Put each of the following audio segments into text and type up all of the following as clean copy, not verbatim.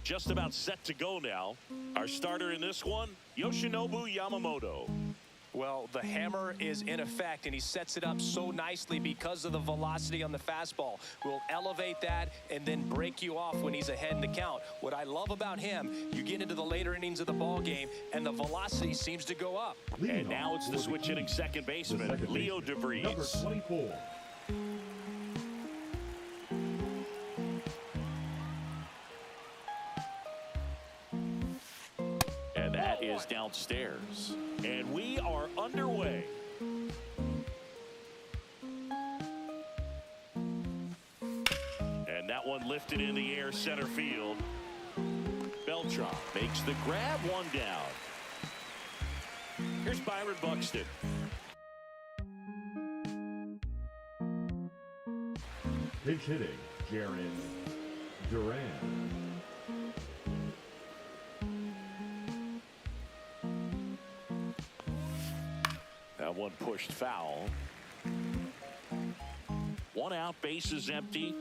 just about set to go now. Our starter in this one, Yoshinobu Yamamoto. Well, the hammer is in effect, and he sets it up so nicely because of the velocity on the fastball. Will elevate that and then break you off when he's ahead in the count. What I love about him, you get into the later innings of the ball game, and the velocity seems to go up. And now it's the switch-hitting second baseman, Leo DeVries. Number 24. And that is downstairs. And we are underway. And that one lifted in the air center field. Beltran makes the grab, one down. Here's Byron Buxton. Pinch hitting, Jaron Duran. That one pushed foul. One out, bases empty.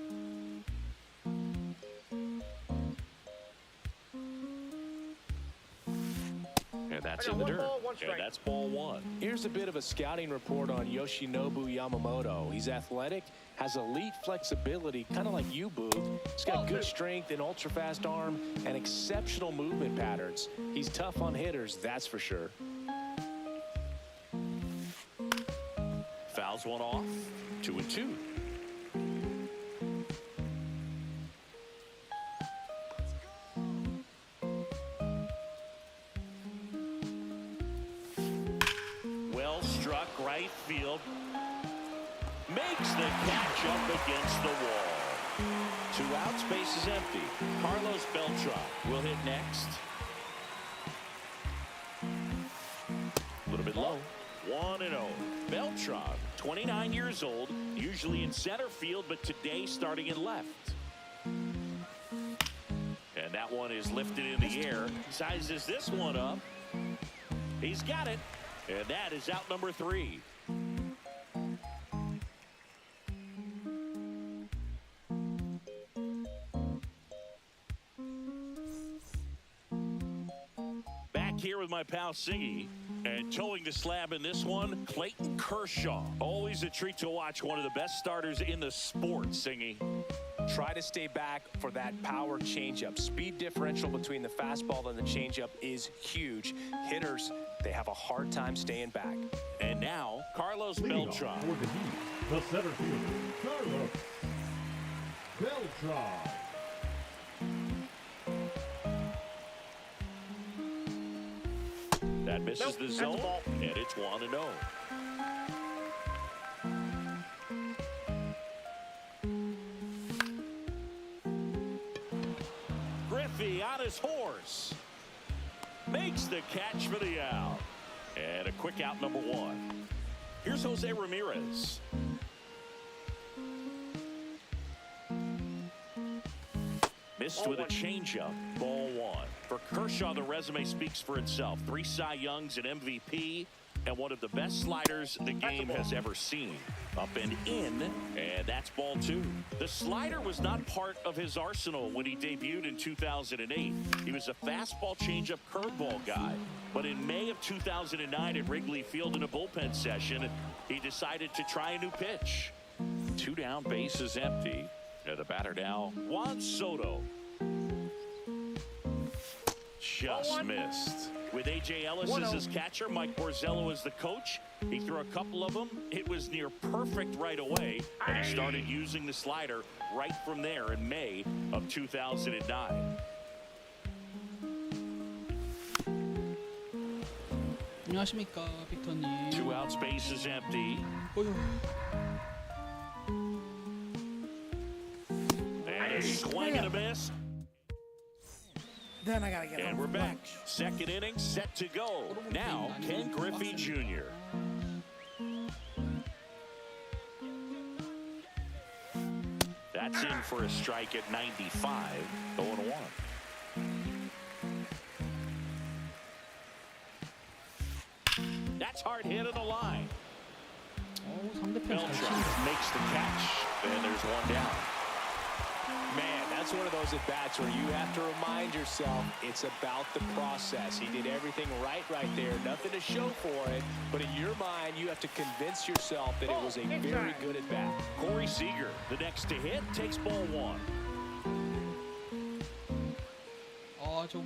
And that's in the dirt. And that's ball one. Here's a bit of a scouting report on Yoshinobu Yamamoto. He's athletic, has elite flexibility, kind of like you, Booth. He's got good strength, an ultra-fast arm, and exceptional movement patterns. He's tough on hitters, that's for sure. Fouls one off. 2-2. Well struck, right field. Makes the catch up against the wall. 2 outs, base is empty. Carlos Beltran will hit next. A little bit low. 1-0. Beltran, 29 years old, usually in center field, but today starting in left. And that one is lifted in the air. Sizes this one up. He's got it. And that is out number 3. Back here with my pal Singy. And towing the slab in this one, Clayton Kershaw. Always a treat to watch one of the best starters in the sport, Singy. Try to stay back for that power changeup. Speed differential between the fastball and the changeup is huge. Hitters, they have a hard time staying back. And now, Carlos Leading Beltran. off for the Heat, the center fielder, Carlos Beltran. That misses the zone, and it's 1-0. Griffey on his horse. Makes the catch for the out. And a quick out, number 1. Here's Jose Ramirez. Missed with a changeup. Ball 1. For Kershaw, the resume speaks for itself. 3 Cy Youngs, an MVP, and one of the best sliders the game has ever seen. Up and in, and that's ball 2. The slider was not part of his arsenal when he debuted in 2008. He was a fastball changeup curveball guy. But in May of 2009 at Wrigley Field in a bullpen session, he decided to try a new pitch. 2 down, bases empty. And the batter now, Juan Soto. Just missed. With A.J. Ellis as his catcher, Mike Borzello as the coach. He threw a couple of them. It was near perfect right away, and he started using the slider right from there in May of 2009. 안녕하십니까, 빅터님. 2 outs, bases empty. 어휴. And a swing and a miss. Then I gotta get And we're back. Second inning set to go. Now, Ken Griffey Jr. That's in for a strike at 95. 0-1. That's hard hit in the line. 상대편 잘 Beltran 치는데. makes the catch. And there's one down. Man, that's That's one of those at-bats where you have to remind yourself it's about the process. He did everything right there. Nothing to show for it. But in your mind, you have to convince yourself that it was a very good at-bat. Corey Seager, the next to hit, takes ball one. 좀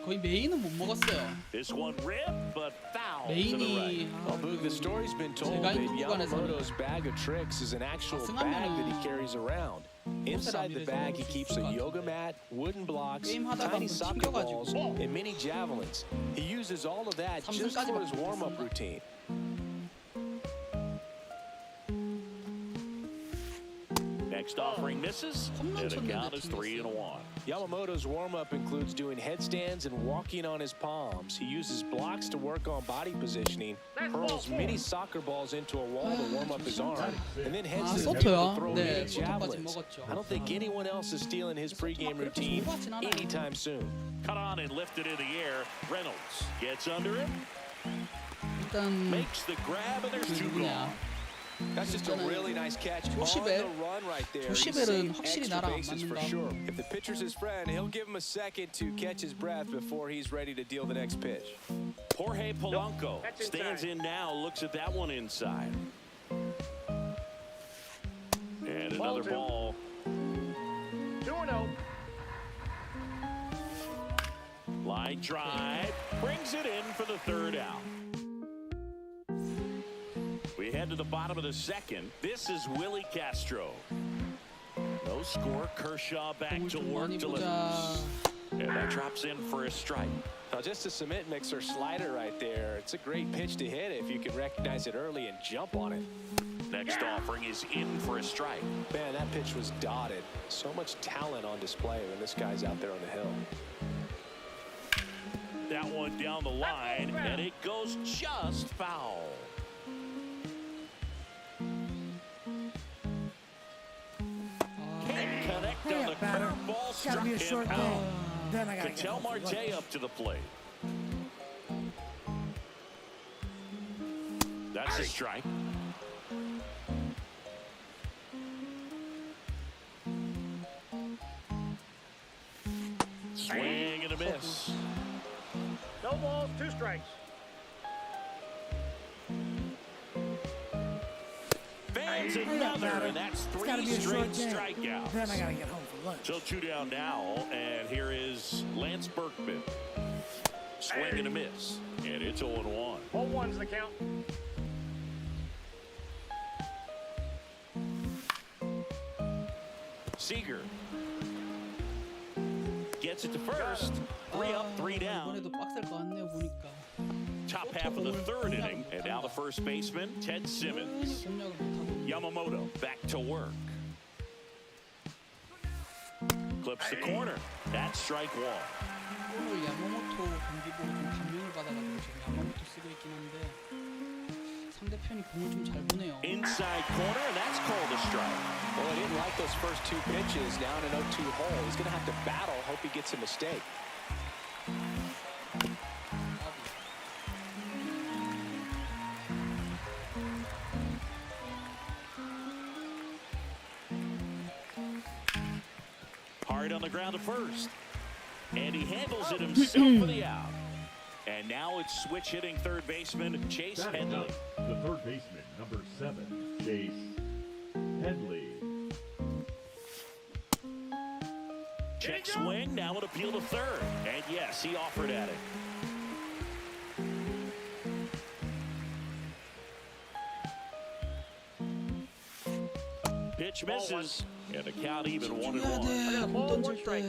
거의 메인은 못 먹었어요. This one ripped, but foul to the right. 메인이 Well, Boog, the story's been told 제가 that 있는 Yamamoto's 구간에서는 bag of tricks is an actual bag 승하면은 that he carries around. Inside the bag, he keeps a yoga mat, wooden blocks, 게임하다가 tiny 한번 soccer balls, 튕겨가지고. and mini javelins. He uses all of that just 삼승까지 for his 받고 warm-up 있습니다. routine. Next offering misses, 홈런 and the 쳤는데 count is 튕겼어요. 3-1. Yamamoto's warm-up includes doing headstands and walking on his palms. He uses blocks to work on body positioning, hurls mini soccer balls into a wall to warm up his arm, and then heads 아, to the field 소토요? to throw 네, mini 소토까지 javelins. 먹었죠. I don't think anyone else is stealing his pregame routine anytime soon. Cut on and lifted in the air. Reynolds gets under it, 일단 makes the grab, and there's 그 two 누구냐? gone. That's just a really nice catch on 조시벨? the run right there. He 조시벨은 saved 확실히 extra 나랑 안 bases for 맞는다. sure. If the pitcher's his friend, he'll give him a second to catch his breath before he's ready to deal the next pitch. Jorge Polanco stands in now, looks at that one inside. And another ball. 2-0. Line drive, brings it in for the third out. We head to the bottom of the second. This is Willie Castro. No score. Kershaw back 공을 to 좀 work, 많이 보자. delivers. And that drops in for a strike. Now, just a cement mixer slider right there. It's a great pitch to hit if you can recognize it early and jump on it. Next offering is in for a strike. Man, that pitch was dotted. So much talent on display when this guy's out there on the hill. That one down the line, and it goes just foul. Can't connect on the curveball, struck him out. Then I gotta get Ketel home for Marte lunch. up to the plate. That's a strike. Swing and a miss. No balls, 2 strikes. Fans Hey, another, batter. and that's It's gotta 3 be a short straight game. strikeouts. Then I gotta get home for lunch. So 2 down now, and here is Lance Berkman. Swing and a miss, and it's 0-1. 0-1's the count. Seager gets it to first. 3 up, 3 down. 이번에도 빡셀 것 같네요 보니까. Top half of the third inning, and now the first baseman, Ted Simmons. 공략을 못하고. Yamamoto back to work. Clips the corner. That's strike one. 오늘 야마모토 경기 보고 좀 감명을 받아가지고 지금 야마모토 쓰고 있긴 한데 상대편이 공을 좀 잘 보네요. Inside corner, and that's called a strike. Well, he didn't like those first 2 pitches down an 0-2 hole. He's going to have to battle. Hope he gets a mistake. Hard on the ground to first. And he handles it himself for the out. And now it's switch hitting third baseman Chase Batting Headley. up, the third baseman, number 7, Chase Headley. Check swing, now an appeal to third. And yes, he offered at it. Pitch misses, and the count even 1-1. 돼. 공 던질 때.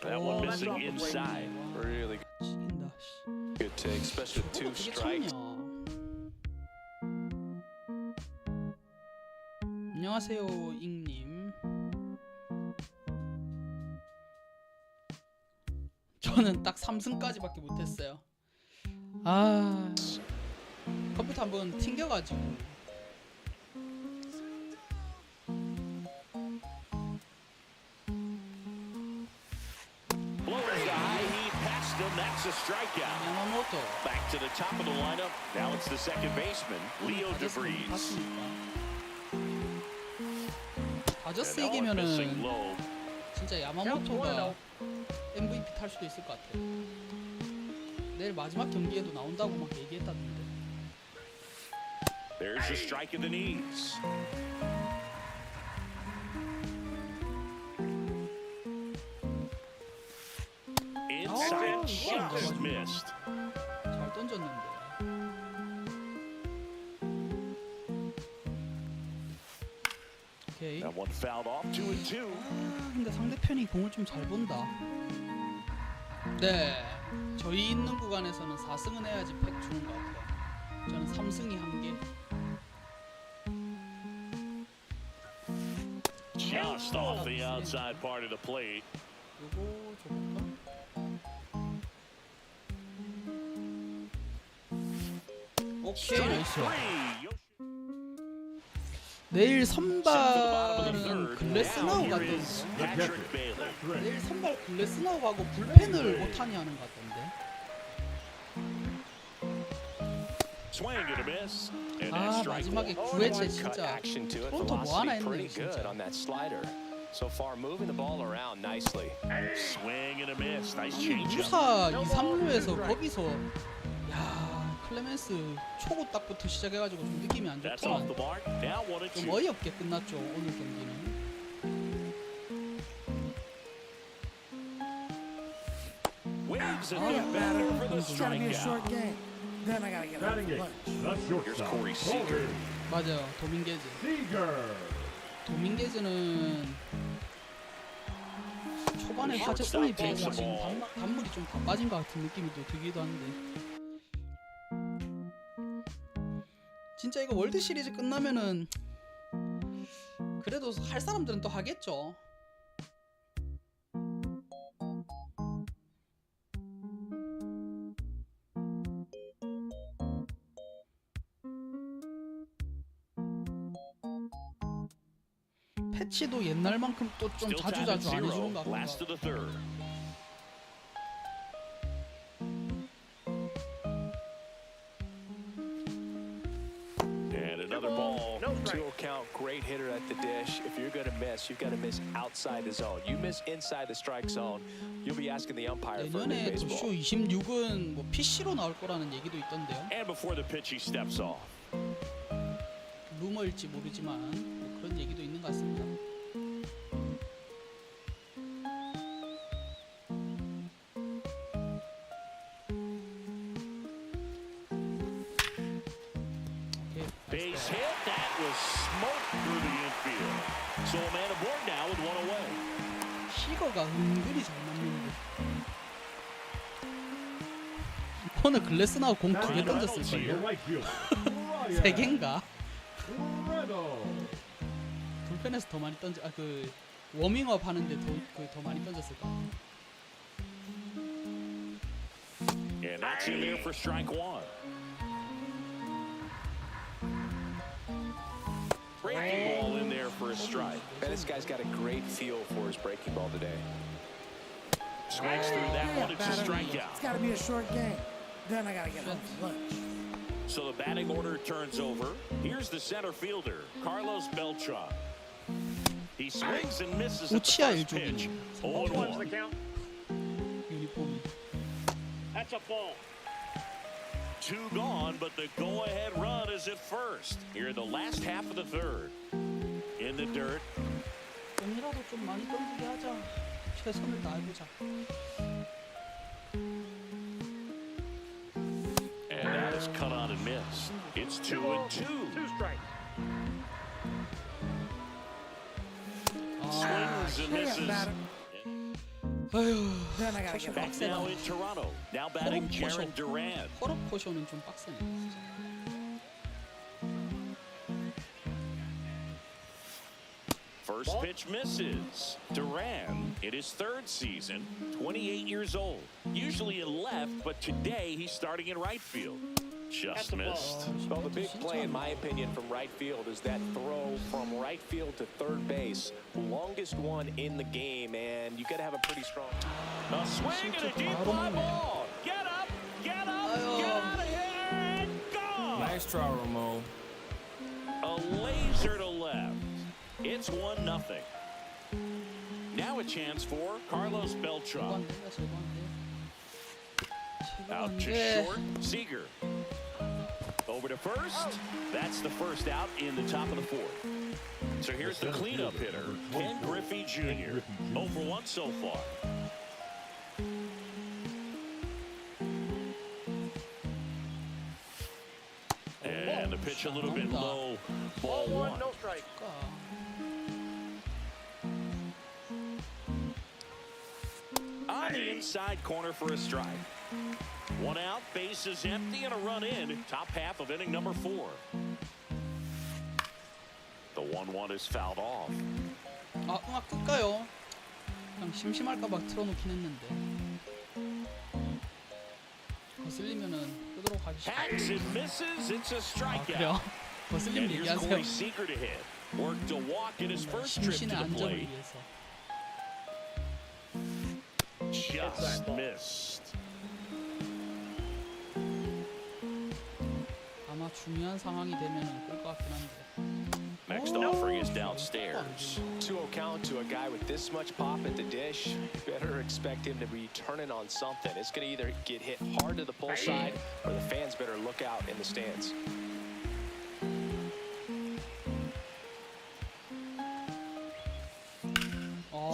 That one missing inside. Really 죽인다. 씨. good take, especially with 2 어떻게 strikes. 쳤냐. 안녕하세요 잉님. 저는 딱 3승까지밖에 못했어요. 아 컴퓨터 한번 튕겨가지고 a strikeout. 야마모토. Back to the top of the lineup. Now it's the second baseman, Leo DeVries. 다저스 And now missing 이기면은 low. 진짜 야마모토가 MVP 탈 수도 있을 것 같아. 내일 마지막 경기에도 나온다고 막 얘기했다던데. There's a strike in the knees. Inside, just missed. 잘 던졌는데. 오케이. That one fouled off, 2-2. 근데 상대편이 공을 좀 잘 본다. 네, 저희 있는 구간에서는 4승은 해야지 팩 주는 것 같아요. 저는 3승이 한 개. Just off the outside part of the plate. 요거 줘볼까? 오케이, 나이스. Three. 내일 선발은 글래스나우 같던데. Patrick Bailey. 내일 선발 글래스나우하고 불펜을 오타니 하는 것 같던데. Swing and a miss. And that 아, strike 마지막에 one. 9회째 Cut 진짜 action to it. 토론토 뭐 하나 Velocity pretty 했네요, good 진짜. on that slider. So far, moving the ball around nicely. Swing and a miss. Nice 아니, changeup. 우사 2, 3루에서 거기서 야, 클레멘스 초구 딱부터 시작해가지고 좀 느낌이 안 That's off 좋더만 the mark. Now 1-2. 좀 어이없게 끝났죠, 오늘 경기는. Waves a new batter for the It's gotta be a short strikeout. game. Then I gotta get home Batting for eight, lunch. the Here's shortstop. Corey Seager. 맞아요, 도밍게즈. Seager. 도밍게즈는 초반에 타격성이 배고 지금 단물이 좀 다 빠진 것 같은 느낌이 또 들기도 한데. 진짜 이거 월드 시리즈 끝나면은 그래도 할 사람들은 또 하겠죠. 패치도 옛날만큼 또 좀 Still tied at 자주자주 안 해주는 0. 것 같고. Last of the third. And another ball. No strike. Two count, great hitter at the dish. If you're going to miss, you've got to miss outside the zone. You miss inside the strike zone, you'll be asking the umpire for a new 내년에 baseball. 더쇼 26은 뭐 PC로 나올 거라는 얘기도 있던데요. And before the pitch, he steps off. 루머일지 모르지만 뭐 그런 얘기도 있는 것 같습니다. 오케이. Base hit. That was smoked through the infield. So a man aboard now with one away. 시거가 은근히 잘 맞는데. 오늘 글래스나우 공 2개 The 던졌을걸요? right fielder. 3개인가? Reynolds. 불펜에서 더 많이 던져, 그 워밍업 하는데 더 많이 던졌을 것 같아. And that's in there for strike one. Breaking ball in there for a strike. Man, this guy's got a great feel for his breaking ball today. Swings through that one. It's a It's strikeout. gotta be a short game. Then I gotta get home for lunch. So the batting order turns over. Here's the center fielder, Carlos Beltran. He swings and misses at the 우치아 first pitch. 일족이네. 0-1. count? 유니폼이. That's a ball. Two gone, but the go-ahead run is at first. Here in the last half of the third. In the dirt. 공이라도 좀 많이 던지게 하자. 최선을 다해보자. And that is cut on and missed. It's 2-2. Two strikes. Swings and misses. 아휴, Then I gotta get home. Back now in Toronto. Now batting Jaron Duran. 허럽 포션은 좀 빡세네. 진짜. First pitch misses. Duran, in his third season, 28 years old. Usually in left, but today he's starting in right field. Just missed. Well, the big play, in my opinion, from right field is that throw from right field to third base. Longest one in the game, and you got to have a pretty strong... A swing and a deep fly ball. Get try, Ramon. A laser to left. It's 1-0. Now a chance for Carlos Beltran. Out to short, Seager. Over to first. That's the first out in the top of the fourth. So here's the cleanup hitter, Ken Griffey Jr. 0 for 1 so far. And the pitch a little bit low. Ball 1. No strike. On the inside corner for a strike. 1 out, bases empty, and a run in. Top half of inning number 4. The 1-1 is fouled off. 아, 음악 끌까요? 그냥 심심할까 봐 틀어놓긴 했는데. 거슬리면은 끄도록 하기 싫어. Hacks and misses. It's a 아, strikeout. 그래요? 거슬리면 And here's 얘기하세요. Corey Seager to hit. Worked a walk in his first trip to 심신의 the 안정을 plate. 위해서. Just missed. 아마 중요한 상황이 되면 끌 것 같긴 한데. Next offering is downstairs. 2-0 count to a guy with this much pop at the dish. You better expect him to be turning on something. It's going to either get hit hard to the pull side, or the fans better look out in the stands.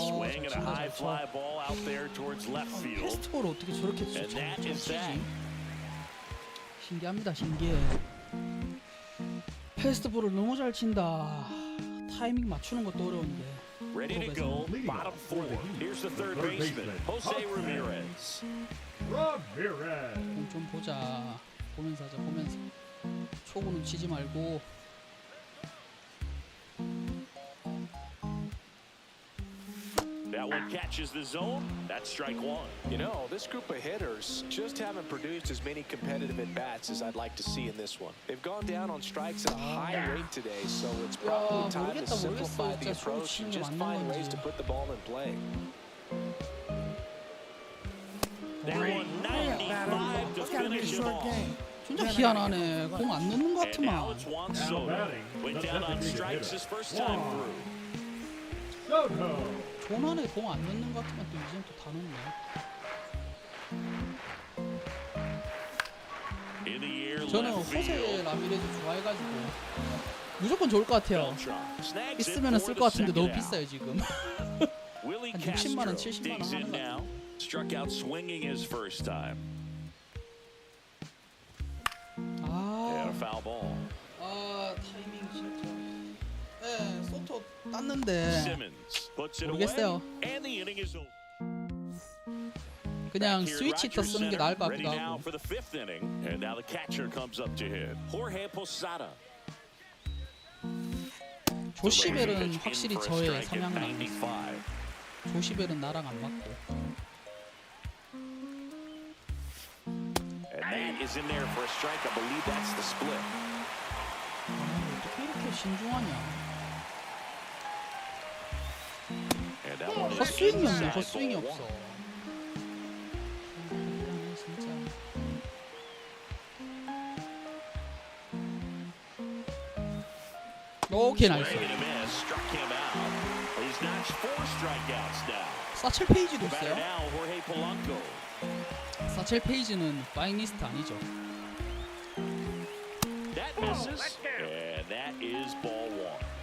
Swing and a high fly ball out there towards left field. 패스트볼 어떻게 저렇게 And that 잘 is that. 치지? 신기합니다, 신기해. 패스트볼을 너무 잘 친다. 타이밍 맞추는 것도 어려운데. Ready to go. Bottom 4. Here's the third baseman, Jose Ramirez. Ramirez. 공 좀 보자. 보면서 하자, 보면서. 초구는 치지 말고. That one catches the zone. That's strike 1. You know, this group of hitters just haven't produced as many competitive at-bats as I'd like to see in this one. They've gone down on strikes at a high rate today, so it's probably time to simplify the approach and just find ways to put the ball in play. That one 95 to It's gotta be a finish him short off. game. 진짜 희한하네. 공 안 넣는 것 And now 같으만. it's Juan Soto. Went down on strikes his first time through. Soto. 조만에 공 안 넣는 것 같으면 또 이제는 또 다 넣네. In the air, 저는 left 호세 field. 라미레즈 좋아해가지고 무조건 좋을 것 같아요. Beltran snags it 있으면 for 쓸 the 것 같은데 너무 second out. 비싸요 지금. Willie 한 60만 원, Castro 70만 원 digs in 하는 것 now. Struck out swinging his first time. And 아, a foul ball. 아 타이밍 진짜. 네, 소토 땄는데 Simmons puts it away. 모르겠어요. And the inning is over. 그냥 Here at 스위치 터 Rogers 쓰는 게 Center, 나을 것 ready 같기도 now 하고. for the 5th inning. And now the catcher comes up to hit. Jorge Posada. 조시벨은 확실히 저의 성향은 아니에요. 95. 조시벨은 나랑 안 맞고. And that is in there for a strike. I believe that's the split. 어떻게 이렇게 신중하냐. And that one is 헛스윙이 없네. inside 헛스윙이 ball 없어. one. 진짜. 오케이 나이스. Swing and a miss. Struck him out. He's notched 4 strikeouts now. 사첼 페이지도 The batter 있어요? now, Jorge Polanco. 사첼 페이지는 파이니스트 아니죠? That misses. And that is ball 1.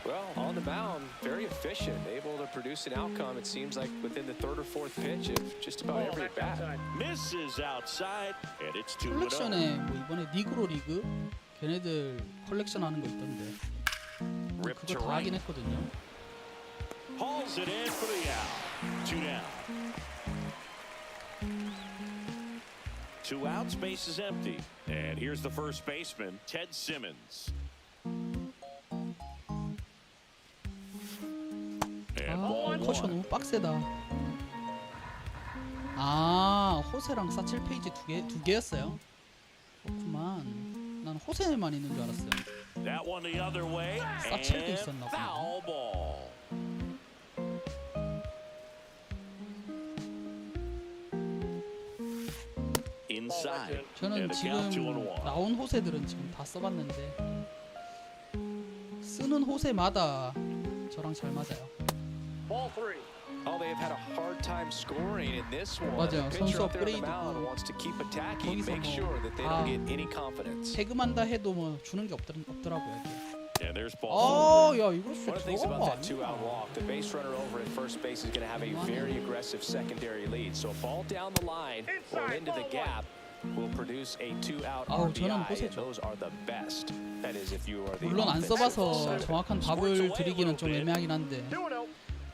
Well, on the mound, very efficient, able to produce an outcome, it seems like, within the 3rd or 4th pitch of just about every at bat. Misses outside. And it's 2-0. 컬렉션에 뭐 이번에 니그로 리그 걔네들 컬렉션 하는 거 있던데 Ripped to 그거 다 하긴 right. 했거든요. Hauls it in for the out. 2 down. 2 outs, base is empty. And here's the first baseman, Ted Simmons. And ball 아 커션 1. 너무 빡세다. 아 호세랑 사첼 페이지 두 개였어요. 그렇구만. 난 호세만 있는 줄 알았어요. That one the other way. 사첼도 And 있었나 보네. foul ball. inside. 저는 And the count 2-1. 지금 나온 호세들은 지금 다 써봤는데 쓰는 호세마다 저랑 잘 맞아요. Ball 3. Oh, they have had a hard time scoring in this one. 맞아요. The pitcher 선수 up there on the 업그레이드고 mound wants to keep attacking, 거기서 make 뭐, sure that they don't get any confidence. 태그만다 해도 뭐 주는 게 없더라고요. 이게. And there's ball. 아, 야 이거 One of the things about that two-out walk, the base runner over at first base is going to have a very aggressive secondary lead. So a ball down the line or into the gap will produce a two-out 아우, 저는 RBI, and 호세죠. those are the best. That is, if you are the 물론 안 offensive 써봐서 side. 정확한 답을 드리기는 좀 애매하긴 한데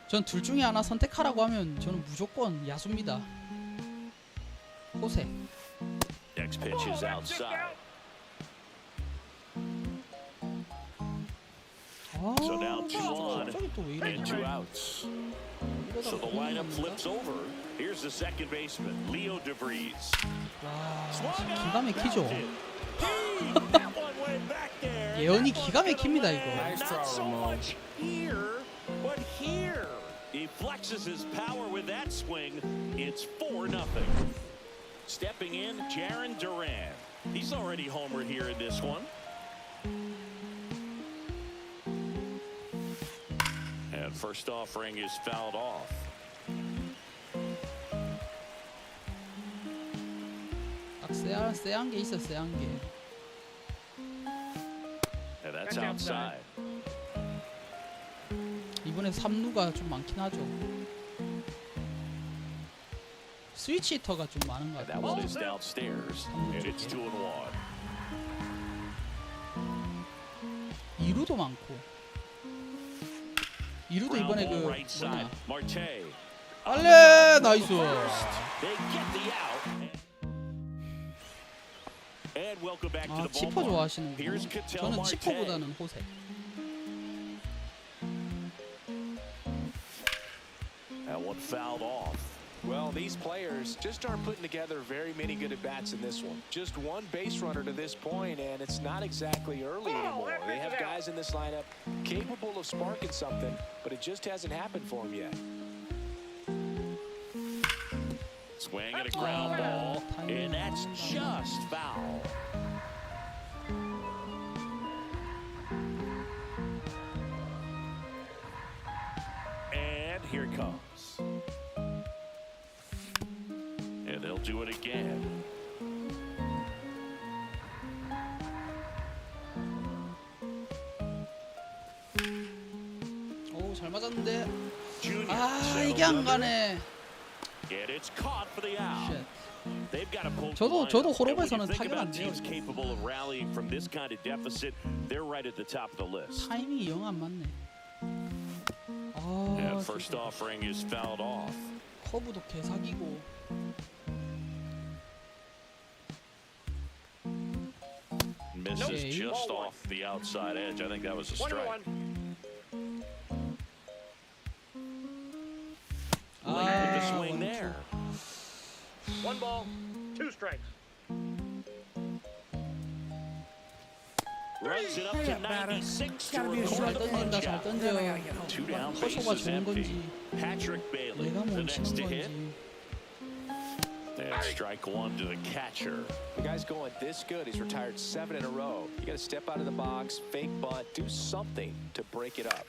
전 둘 중에 하나 선택하라고 하면 저는 무조건 야수입니다. 호세. Next pitch is outside. So now 2 on 갑자기 또 왜 and 2 이러냐. outs. So the lineup flips over. Here's the second baseman, Leo DeVries. 와, Swung 기가 on, 막히죠. grounded. That one way back there. 예언이 기가 막힙니다 이거. Not so much here, but here. He flexes his power with that swing. It's 4-0. Stepping in, Jarren Duran. He's already homered here in this one. And first offering is fouled off. 딱 쎄한 게 있어, 쎄한 게. And that's outside. 이번에 3루가 좀 많긴 하죠. 스위치 히터가 좀 많은 것 And that one 같아요. is downstairs. And it's 2-1. 2루도 많고. 2루도 이번에 그 Ground ball right side. 뭐냐. Marte. 빨래 나이스. They get the out. And welcome back to 아, the 치퍼 ballpark. 좋아하시는군요. Here's Ketel 저는 Marte. 치퍼보다는 호세. That one fouled off. Well, these players just aren't putting together very many good at-bats in this one. Just one base runner to this point, and it's not exactly early anymore. They have guys in this lineup capable of sparking something, but it just hasn't happened for them yet. Swing and a ground ball, and that's just foul. And here it comes. And they'll do it again. 오, 잘 맞았는데. Junior 아, settles 이게 안 under, 가네. and it's caught for the out. 쉣. They've got to pull 저도 the lineup. 호럽에서는 And when you think 타격 안 about 돼요. teams capable of rallying from this kind of deficit, they're right at the top of the list. 타이밍이 영 안 맞네. And 아, first 진짜. offering is fouled off. 커브도 개사기고. Misses Okay. just off the outside edge. I think that was a strike. 1-1. Late with the 아, swing 원투. there. 1 ball, 2 strikes. Runs it up to 96 to Gotta be a record 잘 the 던진다, punch 잘 out. 던져. Then I gotta get home. Two down, 커쇼가 bases 좋은 empty. 건지 Patrick Bailey, 내가 the 못 next 치는 to hit. 건지. And strike one to the catcher. The guy's going this good. He's retired 7 in a row. You got to step out of the box, fake bunt, do something to break it up.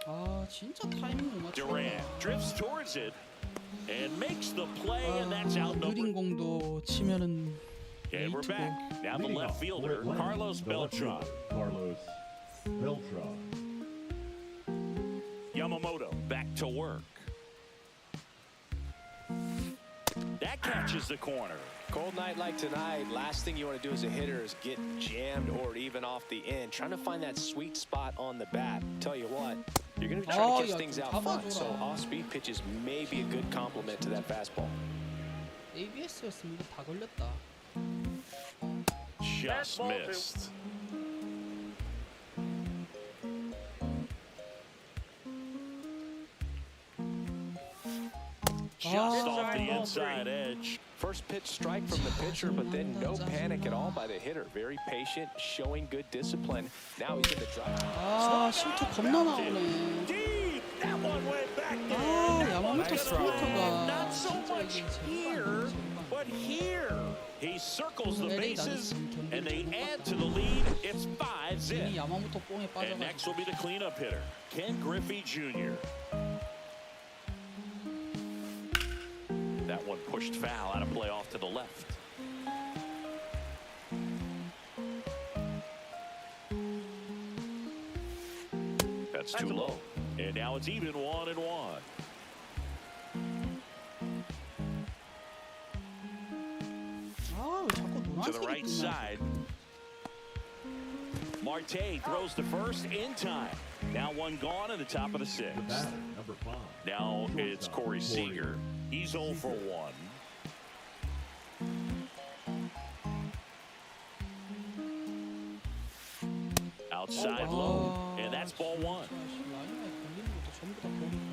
아, 진짜 타이밍 못 맞춰. Durant drifts towards it and makes the play, and that's out 느린 number. 공도 치면은 And we're 레이트고. back. Now the Leading left off, fielder, Left Carlos the left Beltran. fielder, Carlos Beltran. Yamamoto back to work. That catches the corner. Cold night like tonight, last thing you want to do as a hitter is get jammed or even off the end. Trying to find that sweet spot on the bat. Tell you what, you're going to be trying Oh, to catch 야, things 좀 out front, so 잡아줘라. off-speed pitches may be a good complement to that fastball. ABS였으면 이거 다 걸렸다. Just Fastball two. missed. Just off the inside edge. First pitch strike from the pitcher, but then no panic at all by the hitter. Very patient, showing good discipline. Now he's in the drive. 아, 실투 겁나 나오네. Deep. That one went back there. 아, 야마모토 스플리터가 Not so 진짜 much 이게 제일 here. 많네, 제일 많네. But here, he circles the LA bases, 다저스 and they 경기를 add 못 to 봤다. the lead. It's 5-zip. 괜히 야마모토 뽕에 And next will 빠져가지고 be the cleanup hitter, Ken Griffey Jr. That one pushed foul out of play off to the left. That's too low. And now it's even 1-1. 아, 왜 자꾸 To the 노란색이 right 뜨냐. side. Marte throws to first in time. Now one gone in the top of the The sixth. batter, number 5. Now it's Shortstop, Corey Seager. He's 0 for 1. Outside low, and that's ball 1. 라인에 걸리는 것도 전부 다 버리고.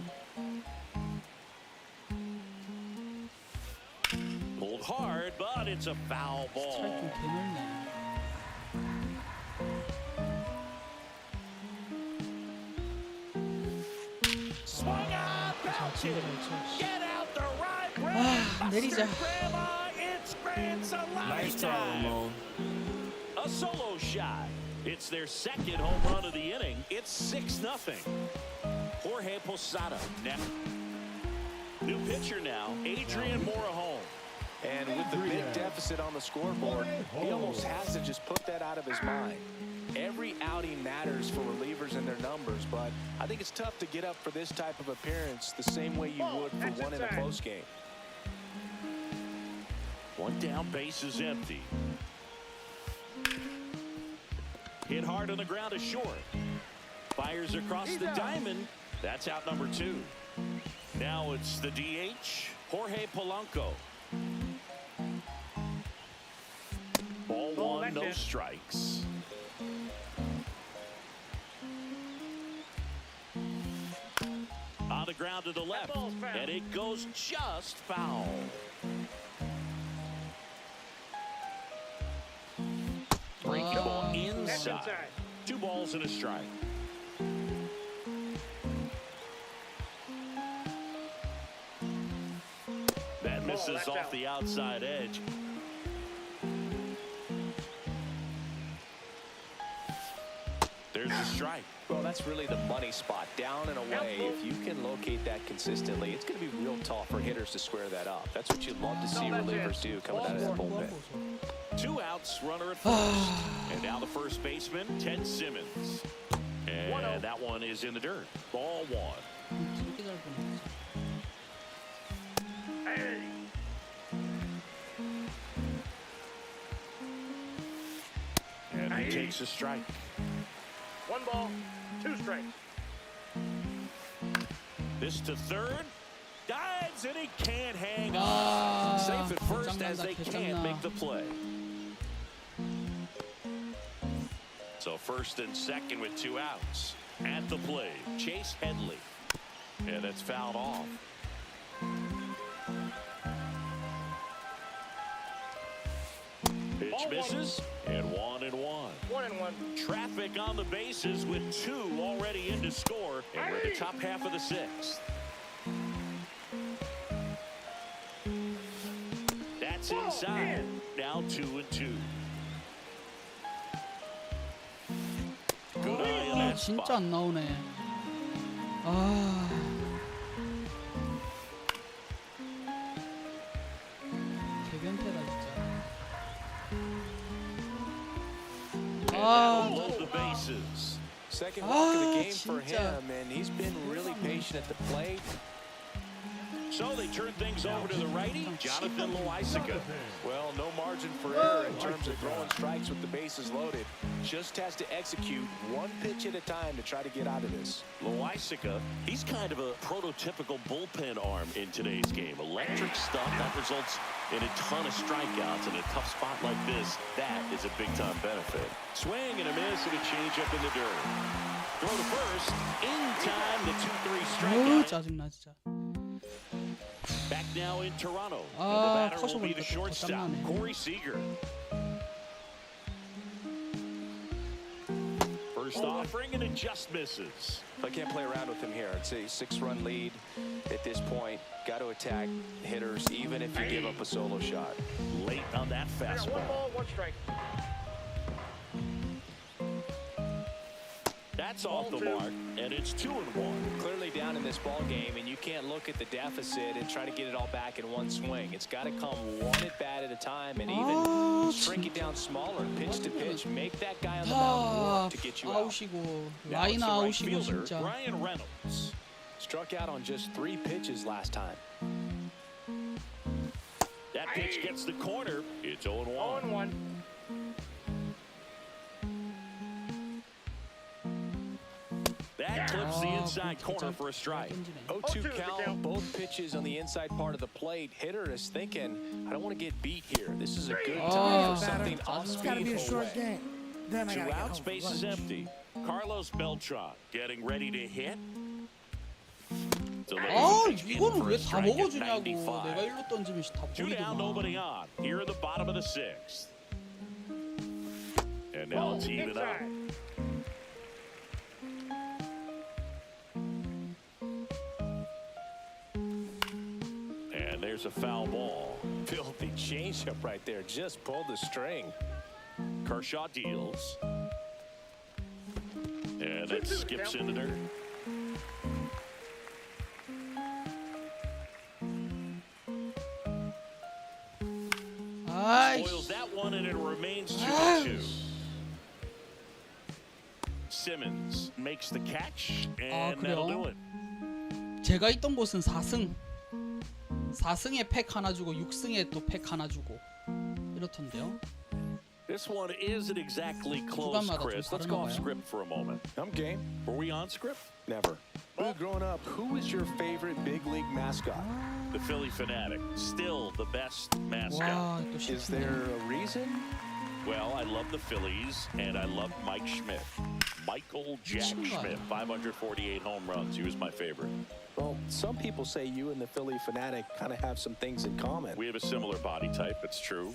Pulled hard, but it's a foul ball. 스트라이크 좀 개넓네. Swung out, 잘 bounce 친다, it. 잘 쳐. Get out the right 아, 내리자. Grandma, it's a lifetime. A solo shot. It's their second home run of the inning. It's 6-0. Jorge Posada next. New pitcher now, Adrian Morejon. And with the big deficit on the scoreboard, he almost has to just put that out of his mind. Every outing matters for relievers and their numbers, but I think it's tough to get up for this type of appearance the same way you would for one in a close game. One down, base is empty. Hit hard on the ground is short. Fires across the diamond. That's out number 2. Now it's the DH, Jorge Polanco. Ball 1, no strikes. On the ground to the left, and it goes just foul. Breaking ball inside. 2 balls and a strike. That misses off the outside edge. There's a strike. Well, that's really the money spot, down and away. If you can locate that consistently, it's going to be real tough for hitters to square that up. That's what you'd love to see relievers do coming out of that bullpen. 2 outs, runner at first. And now the first baseman, Ted Simmons. And that one is in the dirt. Ball 1. 저렇게 잘 보내. And he takes a strike. 1 ball, 2 strikes. This to third. Dives and he can't hang on. 아, Safe at first as 개짱난다, they can't 개짱나. make the play. So first and second with 2 outs. At the plate, Chase Headley. And it's fouled off. Pitch misses, and 1-1. 1-1. Traffic on the bases with 2 already in to score, and we're in the top half of the 6th. That's inside. Now 2-2. Good eye on 아, that 진짜 spot. 안 나오네. 아. 개변태다 진짜. 아, Load the bases. Second walk of the game for 진짜. him, and he's been really patient at the plate. So they turn things over to the righty, Jonathan Loaisiga. Well, no margin for error in terms of throwing strikes with the bases loaded. Just has to execute one pitch at a time to try to get out of this. Loaisiga, he's kind of a prototypical bullpen arm in today's game. Electric stuff that results in a ton of strikeouts in a tough spot like this. That is a big-time benefit. Swing and a miss and a changeup in the dirt. Throw to first. In time, the 2-3 어우, strikeout. 짜증나 진짜. Back now in Toronto. 아, And the batter 커서 will be 보니까 the 또 shortstop, 땀나네. Corey Seager. First offering, and it just misses. I can't play around with him here. It's a 6-run lead at this point. Got to attack hitters, even if you give up a solo shot. Late on that I got 1 fastball. ball, 1 strike. That's off the mark, and it's 2-1. Clearly down in this ball game, and you can't look at the deficit and try to get it all back in one swing. It's got to come one at bat at a time, and even shrink it down smaller, pitch to pitch. Make that guy on the mound work to get you out. 아웃이고 Now it's 라인 the right 아웃이고 fielder, 진짜. Ryan Reynolds. Struck out on just 3 pitches last time. That pitch gets the corner. It's 0-1. 0-1. That clips the inside corner for a strike. 0-2 0-2 count, both pitches on the inside part of the plate. Hitter is thinking, I don't want to get beat here. This is a good time for something off It's got to be a speed. short game. Then I Two gotta get outs, home. base is Lunch. empty. Carlos Beltran getting ready to hit. 아 Delivers in 이거는 for a 왜 다 strike at 먹어주냐고. 95. 내가 일로 던지면 다 2 down, nobody 보이더만. on. Here in the bottom of the 6th. And now it's even up. Inside. And there's a foul ball. Filthy changeup right there. Just pulled the string. Kershaw deals. And it skips in the dirt. 아이씨. Spoils that one, and it remains 2-2. 아이씨. Simmons makes the catch, 아, and that'll do 그래요? it. 제가 있던 곳은 4승. 4승에 팩 하나 주고 6승에 또 팩 하나 주고 이렇던데요. This one isn't exactly close, 주간마다 좀 Chris. Let's 다른가 go off 봐요. script for a moment. I'm game. Were we on script? Never. Well, growing up, who was your favorite big league mascot? The Philly Fanatic, still the best mascot. 와, 또 Is 쉽네. there a reason? Well, I love the Phillies, and I love Mike Schmidt. Michael Jack 친구야. Schmidt, 548 home runs. He was my favorite. Well, some people say you and the Philly Fanatic kind of have some things in common. We have a similar body type, it's true.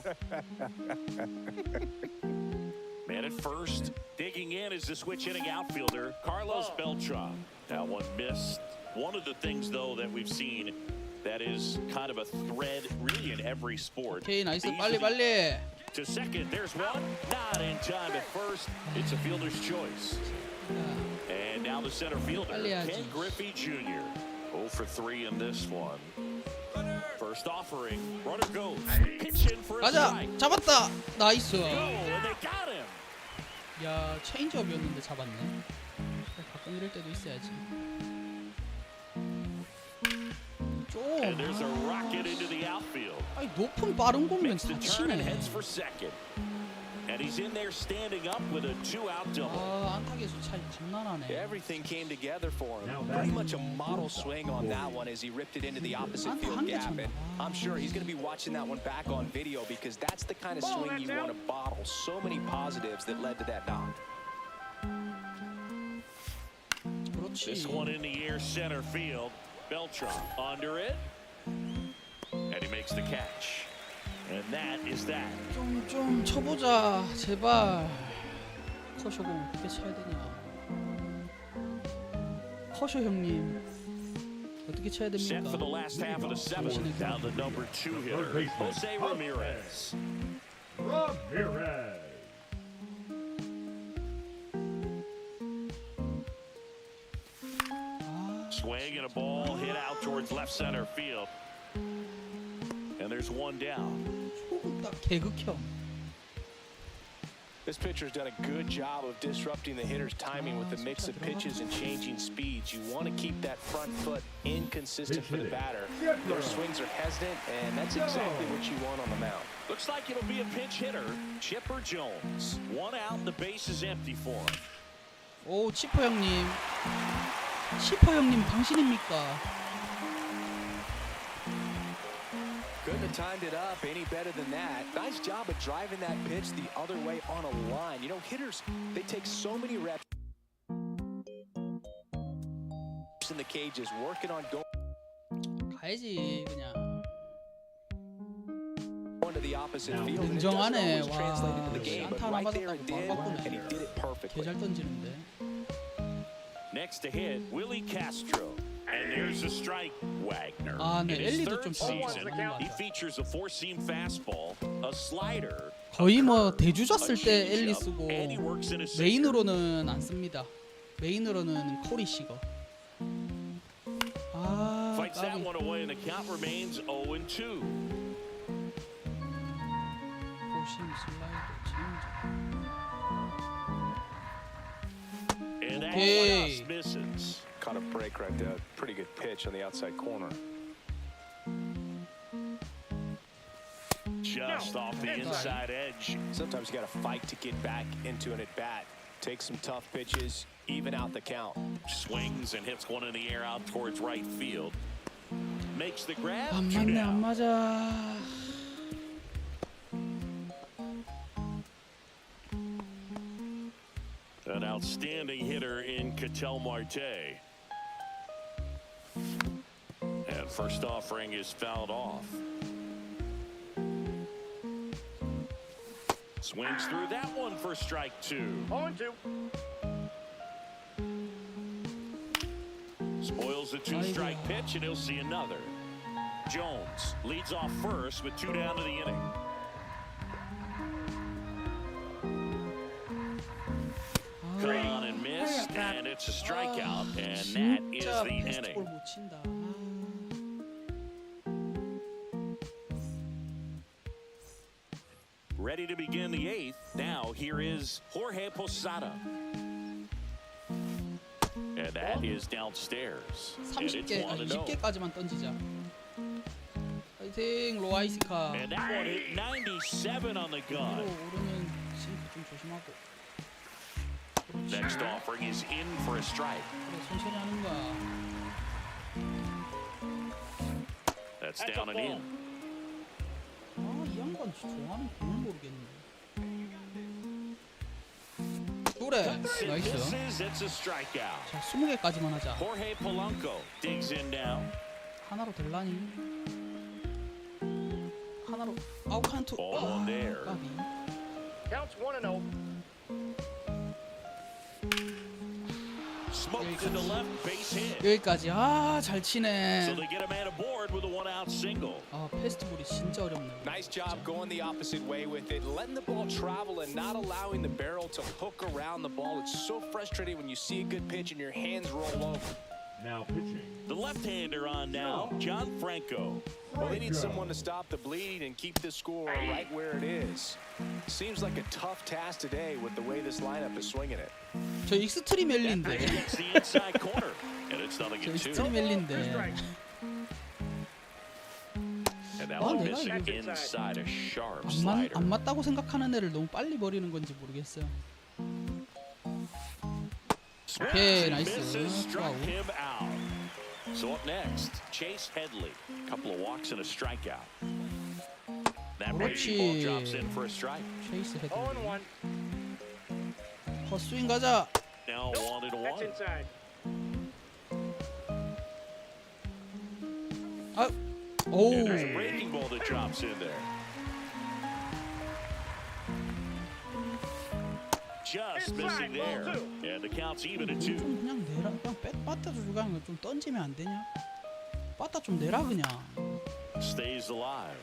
Man at first, digging in is the switch hitting outfielder, Carlos Beltran. That one missed. One of the things, though, that we've seen that is kind of a thread really in every sport. 오케이 나이스 These 빨리 are the- 빨리. To second, there's one. Not in time at first. It's a fielder's choice. And now the center fielder, 빨리 해야지. Ken Griffey Jr. 0 for 3 in this one. First offering, runner goes. Pitch in for a 가자. strike. 잡았다. 나이스. Go, and they got him. 야 체인지업이었는데 잡았네. 가끔 이럴 때도 있어야지. 좀. And there's a rocket into the outfield. 아니 높은 빠른 공이면 Makes the 다 turn and 치네. heads for second. And he's in there standing up with a 2-out double. 아 안타계수 차이 장난하네. Everything came together for him. Now Pretty back. much a model swing on that one as he ripped it into the opposite 한 field 개 gap. 쳤나 And 봐. I'm sure he's going to be watching that one back on video because that's the kind of swing you want to bottle. So many positives that led to that knock. 그렇지. This one in the air center field. Beltran under it. And he makes the catch. And that is that. 좀 쳐보자 제발. 커쇼공 어떻게 쳐야 되냐. 커쇼 형님 어떻게 쳐야 Set for the 됩니까? last half of the 7th. Down the number 2 hitter, Jose Ramirez. Ramirez. Swing and a ball hit out towards left center field. And there's one down. 조금 딱 개극형. This pitcher's done a good job of disrupting the hitter's timing with the mix of pitches and changing speeds. You want to keep that front foot inconsistent for the batter. Their swings are hesitant, and that's exactly what you want on the mound. Looks like it'll be a pinch hitter, Chipper Jones. 1 out, the base is empty for him. 오 치퍼 형님. 치퍼 형님 당신입니까? Couldn't have timed it up any better than that. Nice job of driving that pitch the other way on a line. You know, hitters, they take so many reps in the cages, working on going 가야지 그냥. to the opposite field. And it doesn't 인정하네. always translate into the 와, game, but 안타 하나 right there 맞았다고 it did, 바꾸네. and he did it perfectly. 개 잘 던지는데. Next to hit, Willie Castro. And there's a strike, Wagner. 아, 네, In his 엘리도 third 좀 잘하는 season, 거 맞는 he 것 같아. features a four-seam fastball, a slider, 거의 뭐 a 대주 졌을 때 changeup, 엘리 쓰고 and he works in a sinker. 메인으로는 안 씁니다. 메인으로는 코리 시거. 아, Fights that 까비. one away, and the count remains 0-2. 고심 슬라이드 체인지. And that Okay. just misses. Caught a break right there. Pretty good pitch on the outside corner. Just off the inside edge. Sometimes you got to fight to get back into an at-bat. Take some tough pitches, even out the count. Swings and hits one in the air out towards right field. Makes the grab. 안 Two 맞네, 안 down. 맞아. An outstanding hitter in Ketel Marte. And first offering is fouled off. Swings through that one for strike two. 0-2. Spoils the two-strike pitch, and he'll see another. Jones leads off first with two down to the inning. Cut on and missed, and it's a strikeout, and that is 진짜 the 패스트볼 inning. 못 친다. Ready to begin the eighth. Now here is Jorge Posada. And that is downstairs. And it's 30개, 아니 1-0. 20개까지만 던지자. 파이팅 로아이스카. And that one hit 97 on the 위로 gun. 오르는 싱크 좀 조심하고. 그렇지. Next offering is in for a strike. 그래, 천천히 하는 거야. That's down and in. 아, 이 양반 좋아하는 공을 모르겠는데. 그래, 나이스. Misses, it's a strikeout. 자, 20개까지만 하자. Jorge Polanco digs in now. 하나로 될라니? 하나로 아웃카운트. Ball one there. 까비. Counts 1-0. Smoked to the left, base hit. 여기까지. 아, 잘 So 치네. they get a man aboard with a one-out single. 아, 패스트볼이 진짜 어렵네. Nice job going the opposite way with it, letting the ball travel and not allowing the barrel to hook around the ball. It's so frustrating when you see a good pitch and your hands roll over. Now pitching. The left-hander on now, John Franco. Well, they need someone to stop the bleeding and keep the score right where it is. Seems like a tough task today with the way this lineup is swinging it. 저 익스트림 엘리인데. It's the inside corner, and it's nothing 저 in two. 익스트림 엘리인데. And that 아, one 내가 missing 이거 inside a sharp slider. 안 맞다고 생각하는 애를 너무 빨리 버리는 건지 모르겠어요. 오케이, 나이스. Misses, struck 와우. him out. So up next, Chase Headley. Couple of walks and a strikeout. That breaking ball 그렇지. drops in for a strike. 체이스 헤드. 0-1. 헛스윙 가자. Now Nope, that's 1-1. inside. 아, 오. And there's a breaking ball that drops in there. Just missing there. And the count's even at two. 좀 그냥 내라. 그냥 빠따 주고 그냥 좀 던지면 안 되냐? 빠따 좀 내라 그냥. Stays alive.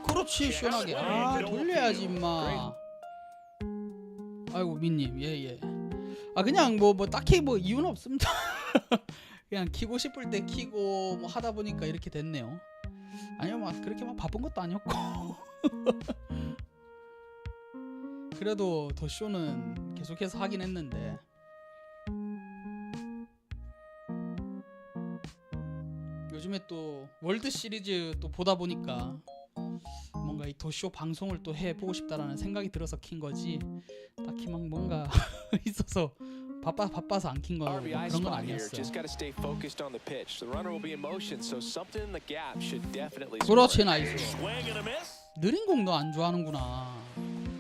그렇지, 시원하게. 아, 돌려야지 임마. 아이고 민님, 예예. 아 그냥 뭐 딱히 뭐 이유는 없습니다. 그냥 키고 싶을 때 키고 뭐 하다 보니까 이렇게 됐네요. 아니요, 막 그렇게 막 바쁜 것도 아니었고. 그래도 더 쇼는 계속해서 하긴 했는데. 요즘에 또 월드 시리즈 또 보다 보니까 뭔가 이 더쇼 방송을 또 해보고 싶다라는 생각이 들어서 킨 거지. 딱히 막 뭔가 있어서 바빠서 안 킨 거 RBI 그런 건 spot here. 아니었어. Just got to stay focused on the pitch. The runner will be in motion, so something in the gap should definitely 그렇지, score. 나이스. Swing and a miss. 느린 공 너 안 좋아하는구나.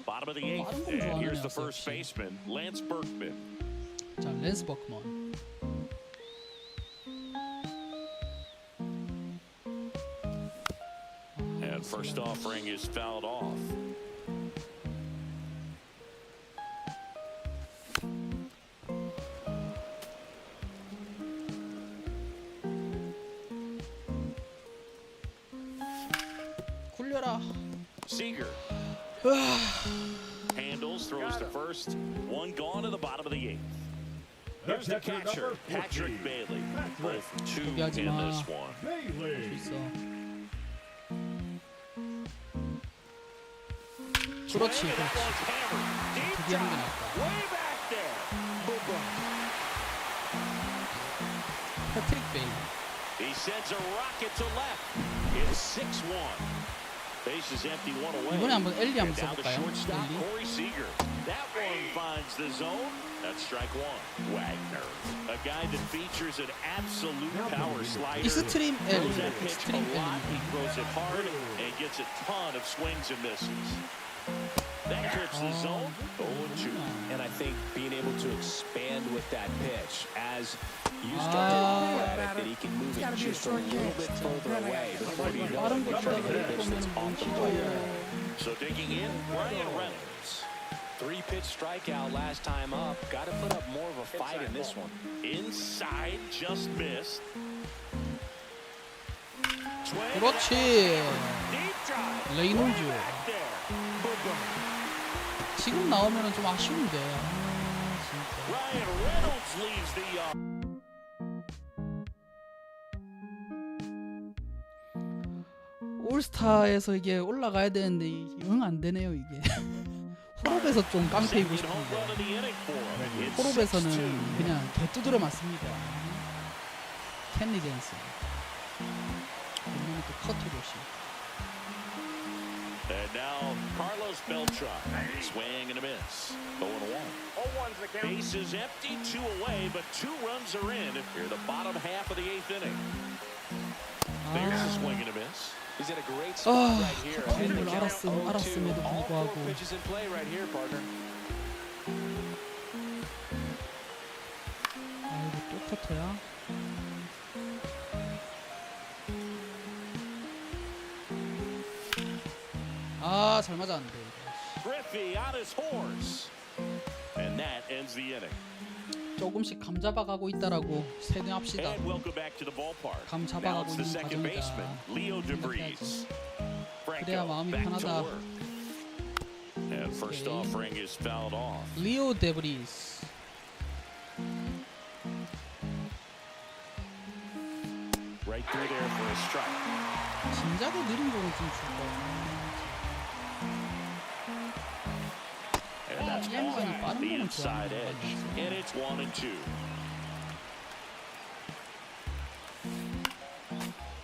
Bottom of the eighth. 빠른 공 And 좋아하는 here's the 애였어, first 역시. baseman, Lance Berkman. 자, 랜스 버크먼. first offering is fouled off. 굴려라. Seager handles, throws to first. One gone in the bottom of the eighth. Here's the catcher, Patrick Bailey. Both two in 포기하지 마. this one. 줄 Bailey. 있어. 그렇지, Swing, and that 그렇지. one's hammered. Deep 포기하는 게 drive, 낫다. way back there. Boom. 패트릭 베일리. He sends a rocket to left. It's 6-1. Base is empty, one away. 이번에 한번 엘리 And 한번 now the 써볼까요? shortstop, 엘리. Corey Seager. That one finds the zone. That's strike one. Wagner, a guy that features an absolute power slider. 익스트림 L. Throws that pitch a 익스트림 lot. He L. throws it hard and gets a ton of swings and misses. That hits the zone. 0-2. And I think being able to expand with that pitch as you start to look at it, that he can move it just a little bit further away before he does 빠른 거 make sure to 치다가 get a pitch 이렇게 that's 오면 off the 멈추죠. wall. So digging in, Ryan Reynolds. 3-pitch strikeout last time up. Got to put up more of a fight in this one. Inside, just missed. Swing. 그렇지. Deep drive. 레이놀즈. Way back there. 지금 나오면은 좀 아쉬운데. 아, 진짜. Ryan Reynolds leaves the 올스타에서 이게 올라가야 되는데 영 안 되네요 이게. 호럽에서 좀 깡패이고 second home run 싶은데 of the inning for him. It's 호럽에서는 6-2. 그냥 개 두드려 맞습니다. 켄리 젠슨. 그러면 또 커트 조심. And now Carlos Beltran. Swing and a miss. 0-1. 0-1's the count. Base is empty, two away, but 2 runs are in here the bottom half of the 8th inning. There's a swing and a miss. He's in a great spot 아, right here. 커트인 걸 Ahead of the count, 0-2. 알았음에도 All 불구하고 4 pitches in play right here, partner. 아 이거 또 커트야? 아 잘 맞았는데 이거. Griffey on his horse. And that ends the inning. 조금씩 감 잡아가고 있다라고 세뇌합시다. And welcome back to the ballpark. 감 Now 잡아가고 it's the 있는 second 과정이다. baseman, Leo DeVries. 그래야 Franco 마음이 back to 편하다. work. And first Okay. offering is fouled off. 리오 데브리스. Right through there for a strike. 진작에 느린 공을 좀 줄 거야. And that's 이 양반이 off 빠른 the 공을 inside 좋아하는 edge. 양반이지. And it's 1-2.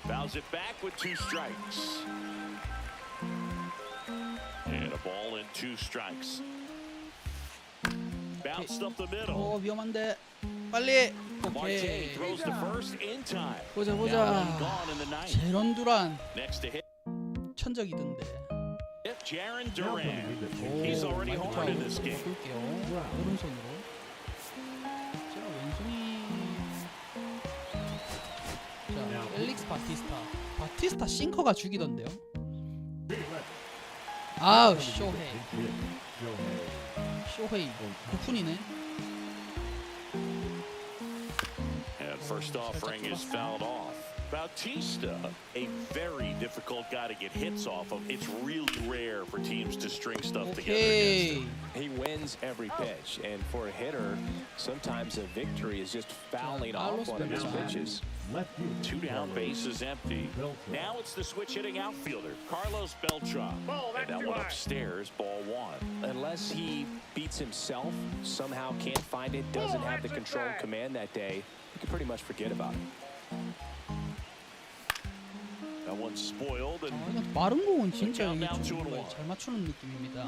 Fouls it back with 2 strikes. And a ball and 2 strikes. Bounced up the middle. 위험한데 빨리. Marte 오케이. throws the first in time. 보자 Now 보자. one gone in the ninth. 제런 두란 Next to hit, 천적이던데. Jaron Duran. He's already homered in this game. 볼게요. 오른손으로. 자 왼손이. 자 엘릭스 바티스타. 바티스타 싱커가 죽이던데요. 아우 쇼헤이. 쇼헤이. 9푼이네. And first offering is fouled off. Bautista, a very difficult guy to get hits off of. It's really rare for teams to string stuff together against him. 오케이. He wins every pitch, and for a hitter, sometimes a victory is just fouling off one of his pitches. Two down, base is empty. Now it's the switch hitting outfielder, Carlos Beltran. Ball, And that's that too one high. upstairs, ball 1. Unless he beats himself, somehow can't find it, doesn't have the control command that day, you can pretty much forget about it. That one's spoiled, and 이건 빠른 공은 진짜 Count 이게 down 좀 2-1. 잘 맞추는 느낌입니다.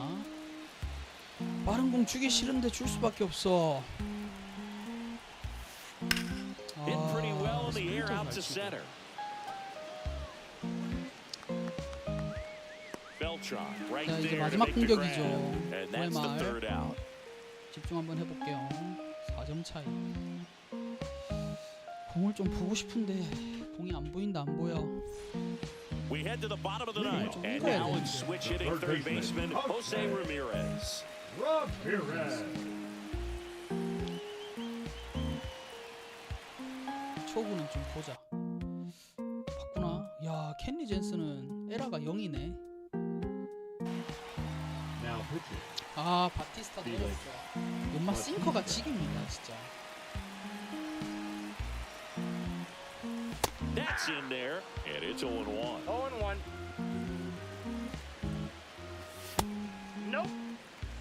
빠른 공 주기 싫은데 줄 수밖에 없어. hit pretty well in the air 스프린터 out to 잘 치고. center. Beltran right 자, 이제 there to 마지막 make the 공격이죠. grab. And that's the 말. third out. 집중 한번 해볼게요. 4점 차이. 공을 좀 보고 싶은데 공이 안 보인다 안 보여. We head to the bottom of the ninth. 좀 And 읽어야 now 되는데. it's switch hitting third baseman Jose Ramirez. Ramirez. 초구는 좀 보자. 봤구나. 야, 켄리 젠스는 에라가 0이네. Now pitching. 아, 바티스타 내렸죠. 연마 싱커가 지깁니다, 진짜. That's in there, and it's 0-1. 0-1. Nope.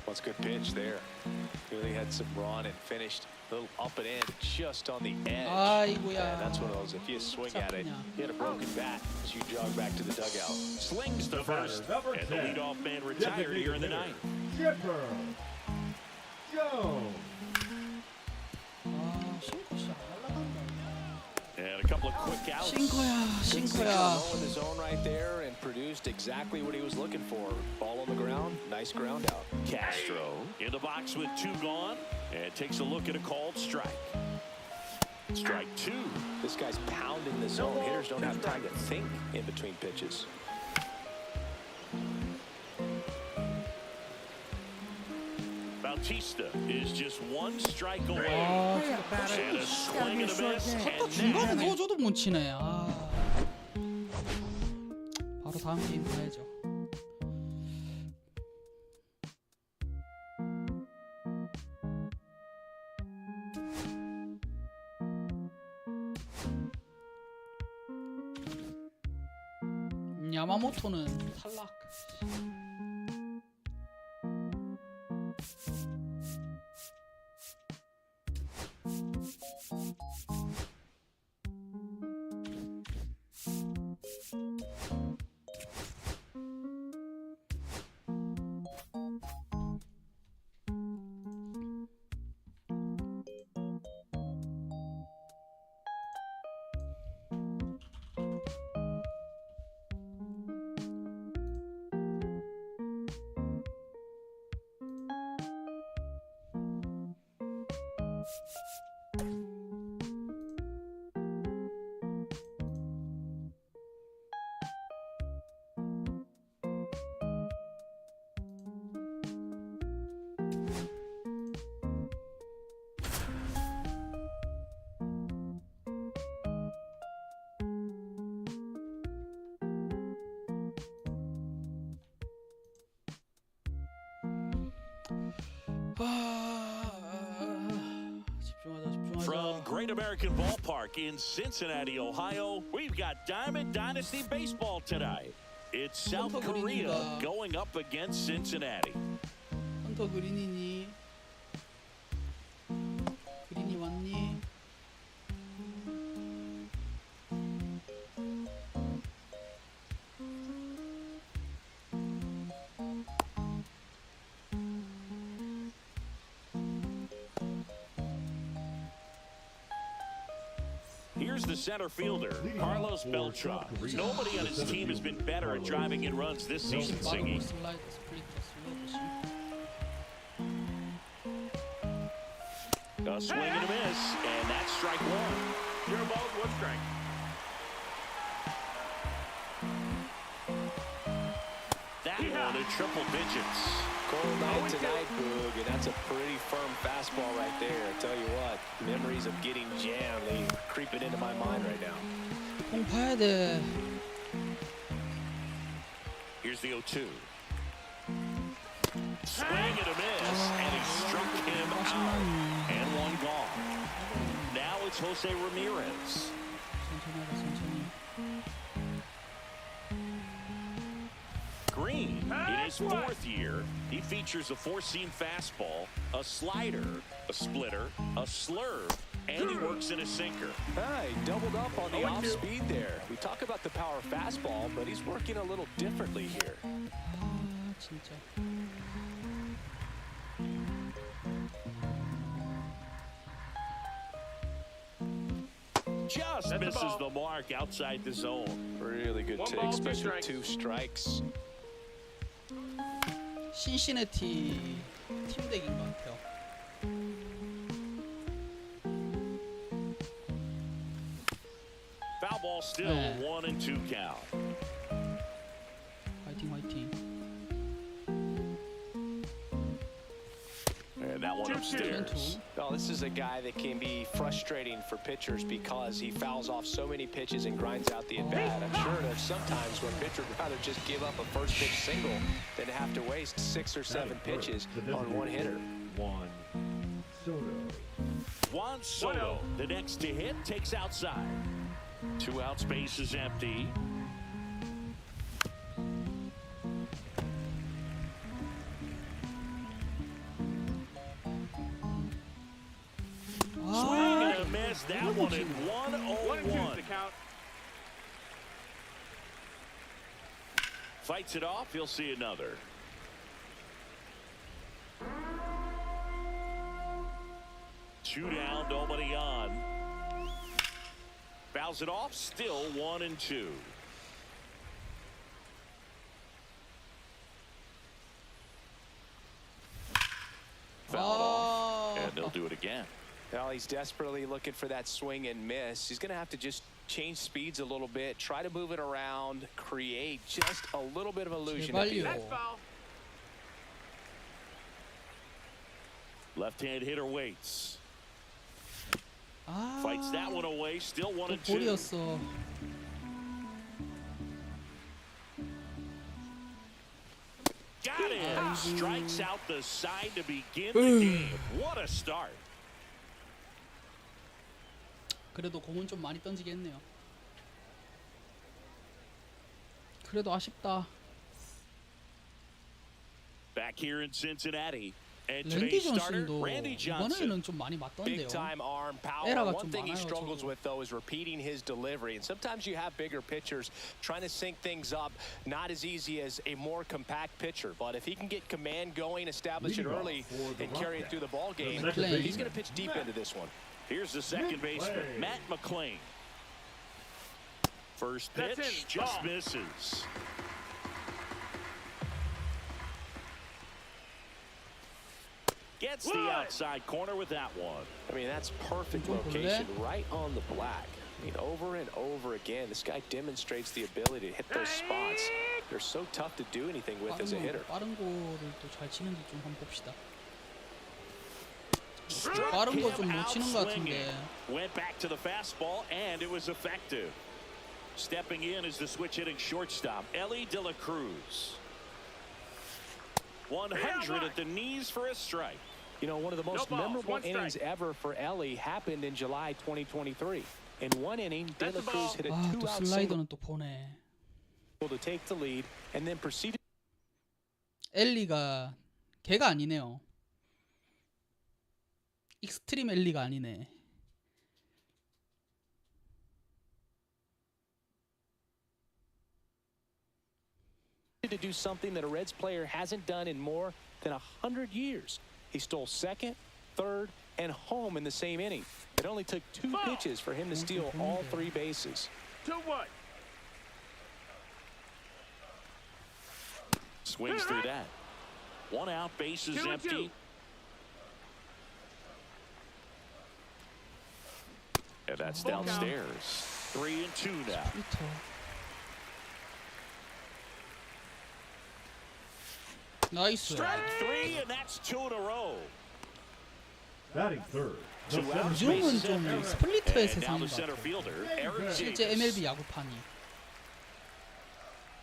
What's a good pitch there? Really had some run and finished a little up and in just on the edge. 아이고야. And that's one of those, if you swing at it, hit a broken bat as you jog back to the dugout. Slings the first, Number and the 10. leadoff man retired here in the ninth. Chipper. Jones. 아, 싱커씨 안 날라간다. And a couple of quick outs. 싱커야, Couldn't stick 싱커야. low in the zone right there and produced exactly what he was looking for. Ball on the ground, nice ground out. Castro in the box with 2 gone, and takes a look at a called strike. Strike 2. This guy's pounding the zone. Hitters don't have time to think in between pitches. Bautista is just 1 strike away. 아, 진짜 And a swing and a miss. 쳤다 And 중간에 now 넣어줘도 못 치네. 아. 바로 다음 게임 가야죠. 야마모토는 탈락. 집중하자. from Great American Ballpark in Cincinnati, Ohio, we've got Diamond Dynasty Baseball tonight. It's South 헌터 Korea 그린인가? going up against Cincinnati. 헌터 그린이니? 그린이 왔니? Here's the center fielder, Carlos Beltran. Nobody on his team has been better at driving in runs this season, Singy. 슬라이드 스플리터 슬래시. A swing and a miss, and that's strike 1. 0 balls, 1 strike. That one in triple digits. Cold night tonight, Boog, and that's a pretty firm fastball right there. I tell you what, memories of getting jammed, they creeping into my mind right now. 공 파야 돼. Here's the 0-2. Swing and a miss, and he struck him out. And 1 gone. Now it's Jose Ramirez. 천천히 하자, 천천히. Green, in his 4th year, he features a 4-seam fastball, a slider, a splitter, a slurve, and he works in a sinker. He doubled up on the off speed there. We talk about the power fastball, but he's working a little differently here. 아, 진짜. Just That's a misses ball. the mark outside the zone. Really good 1 take, ball, 2 especially with strikes. 2 strikes. 신시내티 팀덱인 것 같아요. Foul ball still 네. 1-2 count. upstairs. Well, this is a guy that can be frustrating for pitchers because he fouls off so many pitches and grinds out the at-bat. I'm sure there's sometimes where pitchers would rather just give up a first pitch single than have to waste 6 or 7 pitches on one hitter. Juan Soto, the next to hit, takes outside. 2 outs, base is empty. Swing and a miss. That one in 1-0-1. The count. Fights it off. He'll see another. Two down, nobody on. Fouls it off. Still 1-2. Foul it off, and they'll do it again. Well, he's desperately looking for that swing and miss. He's going to have to just change speeds a little bit, try to move it around, create just a little bit of illusion. That's foul. Left-hand hitter waits. Fights that one away. Still 1-2. 볼이었어. Got it. Strikes out the side to begin the game. What a start. 그래도 공은 좀 많이 던지겠네요. 그래도 아쉽다. Back here in Cincinnati. And 랜디 today's starter, 존슨도 Randy Johnson. 이번에는 좀 많이 맞던데요. Big time arm power. 에러가 One 좀 thing he 많아요, struggles 저도. with though is repeating his delivery. And sometimes you have bigger pitchers trying to sync things up, not as easy as a more compact pitcher. But if he can get command going, establish it early, and carry it through the ball game, McLean. he's going to pitch deep into this one. Here's the second baseman, Matt McLean. First That's pitch in. just Ball. misses. Gets the One. outside corner with that one. I mean, that's perfect 좀 location, 볼래? right on the black. I mean, over and over again, this guy demonstrates the ability to hit those spots. They're so tough to do anything with as a hitter. 빠른 거를 또 잘 치는지 좀 한번 봅시다. Struck 빠른 him 거 좀 못 out 치는 것 swinging. 같은데. Went back to the fastball, and it was effective. Stepping in is the switch-hitting shortstop, Ellie De La Cruz. 100 at the knees for a strike. You know, one of the most balls, memorable one strike. innings ever for Ellie happened in July 2023. In one inning, De That's La the Cruz ball. hit a 아, 또 two-out single 슬라이더는 또 보네. to take the lead, and then proceeded 엘리가 걔가 아니네요. 익스트림 엘리가 아니네. to do something that a Reds player hasn't done in more than 100 years. He stole second, third, and home in the same inning. It only took 2 Ball. pitches for him to steal all 3 bases. 2-1. Swings through that. 1 out, bases 2-2. empty. And that's Full count. downstairs. 3-2 now. 스플리터. 나이스. Strike 3, and that's 2 in a row. Batting third, the Two outs, center 요즘은 bases 좀 empty. 스플리터의 And down 세상인 the 것 center 같아. fielder, Aaron 실제 Davis. MLB 야구판이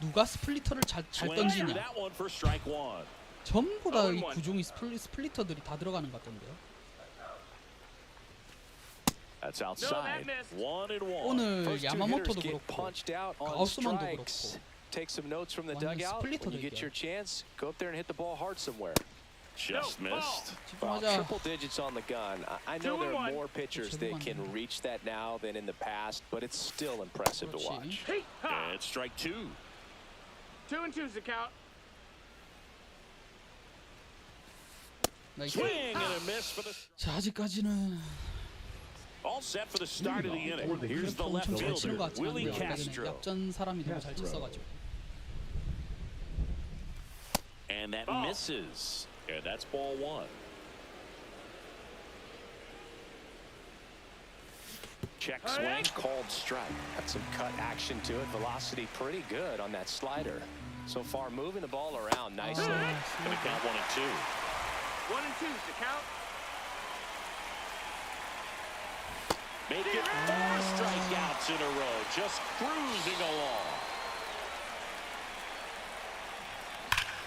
누가 스플리터를 잘 Swings through 던지냐. that one for strike 1. 전부 다 이 0-1. 구종이 스플리터들이 다 들어가는 것 같던데요. That's outside. missed. 1-1. 오늘 First 2 hitters 야마모토도 get 그렇고 punched out on 가우스만도 strikes. 그렇고 Take some notes from the 완전 dugout. 스플리터 When you get 대결. your chance, go up there and hit the ball hard somewhere. Just No, ball. missed. Well, 집중하자. triple digits on the gun. I know there are 2-1. more pitchers that can reach that now than in the past, but it's still impressive to 그렇지. watch. Hey, ha. And strike 2. 2-2's the count. 나이스. Swing and a miss for the. 자, 아직까지는 All set for the start of the inning. For the Here's the left 엄청 잘 치는 fielder, 것 같지 Willie 않은데 아까 전에 Castro. 약전 사람이 너무 잘 쳤어가지고. And that Ball. misses. And that's ball 1. Check swing, called strike. Got some cut action to it. Velocity pretty good on that slider. So far, moving the ball around nicely. Gonna count 1 and 2. 1-2's the count. Make it 4 strikeouts in a row, just cruising along.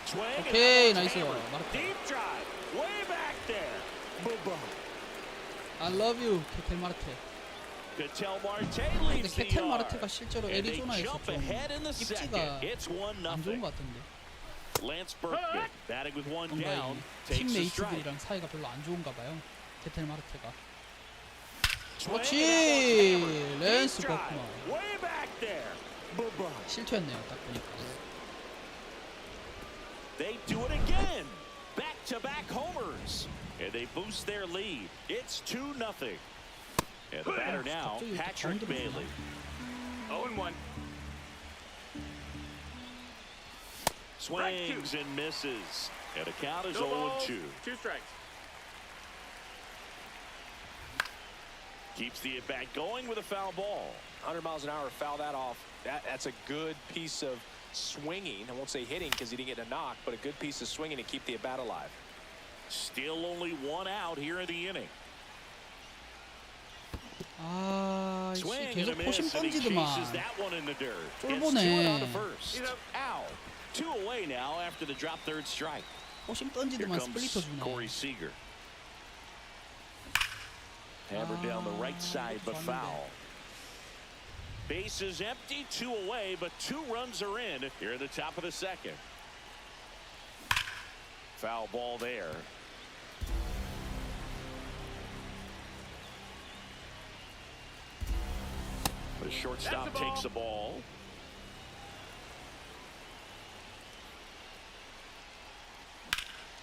Swing. 오케이, and 나이스. hammered. 마르테. Deep drive, way back there. Boom. I love you, 케텔 마르테. Ketel Marte 근데 leads the 케텔 yard. 마르테가 실제로 And they 애리조나에서 jump 좀 ahead in the second. 입지가 It's 1-0. 안 좋은 것 같은데. Lance Berkman batting with one 뭔가 down 이 takes the strike. 팀메이트들이랑 사이가 별로 안 좋은가 봐요. 케텔 마르테가. Swing 그렇지, and a ball 랜스 hammered. Deep drive, 버크만. way back there. Boom. 실투했네요, 딱 보니까. They do it again. Back-to-back homers. And they boost their lead. It's 2-0. And the batter now, 갑자기 이렇게 Patrick 가운데로 Bailey. 0-1. Swings and misses. And the count is No balls, 0-2. 2 strikes. Keeps the at-bat going with a foul ball. 100 miles an hour, foul that off. That's a good piece of swinging. I won't say hitting because he didn't get a knock, but a good piece of swinging to keep the at-bat alive. Still only 1 out here in the inning. 아, 씨, Swing and a 계속 miss, 포심 and he 던지더만. chases that one in the dirt. Gets 쫄보네. 2 on the first. You know- Ow. 2 away now after the drop third strike. 포심 Here 던지더만 스플리터 comes 주네. Corey Seager. Hammered down the right side, but 좋았는데. foul. Base is empty, 2 away, but 2 runs are in here in the top of the second. Foul ball there. The shortstop That's a ball. takes the ball.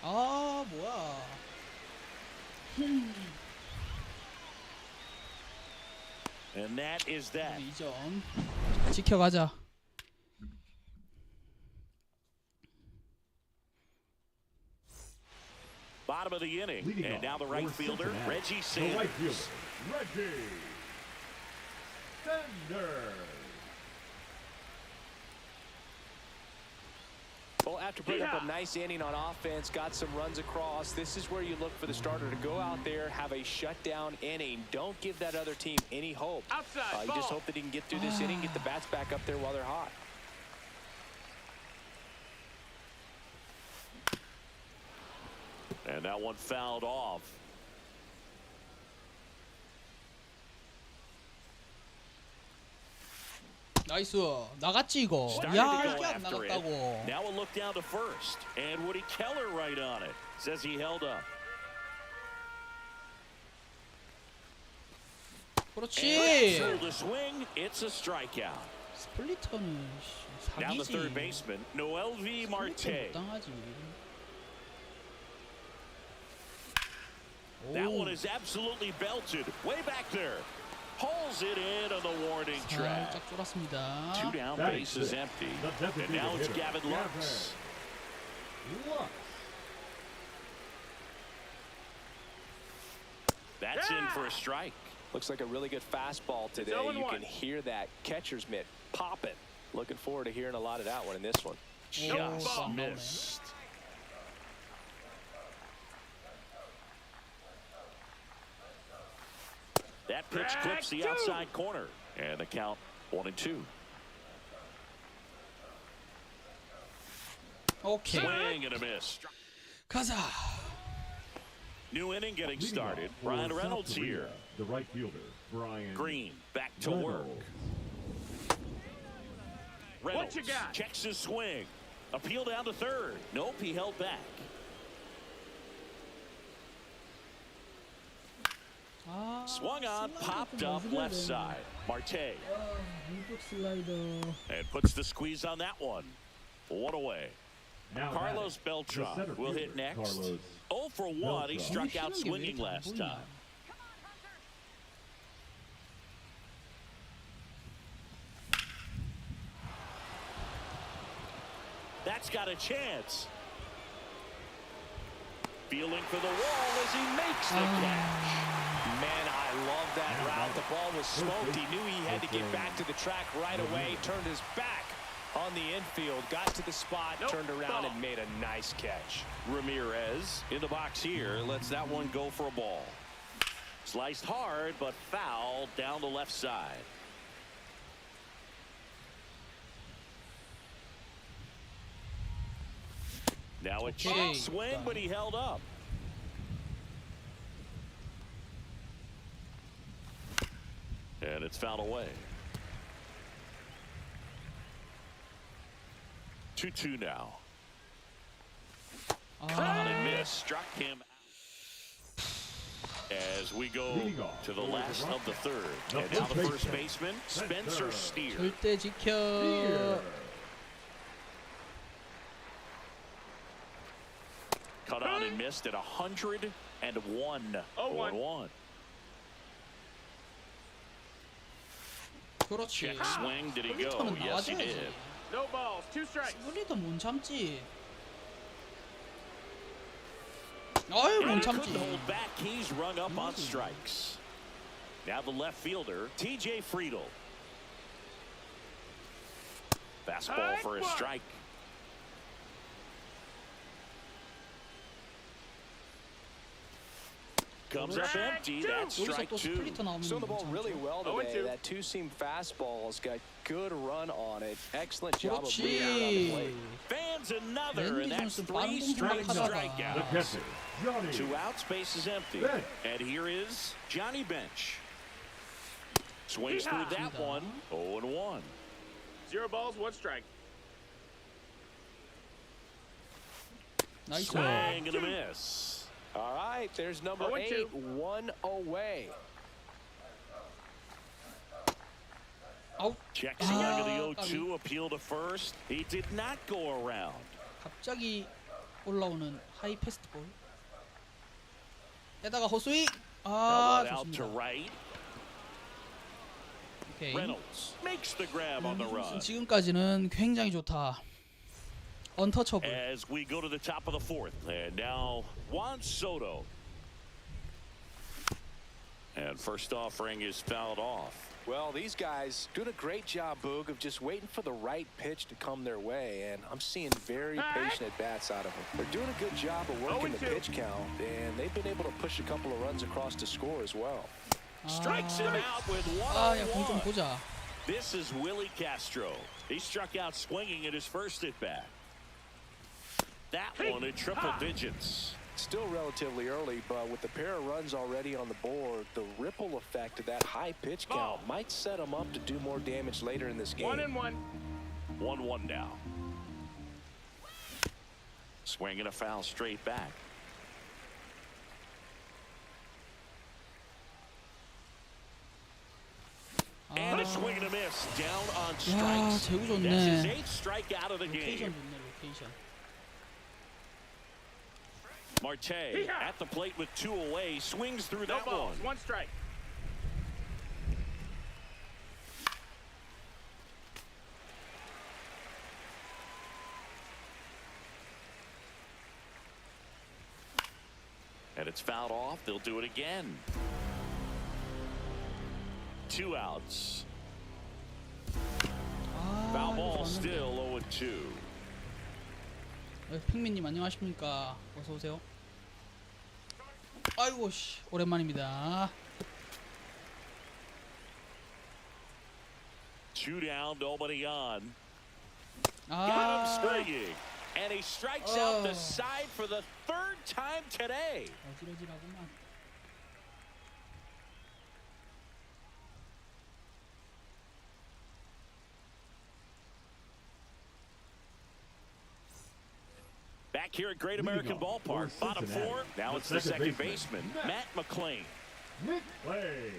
아, 뭐야. And that is that. 2점. 지켜가자. Bottom of the inning. Leading And off now the right for fielder, Cincinnati, Reggie the right fielder, Sanders. Reggie Sanders. Well, after putting up a nice inning on offense, got some runs across, this is where you look for the starter to go out there, have a shutdown inning. Don't give that other team any hope. Outside, You just ball. hope that he can get through this inning, get the bats back up there while they're hot. And that one fouled off. 나이스. 나갔지 이거. Starting 야, to go 이게 안 after it. 나갔다고. Now a look down to first. And Woody Keller right on it. Says he held up. 그렇지. Sold a swing. It's a strikeout. 스플리터는 씨, Now the 사기지. third baseman, Noel V. Marte. 못 당하지. That 오, one is absolutely belted. Way back there. Pulls it in on the warning track. 살짝 쫄았습니다. 2 down, That base is is it. empty. The And designated now it's hitter, Gavin Lux. Lux. That's in for a strike. Looks like a really good fastball today. 0-1. You can hear that catcher's mitt popping. Looking forward to hearing a lot of that one in this one. Just ball. missed. That pitch clips the Strike two. outside corner. And the count 1-2. 오케이. Swing and a miss. 가자. New inning getting Leading started. off for Brian South Reynolds Korea, here. The right fielder, Brian Green back to work. Reynolds. Reynolds you got? checks his swing. Appeal down to third. Nope, he held back. 아, Swung on, 슬라이더 popped 좀 up 넣어줘야 left 되는데. side. Marte. 왼쪽 슬라이더. And puts the squeeze on that one. 1 away. Now Carlos batting, the Beltran center will hit fielder, next. Carlos 0 for 1. He Beltran. struck out 쉬는 게 왜 swinging 이렇게 안 last 보이냐. time. That's got a chance. Feeling for the wall as he makes the catch. Man, I love that route. The ball was smoked. He knew he had to get back to the track right away. Turned his back on the infield. Got to the spot, Nope. turned around Ball. and made a nice catch. Ramirez in the box here lets that one go for a ball. Sliced hard, but foul down the left side. Now a check swing, but he held up. And it's fouled away. 2-2 now. Caught and missed. Struck him out. As we go to the last of the third. And now the first baseman, Spencer Steer. 절대 지켜. Cut on and missed at 101. 0-1. 그렇지. Check swing. Did he go? 스플리터는 Yes, he 나와줘야지. did. No balls. 2 strikes. 스플리터 못 참지. 아유 못 And 참지. couldn't hold back. He's rung up on strikes. Now the left fielder, TJ Friedel. Fastball for a strike. Comes up empty. That's 여기서 strike 또 2. 스플리터 나오면 Throwing the ball really well today. 0-2. That two-seam fastball's got good run on it. Excellent job of bringing it out on the 그렇지. plate. Fans another, and 랜디 that's 선수 3 빠른 straight 공격만 하다가 The strikeouts. catcher, Johnny 2 outs, base is empty. Bench. And here is Johnny Bench. Swings through that one. 0-1. 0 balls. 1 strike. 나이스. Swing and a miss. All right, there's number 0-2. 8, 1 away. 아웃. Check swing of the 까비. 0-2. Appeal to first. He did not go around. 갑자기 올라오는 하이 패스트볼. 에다가 허스윙. 아 Elbowed out to 좋습니다. right. 오케이. Reynolds makes the grab on the run. 지금까지는 굉장히 좋다. 언터처블. As we go to the top of the 4th. And now Juan Soto. And first offering is fouled off. Well, these guys doing a great job, Boog, of just waiting for the right pitch to come their way, and I'm seeing very patient at-bats out of them. They're doing a good job of working the 0-2. pitch count, and they've been able to push a couple of runs across to score as well. Strikes him out with 아야 공 좀 1-1. 보자. This is Willie Castro. He struck out swinging at his first at-bat. That one at triple digits. Still relatively early, but with the pair of runs already on the board, the ripple effect of that high pitch count might set them up to do more damage later in this game. 1-1. 1-1 now. Swinging a foul straight back. And a swing and a miss down on strikes. 제구 좋네. That's his 8th strikeout of the 로케이션 game. 좋네 로케이션. Marte at the plate with 2 away, swings through No that balls. one. 1 strike. And it's fouled off. They'll do it again. 2 outs. Foul 아 ball 이거 still 0-2. 핑민님 안녕하십니까? 어서 오세요. 아이고 씨 오랜만입니다. 2 down, nobody on. Got 아 him swinging. And he strikes out the side for the 3rd time today. 어지러지라구만. Back here at Great American Ballpark, bottom 4. Now it's the second baseman, Matt McClain. McClay.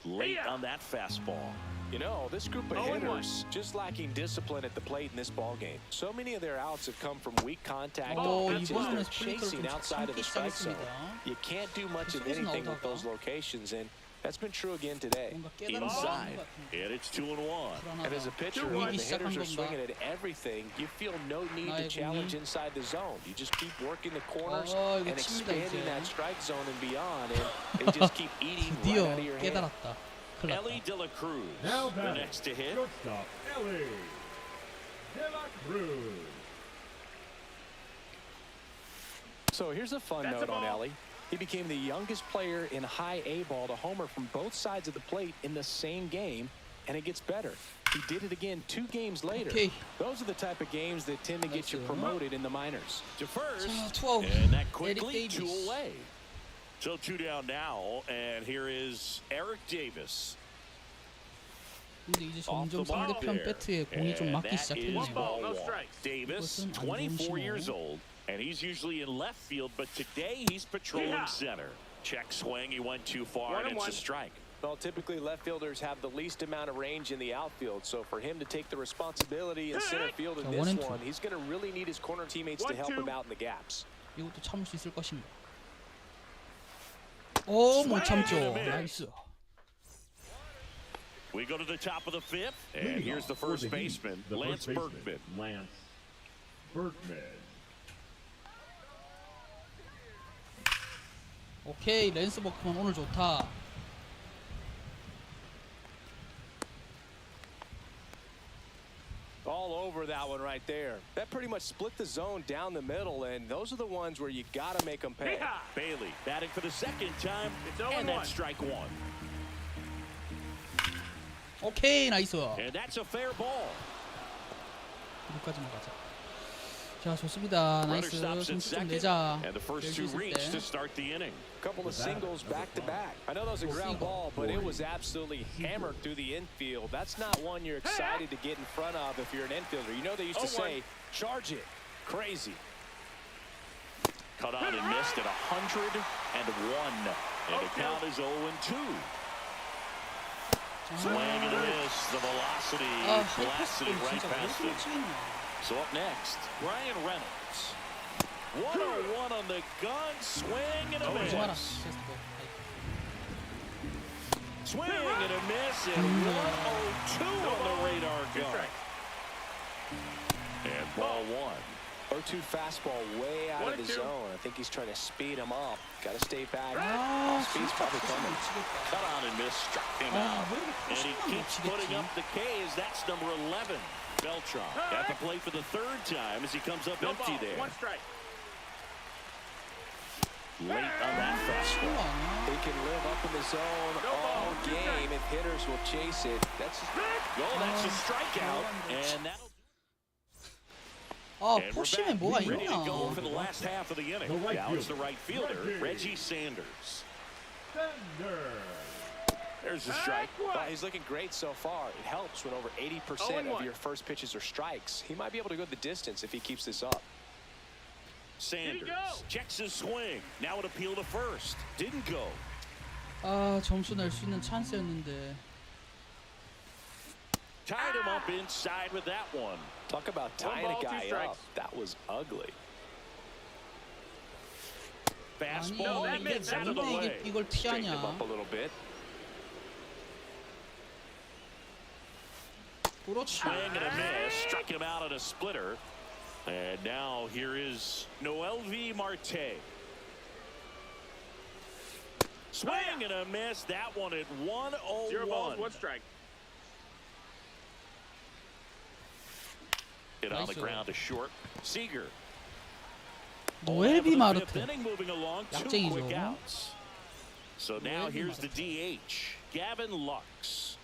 Late on that fastball. You know, this group of 0-1. hitters just lacking discipline at the plate in this ball game. So many of their outs have come from weak contact 오 on pitches 이번에는 they're 스프린트를 chasing 좀 outside of 참기 the strike zone. 시작했습니다. You can't do much of 계속해서 anything with 나오다가. those locations, and that's been true again today. 뭔가 깨달은 거 Inside. 같은 것 같은데. And it's 2-1. And as a 불안하다. pitcher, Two-one. when the 이기 시작한 hitters are 건가? swinging at everything, you feel no need to 나의 challenge 공이. inside the zone. You just keep working the corners 이거 and 칩니다, expanding 이제. that strike zone and beyond, and they just keep eating right 드디어 out of your hand. 깨달았다. 큰일 Ellie 났다. De La Cruz, Now the batting, next to hit. shortstop, Ellie De La Cruz. So here's a fun That's note a on ball. Ellie. He became the youngest player in high A ball to homer from both sides of the plate in the same game, and it gets better. He did it again 2 games later. Okay. Those are the type of games that tend to get you 나이스. promoted in the minors. To first, 자, 투아웃. and that 에릭 quickly 2 데이비스. away. So 2 down now, and here is Eric Davis. 근데 이제 Off the 점점 mark 상대편 there. 배트에 공이 좀 And 맞기 that is 시작했네요. ball No 1. strikes. Davis, 이것은 안 좋은 24 신호. years old, and he's usually in left field, but today he's patrolling Yeah. center. Check swing, he went too far, 1 and and it's a 1. strike. Well, typically left fielders have the least amount of range in the outfield, so for him to take the responsibility in center field in 자, this 1 and 2. one, he's going to really need his corner teammates to help 1-2. him out in the gaps. 이것도 참을 수 있을 것인가? 오, 못 참죠. 나이스. We go to the top of the 5th, and Leading here's the off for first the Heat, baseman, the Lance first baseman, Berkman. Lance Berkman. 오케이, 랜스 버크만 오늘 좋다. All over that one right there. That pretty much split the zone down the middle, and those are the ones where you got to make them pay. Yeehaw! Bailey batting for the second time, It's 0-1. and that's strike 1. 오케이, 나이스. And that's a fair ball. 여기까지만 가자. 자, 좋습니다. Runner 나이스. stops at 승수 좀 second, 내자. and the first 낼수 2 있을 reach to 때. start the inning. Couple of singles back to back. I know that was a ground ball, but it was absolutely hammered through the infield. That's not one you're excited to get in front of if you're an infielder. You know they used to 0-1. say, charge it. Crazy. Cut on and missed at 101. And the count is 0-2. Swing and a miss. The velocity 아, blasted it 하이패스볼 right 진짜 왜 past 이렇게 him. 치겠냐. So up next, Brian Reynolds. 101 on the gun. Swing and a 오지 마라. miss. 테스트볼. Swing and a miss. And 102 on the radar 2 gun. strikes. And ball 1. 0-2 fastball way out of the 1-2. zone. I think he's trying to speed him up. Got to stay back. 아, Speed's 진짜 probably 패스 못 coming. 치겠다. Cut on and miss. Struck him 아, out. 왜 이렇게 And he 패스만 못 keeps putting 치겠지? up the K's. That's number 11. Beltran at the plate for the 3rd time as he comes up No empty balls. there. 1 strike. Late on that fastball. 치는 거 아니야? He can live up in the zone No all ball. 2 game if hitters will chase it. That's Oh, that's a strikeout. And that'll 아, And we're 포심에 back. 뭐가 Ready to go 있냐? for the last half of the inning. The right Now it's the fielder, right fielder, Reggie. Reggie Sanders. Fender. There's the strike. Well, he's looking great so far. It helps when over 80% of 0-1. your first pitches are strikes. He might be able to go the distance if he keeps this up. Sanders go. checks his swing. Now an appeal to first. Didn't go. 아, 점수 낼 수 있는 찬스였는데. Tied him up inside with that one. Talk about 1 tying ball, a 2 guy strikes. up. That was ugly. Fastball. that He missed. gets That's out of the a way. 이걸 Straighten him 피하냐? up a little bit. 그렇지. Swing and a miss. Struck him out on a splitter. And now here is Noelvi Marte. Swing and a miss. That one at 101. 0 balls. 1 strike. Hit on the Nice. ground to short. Seager. 노엘비 Fifth 마르트. inning moving along. 2 약쟁이죠. quick outs. So now 노엘비 here's the 마르트. DH. Gavin Lux.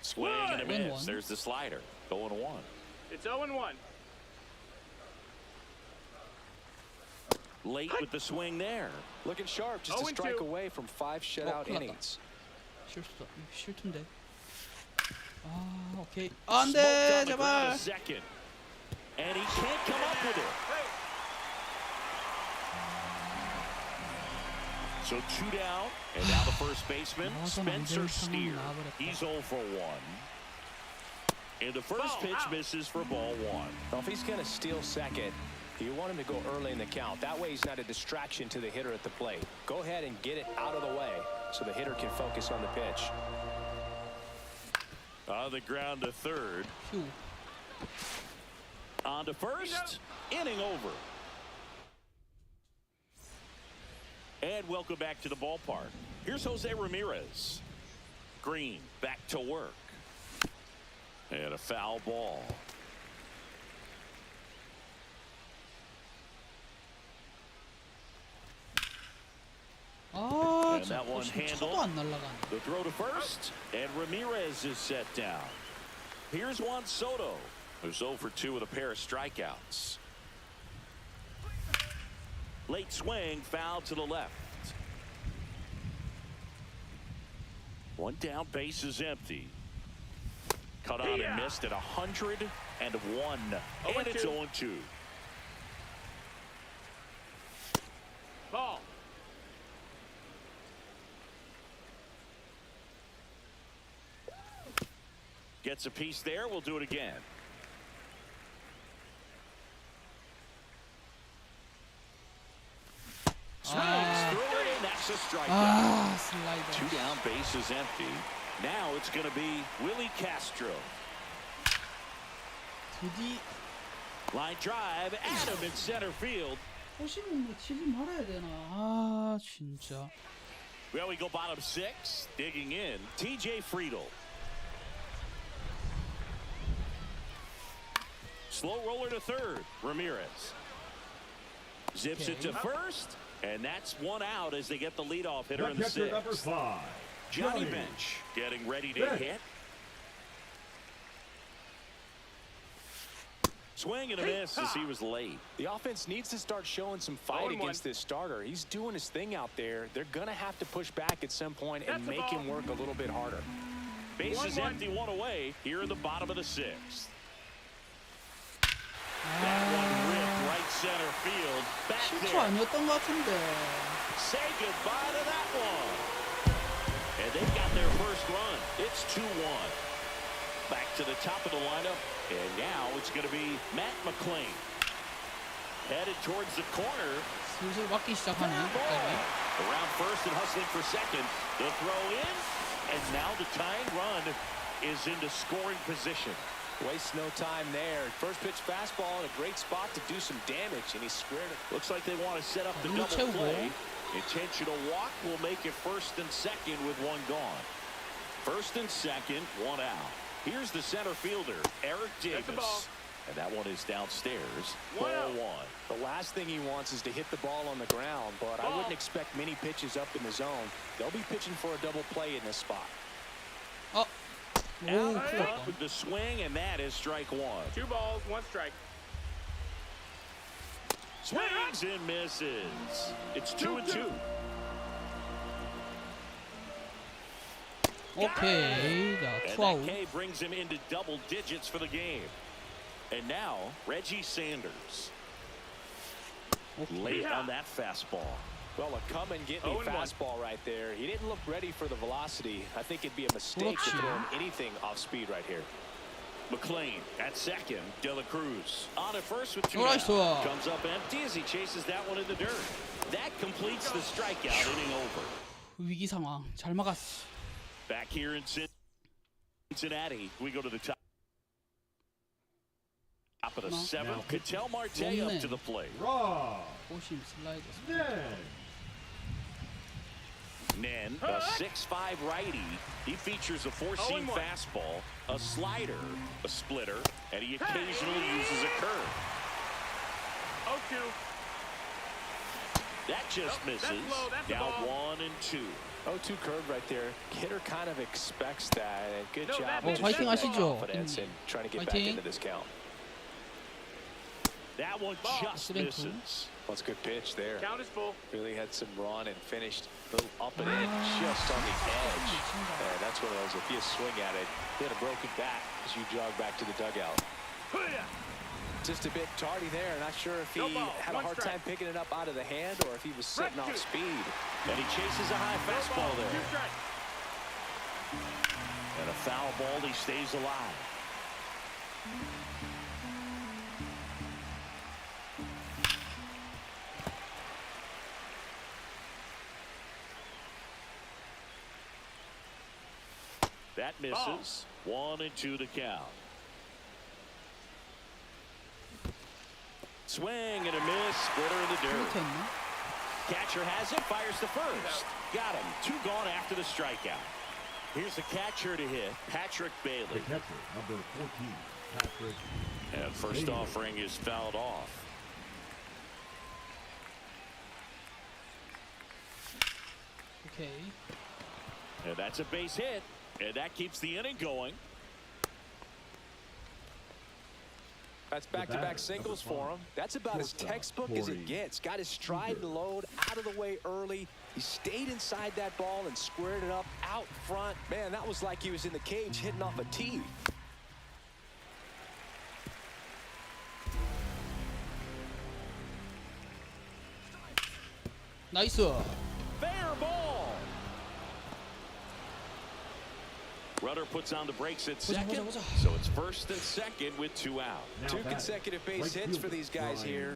Swing and a Win miss. one. There's the slider. Going 1. It's 0-1. Late with the swing there. Looking sharp, just a 0-2. strike away from 5 shutout 큰일 났다. innings. 실수다. 실투인데. 아, 오케이. Smoked 안 on 돼, the ground 제발. to second. And he can't come up with it. So 2 down, and now the first baseman, 나와서는 안 Spencer 되는 상황이 Steer. 나와버렸다. He's 0 for 1. And the first Ball pitch out. misses for ball 1. Well, if he's going to steal second, you want him to go early in the count. That way he's not a distraction to the hitter at the plate. Go ahead and get it out of the way so the hitter can focus on the pitch. On the ground to third. 휴. On to first. Inning over. And welcome back to the ballpark. Here's Jose Ramirez. Green back to work. And a foul ball. And that one 쳐도 handled. 안 날아가네. The throw to first, and Ramirez is set down. Here's Juan Soto, who's 0 for 2 with a pair of strikeouts. Late swing, foul to the left. One down, base is empty. Cut on and missed at 101. And it's 0-2. Ball. Gets a piece there. We'll do it again. Swings through it, and that's a strikeout. 아, 슬라이더. 2 down, base is empty. Now it's going to be Willie Castro. 드디 Line drive, Adam in center field. 호시는 뭐 치지 말아야 되나? 아, 진짜. Well, we go bottom 6. Digging in, TJ Friedel. Slow roller to third, Ramirez. Zips it to first, and that's one out as they get the leadoff hitter in the Catcher number 6th. 5. Johnny Bench getting ready to hit. Swing and a miss as he was late. The offense needs to start showing some fight 0-1. against this starter. He's doing his thing out there. They're going to have to push back at some point and That's the make ball. him work a little bit harder. Base is 1-1. empty, one away here in the bottom of the 6th. That one ripped right center field. Back 실수 there. 아니었던 것 같은데. Say goodbye to that one. And they've got their first run. It's 2-1. Back to the top of the lineup. And now it's going to be Matt McClain. Headed towards the corner. 슬슬 맞기 시작하네. 갑자기. Around first and hustling for second. The throw in. And now the tying run is into scoring position. Waste no time there. First pitch fastball in a great spot to do some damage, and he squared it. Looks like they want to set up the Blue double check play. ball. Intentional walk will make it first and second with one gone. First and second, one out. Here's the center fielder, Eric That's the ball. Davis. And that one is downstairs. One Ball out. one. The last thing he wants is to hit the ball on the ground, but I wouldn't expect many pitches up in the zone. They'll be pitching for a double play in this spot. 어. 오, Out 큰일 front 났다. with the swing, and that is strike one. 2 balls, 1 strike. Swings and misses. It's 2-2. 오케이. 자, And 투아웃. that K brings him into double digits for the game. And now, Reggie Sanders. Late on that fastball. Well, a come and get me 0-1. fastball right there. He didn't look ready for the velocity. I think it'd be a mistake to 그렇지. throw him anything off speed right here. McClain at second. De La Cruz on at first with 2 나이스. down. Comes up empty as he chases that one in the dirt. That completes the strikeout inning over. 위기 상황. 잘 막았어. Back here in Cincinnati, we go to the top of the No. 7th. Ketel Marte 없네. up to the plate. Raw. 호심 슬라이더. Then. Nen, a 6'5 righty. He features a 4-seam 0-1. fastball, a slider, a splitter, and he occasionally uses a curve. 0-2. That just Nope, that's misses. low, that's a Now ball. 1-2. 0-2 curve right there. Hitter kind of expects that. And good No, job. that of is- just 화이팅 showing 하시죠, confidence 형님. and trying to get back 화이팅. into this count. That one just Strike misses. Well, it's a good pitch there. Count is full. Really had some run and finished a little up and in just on the edge. And that's one of those, if you swing at it, hit a broken bat as you jog back to the dugout. Just a bit tardy there. Not sure if he No ball, had a 1 hard strike. time picking it up out of the hand or if he was setting off Strike 2. speed. And he chases a high 2 fastball balls, 2 there. strikes. And a foul ball, he stays alive. That misses. 1-2 to count. Swing and a miss. Splitter in the dirt. 그렇겠네. Catcher has it. Fires to first. Got him. 2 gone after the strikeout. Here's the catcher to hit. Patrick The Bailey. catcher, number 14, Patrick. And first Bailey. offering is fouled off. 오케이. And that's a base hit. And that keeps the inning going. That's back-to-back singles for him. That's about as textbook as it gets. Got his stride and load out of the way early. He stayed inside that ball and squared it up out front. Man, that was like he was in the cage hitting off a tee. 나이스. Fair ball. Runner puts on the brakes at second. 보자. So it's first and second with 2 out. Now Two batting, consecutive base right hits for fielder, these guys Ryan. here.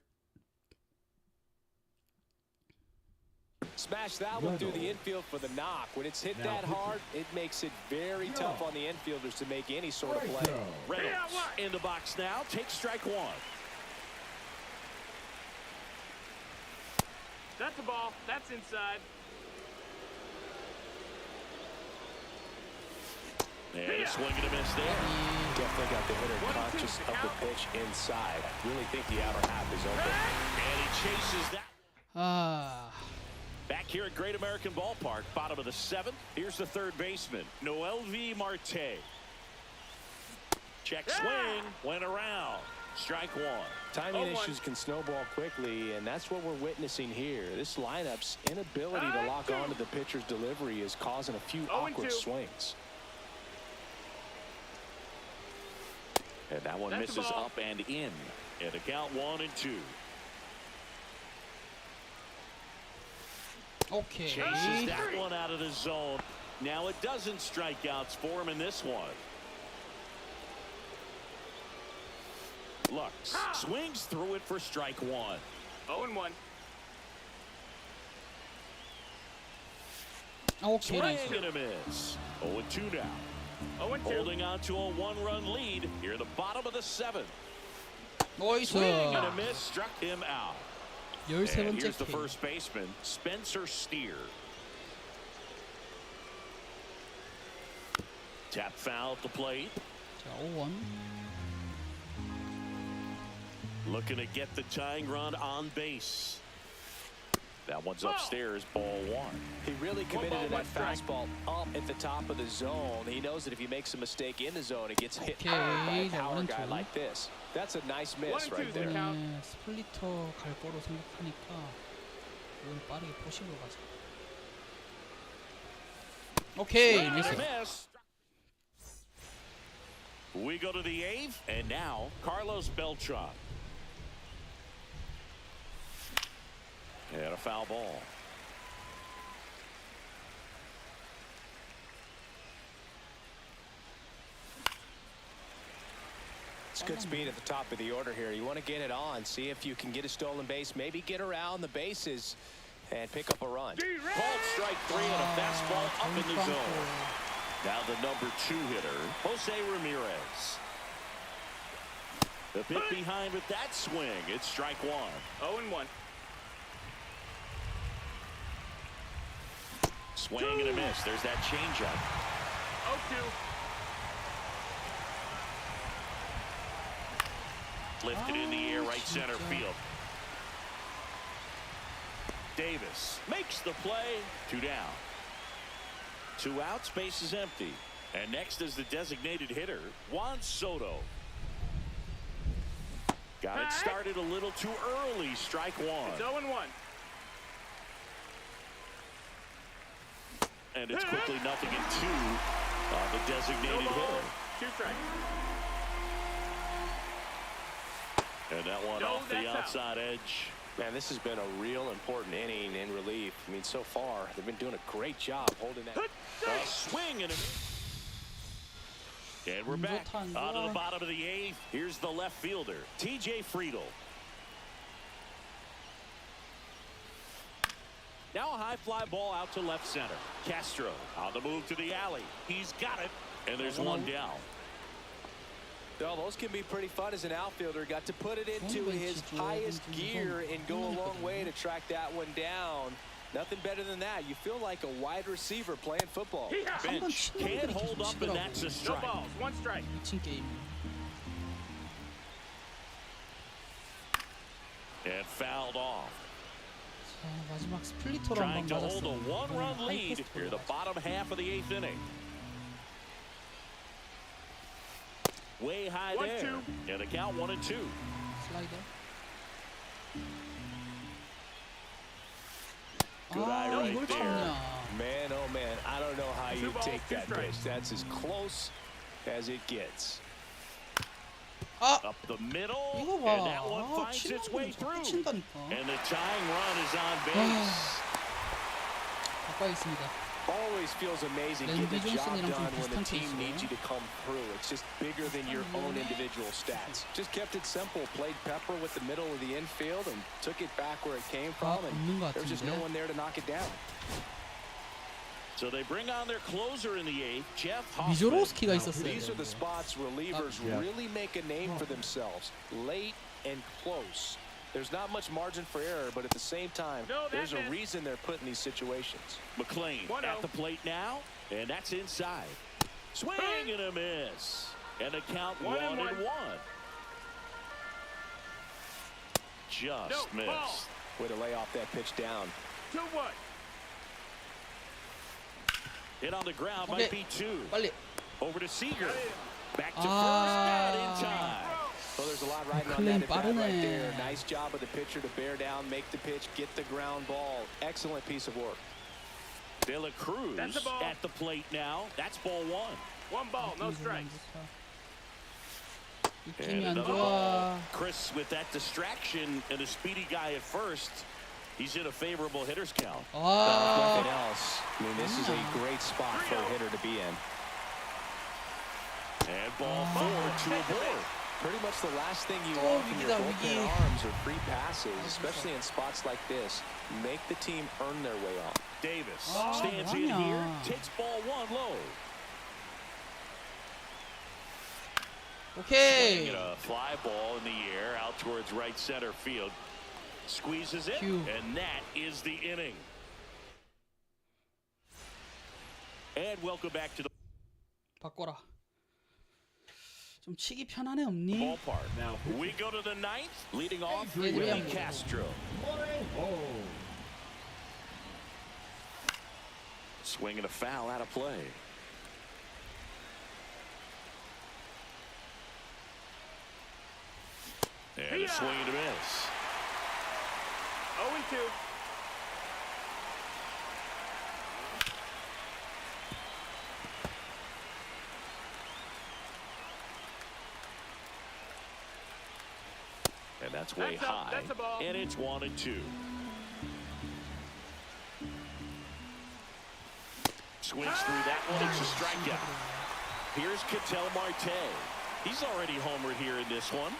Smash that one through the infield for the knock. When it's hit Now that pitching. hard, it makes it very tough on the infielders to make any sort of play. Strike throw. Reynolds in the box now. Takes strike one. That's a ball. That's inside. And a swing and a miss there. Definitely got the hitter 1-2 conscious to of the count. pitch inside. Really think the outer half is open. And he chases that. 아, Back here at Great American Ballpark, bottom of the 7th. Here's the third baseman, Noel V. Marte. Check swing, went around. Strike one. Timing 0-1. issues can snowball quickly, and that's what we're witnessing here. This lineup's inability to lock onto the pitcher's delivery is causing a few 0-2. awkward swings. And that one That's a misses ball. up and in. And a count 1-2. 오케이. Chases that one out of the zone. Now it doesn't strikeouts for him in this one. Lux swings through it for strike one. 0-1. 오케이, Swing 나이스. and a miss. 0-2 now. 0-2. Holding on to a 1-run lead here at the bottom of the 7th. 나이스. Swing and a miss, struck him out. 13번째 And here's the K. first baseman, Spencer Steer. Tap foul at the plate. 자, 5원. Looking to get the tying run on base. That one's upstairs, ball one. He really committed ball, to that one strike. fastball up at the top of the zone. He knows that if he makes a mistake in the zone, it gets hit Okay, hard by a 자, power guy 1-2. like this. That's a nice miss 1-2 right there. to count. 이번에 스플리터 갈 거로 생각하니까 이건 빠르게 포식으로 가자. 오케이, Swing and a 나이스. miss. We go to the 8th, and now Carlos Beltran. And a foul ball. It's good speed at the top of the order here. You want to get it on, see if you can get a stolen base, maybe get around the bases and pick up a run. Called strike three and a fastball up in the zone. Now the number 2 hitter, Jose Ramirez. The pitch behind with that swing. It's strike one. 0-1. Swing and a miss. There's that changeup. 0-2. Lifted in the air, right center 진짜. field. Davis makes the play. 2 down. 2 outs, base is empty. And next is the designated hitter, Juan Soto. Got it started a little too early. Strike one. It's 0-1. And it's quickly 0-2 on the designated No ball. hitter. 2 strikes. And that one No, off the that's out. outside edge. Man, this has been a real important inning in relief. I mean, so far, they've been doing a great job holding that. A swing and a... And we're back 좋다, onto the 이거. bottom of the 8th. Here's the left fielder, TJ Friedel. Now a high fly ball out to left center. Castro on the move to the alley. He's got it. And there's one down. Well, those can be pretty fun as an outfielder. Got to put it into his highest gear and go a long way to track that one down. Nothing better than that. You feel like a wide receiver playing football. Bench can't hold up, and that's a No strike. balls. 1 strike. 미친 게임. And fouled off. 마지막 스플리터로 Trying 한방 to hold a 맞았어. one-run 하이 lead 포스트 here, the bottom half of the 8th inning. Way high there. 1-2. And a count 1-2. 슬라이더. Good eye 아, right 이걸 there. 참냐. Man, oh man, I don't know how you 2 balls, take 2 that strikes. pitch. That's as close as it gets. 아, Up the middle. 이거 And 봐. that one 아, finds 치는 its way 건 자꾸 through. 친다니까. And the tying run is on base. 바꿔야겠습니다. Always feels amazing 랜디 getting the job 존슨이랑 좀 done when the 비슷한 team 케이스고요. needs you to come through. It's just bigger than your own individual stats. Just kept it simple. Played pepper with the middle of the infield and took it back where it came 아, from. 없는 것 And there's just no 같은데. one there to knock it down. So they bring on their closer in the 8th, Jeff Hoffman. 미조로스키가 있었어요. These are the spots relievers Yeah. really make a name for themselves. Late and close. There's not much margin for error, but at the same time, No, that there's a missed. reason they're put in these situations. McLean 1-0. at the plate now, and that's inside. Swing and a miss. And a count 1-1. Just No, ball. missed. Way to lay off that pitch down. 2-1. Hit on the ground Okay. might be 2. 빨리. Over to Seager. Back to Ah. first, not in time. Well, there's a lot riding on McLean that at bat right 빠르네. there. Nice job of the pitcher to bear down, make the pitch, get the ground ball. Excellent piece of work. De La Cruz That's the ball. at the plate now. That's ball 1. 1 ball, no strikes. 느낌이 안 another 좋아. ball. Chris with that distraction and a speedy guy at first. He's in a favorable hitter's count. Nothing 아, else. I mean, this is a great spot for a hitter to be in. And ball 4 to a board. Pretty much the last thing you 또 want from your 위기다, bullpen 위기. arms are free passes, especially in spots like this. Make the team earn their way off. Davis Ah, stands in 뭐하냐. here, takes ball 1 low. 오케이. Swinging a fly ball in the air out towards right center field. Squeezes it, Phew. and that is the inning. And welcome back to the 바꿔라. 좀 치기 편안해 없니? ballpark. Now We go to the 9th, leading off Adrian. Willie Castro. oh, Swinging a foul out of play. And a swing and a miss. 0-2. And that's way That's up. high. That's a ball. And it's 1-2. Swings through that one. It's a strikeout. Here's Ketel Marte. He's already homered here in this one.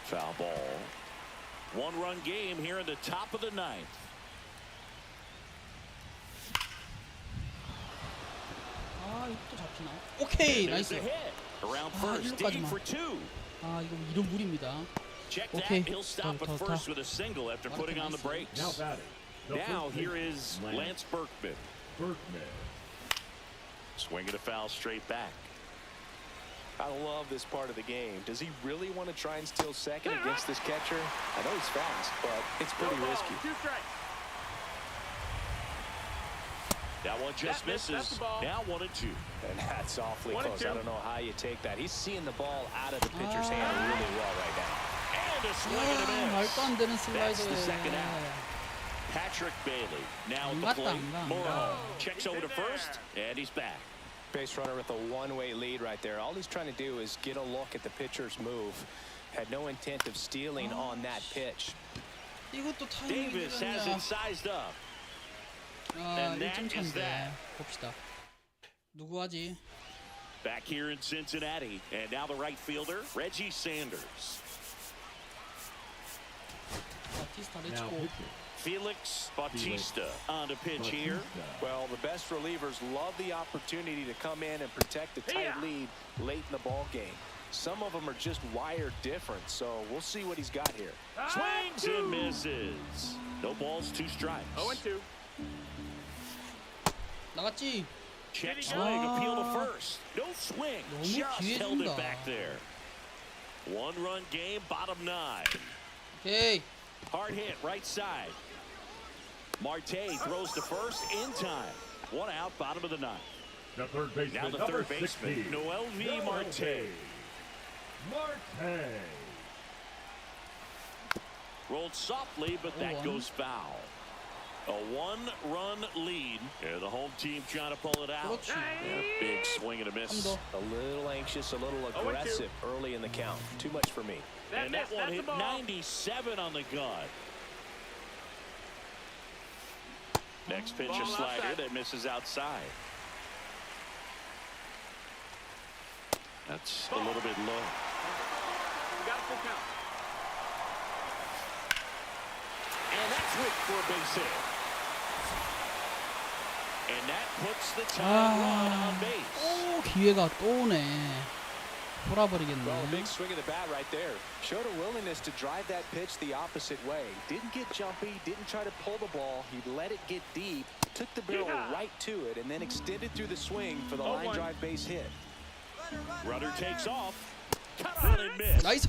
Foul ball. 1-run game here in the top of the 9th. 아, 이거 또 잡히나? 오케이, There's 나이스. the hit. Around Ah, first, 이거까지만. digging for 2. 아, 이거 이런 무리입니다. Check Okay. that. He'll stop at 더, first with a single after What putting can on I the say? brakes. now batting. The Now first here baseman, is Lance Berkman. Berkman. Swinging a foul straight back. I love this part of the game. Does he really want to try and steal second against this catcher? I know he's fast, but it's No pretty ball, risky. 2 strikes. That one just That missed. That's misses. the ball. Now 1-2. And that's awfully 1-2. close. I don't know how you take that. He's seeing the ball out of the pitcher's hand really well right now. And a swing 야, and a miss. 말도 안 되는 That's the 슬라이더에. second out. Patrick Bailey now 안 at the 갔다, plate. 안 가, 안 Morrow 가. checks over to first, and he's back. Base runner with a one-way lead right there. All he's trying to do is get a look at the pitcher's move. Had no intent of stealing on that pitch. 이것도 타이밍이 Davis has 늦었냐. it sized up. 아, And that 1점 is 차인데. that. 봅시다. 누구 하지? Back here in Cincinnati, and now the right fielder, Reggie Sanders. 바티스타 Now 레츠고. pitching. Felix Bautista on the pitch here. Bautista. Well, the best relievers love the opportunity to come in and protect a tight Yeah. lead late in the ball game. Some of them are just wired different, so we'll see what he's got here. Swings and misses. No balls, 2 strikes. 0-2. 나갔지? Check swing, Ah. appeal to first. No swing, 너무 just held it 기회준다. back there. 1-run game, bottom 9. 오케이. Hard hit right side. Marte throws to first in time. One out, bottom of the ninth. The third baseman, Now the number third baseman, 16, Noel V. Marte. Marte. Rolled softly, but that 0-1. goes foul. A one-run lead. Yeah, the home team trying to pull it out. 그렇지. Yeah, big swing and a miss. 더. A little anxious, a little aggressive early in the count. Too much for me. And that one that's hit the ball. 97 on the gun. Next pitch, a Ball slider outside. that misses outside. That's a little bit low. Got a full count. And that's Wick for a base hit. And that puts the tying run on base. 또 기회가 또 오네. Well, a 돌아버리겠네. big swing of the bat right there. Showed a willingness to drive that pitch the opposite way. Didn't get jumpy, didn't try to pull the ball. He let it get deep, took the barrel right to it, and then extended through the swing for the line drive base hit. Runner takes off. Cut on and miss. 나이스.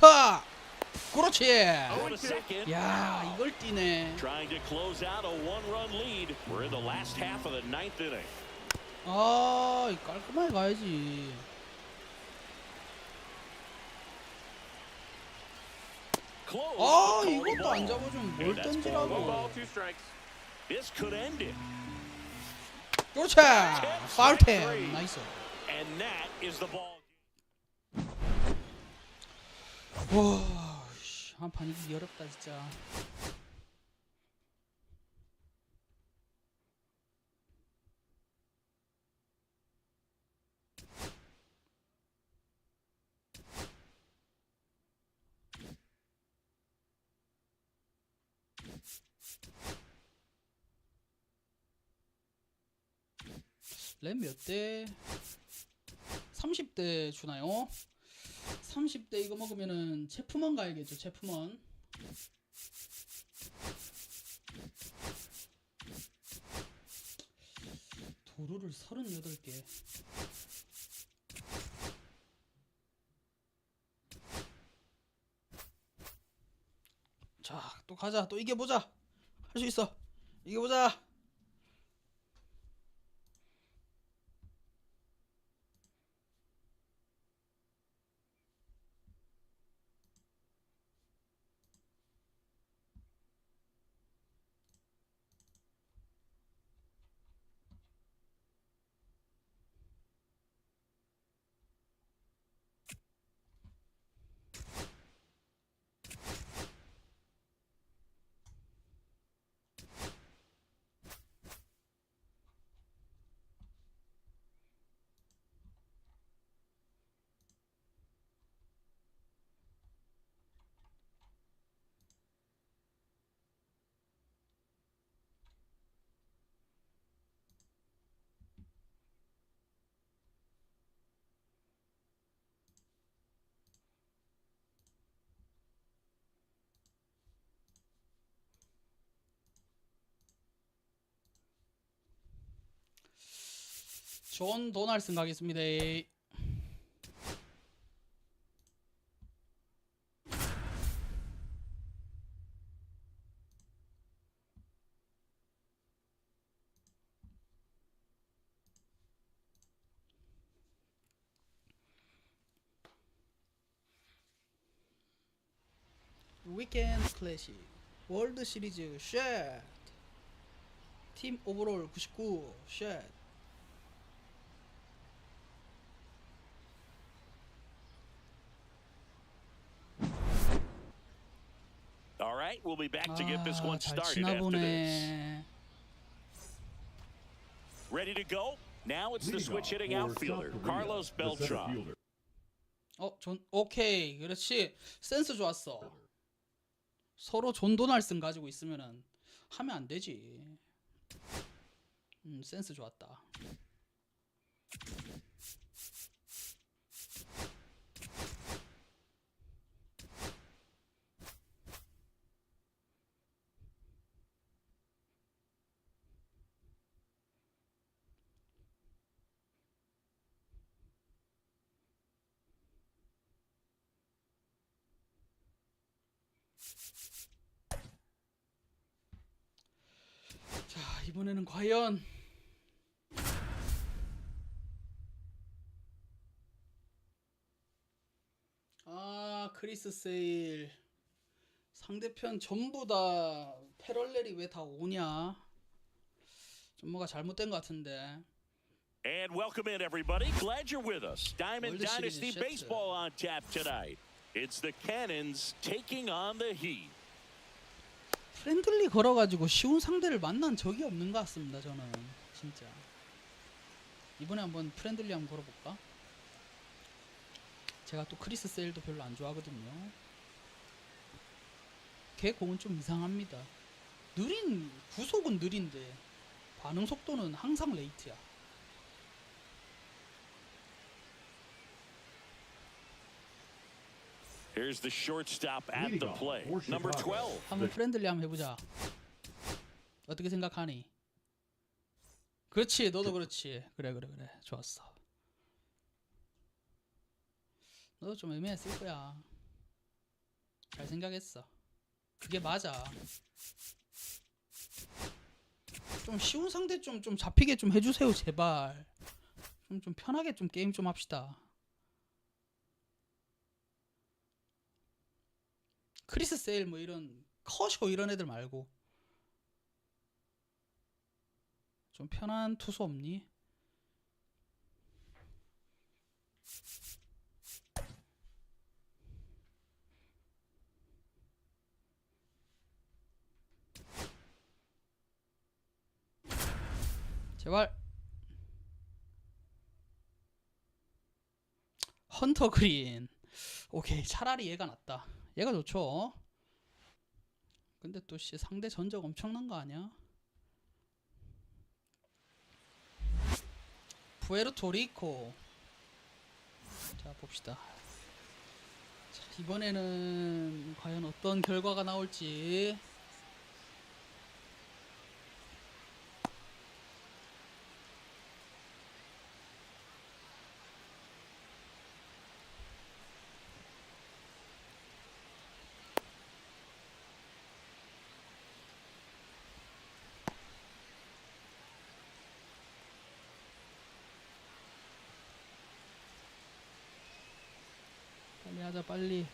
그렇지. Over to second. 야, 이걸 뛰네. Trying to close out a one-run lead. We're in the last half of the ninth inning. 아, 깔끔하게 가야지. Close. 아, Called 이것도 ball. 안 잡아주면 뭘 And that's One 던지라고. ball, 2 strikes. This could end it. 그렇지. 파울템. 나이스. And that is the ball. 와, 씨, 한판 이기기 어렵다 진짜. 램 몇 대? 30대 주나요? 30대 이거 먹으면은 체프먼 가야겠죠. 체프먼. 도루를 38개. 자, 또 가자. 또 이겨보자. 할 수 있어. 이겨보자. 존 도널슨 가겠습니다. 위켄드 클래식 월드 시리즈 샷. 팀 오버롤 99 샷. All right, we'll be back to get this one 잘 started 치나 after this. 보네. Ready to go? Now it's the Leading switch off hitting for outfielder, South Korea, Carlos the center Beltran. fielder. 존 오케이. 그렇지. 센스 좋았어. 서로 존 도널슨 가지고 있으면은 하면 안 되지. 센스 좋았다. 자, 이번에는 과연 크리스 세일 상대편 전부 다 패럴렐이 왜 다 오냐? 좀 뭐가 잘못된 것 같은데. And welcome in, everybody. Glad you're with us. Diamond World Dynasty Series Baseball on tap tonight. It's the Cannons taking on the Heat. 프렌들리 걸어가지고 쉬운 상대를 만난 적이 없는 것 같습니다. 저는 진짜. 이번에 한번 프렌들리 한번 걸어볼까? 제가 또 크리스 세일도 별로 안 좋아하거든요. 걔 공은 좀 이상합니다. 구속은 느린데 반응 속도는 항상 레이트야. Here's the shortstop at the play. Number 12. 한번 프렌들리 한번 해보자. 어떻게 생각하니? 그렇지, 너도 그렇지. 그래. 좋았어. 너도 좀 애매했을 거야. 잘 생각했어. 그게 맞아. 좀 쉬운 상대 좀 잡히게 좀 해주세요, 제발. 좀 편하게 좀 게임 좀 합시다. 크리스 세일 뭐 이런 커쇼 이런 애들 말고 좀 편한 투수 없니? 제발. 헌터 그린. 오케이, 차라리 얘가 낫다. 얘가 좋죠. 근데 또 상대 전적 엄청난 거 아니야? 푸에르토리코. 자, 봅시다. 자, 이번에는 과연 어떤 결과가 나올지. 빨리 하자, 빨리.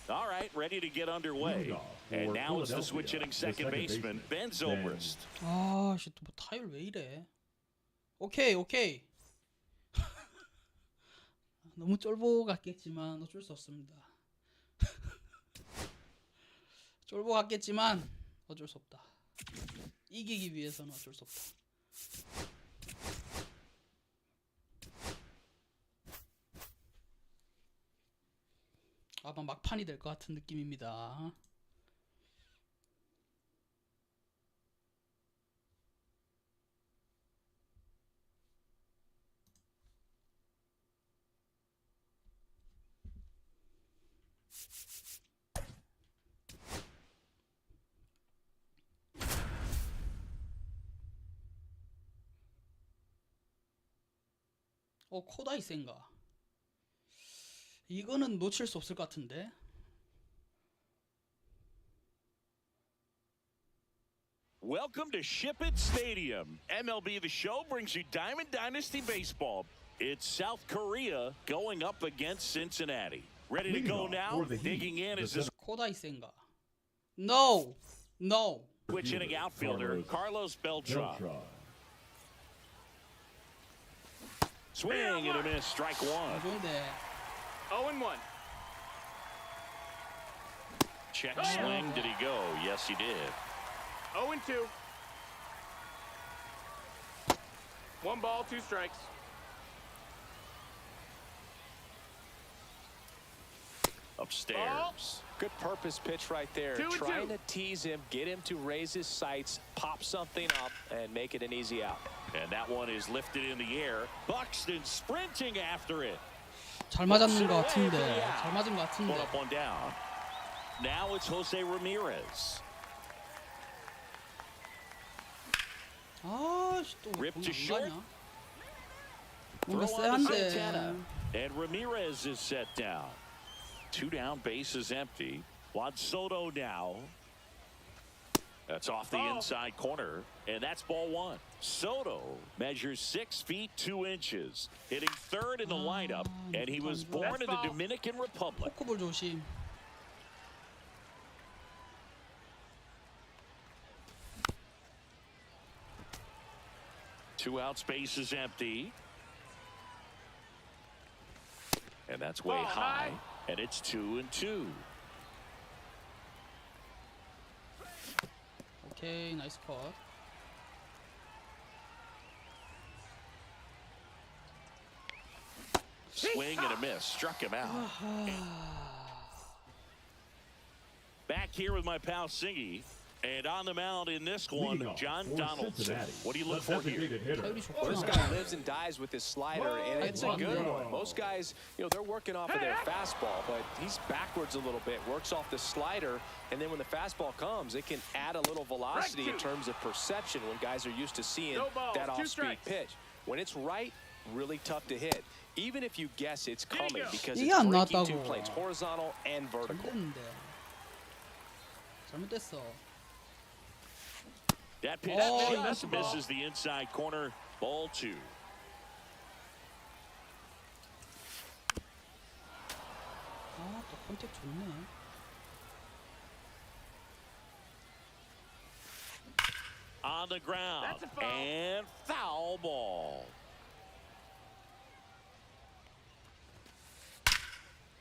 All right, ready to get underway. And now it's the switch hitting second baseman, Ben Zobrist. 아, 씨, 또 뭐 타율 왜 이래? 오케이. 너무 쫄보 같겠지만 어쩔 수 없습니다. 쫄보 같겠지만 어쩔 수 없다. 이기기 위해서는 어쩔 수 없다. 아마 막판이 될 것 같은 느낌입니다. 코다이 센가? 이거는 놓칠 수 없을 것 같은데. Welcome to Ship It Stadium. MLB The Show brings you Diamond Dynasty Baseball. It's South Korea going up against Cincinnati. Ready to go now? Digging in is this 코다이 센가? No. switch hitting outfielder, Carlos Beltran. Swing and a miss, strike one. 좋은데. 0-1. Check swing, did he go? Yes, he did. 0-2. 1 ball, 2 strikes. Upstairs. Good purpose pitch right there. 2-2. Trying to tease him, get him to raise his sights, pop something up, and make it an easy out. And that one is lifted in the air. Buxton sprinting after it. 잘 맞았는 것 같은데. Yeah. 잘 맞은 것 One 같은데. up, one down. Now it's Jose Ramirez. 아씨, 또 왜 Ripped 공이 to 안 short. 가냐? 뭔가 Throw on to 쎄한데. Santana. And Ramirez is set down. Two down, bases empty. Juan Soto now. That's off the inside corner, and that's ball one. Soto measures 6 feet 2 inches, hitting third in the lineup, and he was born in the Dominican Republic. 포크볼 조심. Two outs, bases empty. And that's way Ball high, high. and it's 2-2. 오케이, 나이스 컷. Swing and a miss, struck him out. Back here with my pal Singy, and on the mound in this one, Leading off John for Donaldson. Cincinnati, What do you look the for here? designated hitter, 타율이 Well, this 좋구나. guy lives and dies with his slider, and it's a good one. Most guys, they're working off of their fastball, but he's backwards a little bit, works off the slider, and then when the fastball comes, it can add a little velocity in terms of perception when guys are used to seeing No balls, that 2 off-speed strikes. pitch. When it's right, really tough to hit. Even if you guess it's coming because 이게 it's 안 breaking 2 나왔다고. planes, horizontal and vertical. 잘못됐는데. 잘못됐어. That pitch Oh, just that's a ball. misses the inside corner, ball 2. 아, 또 컨택 좋네. On the ground, That's a foul. and foul ball.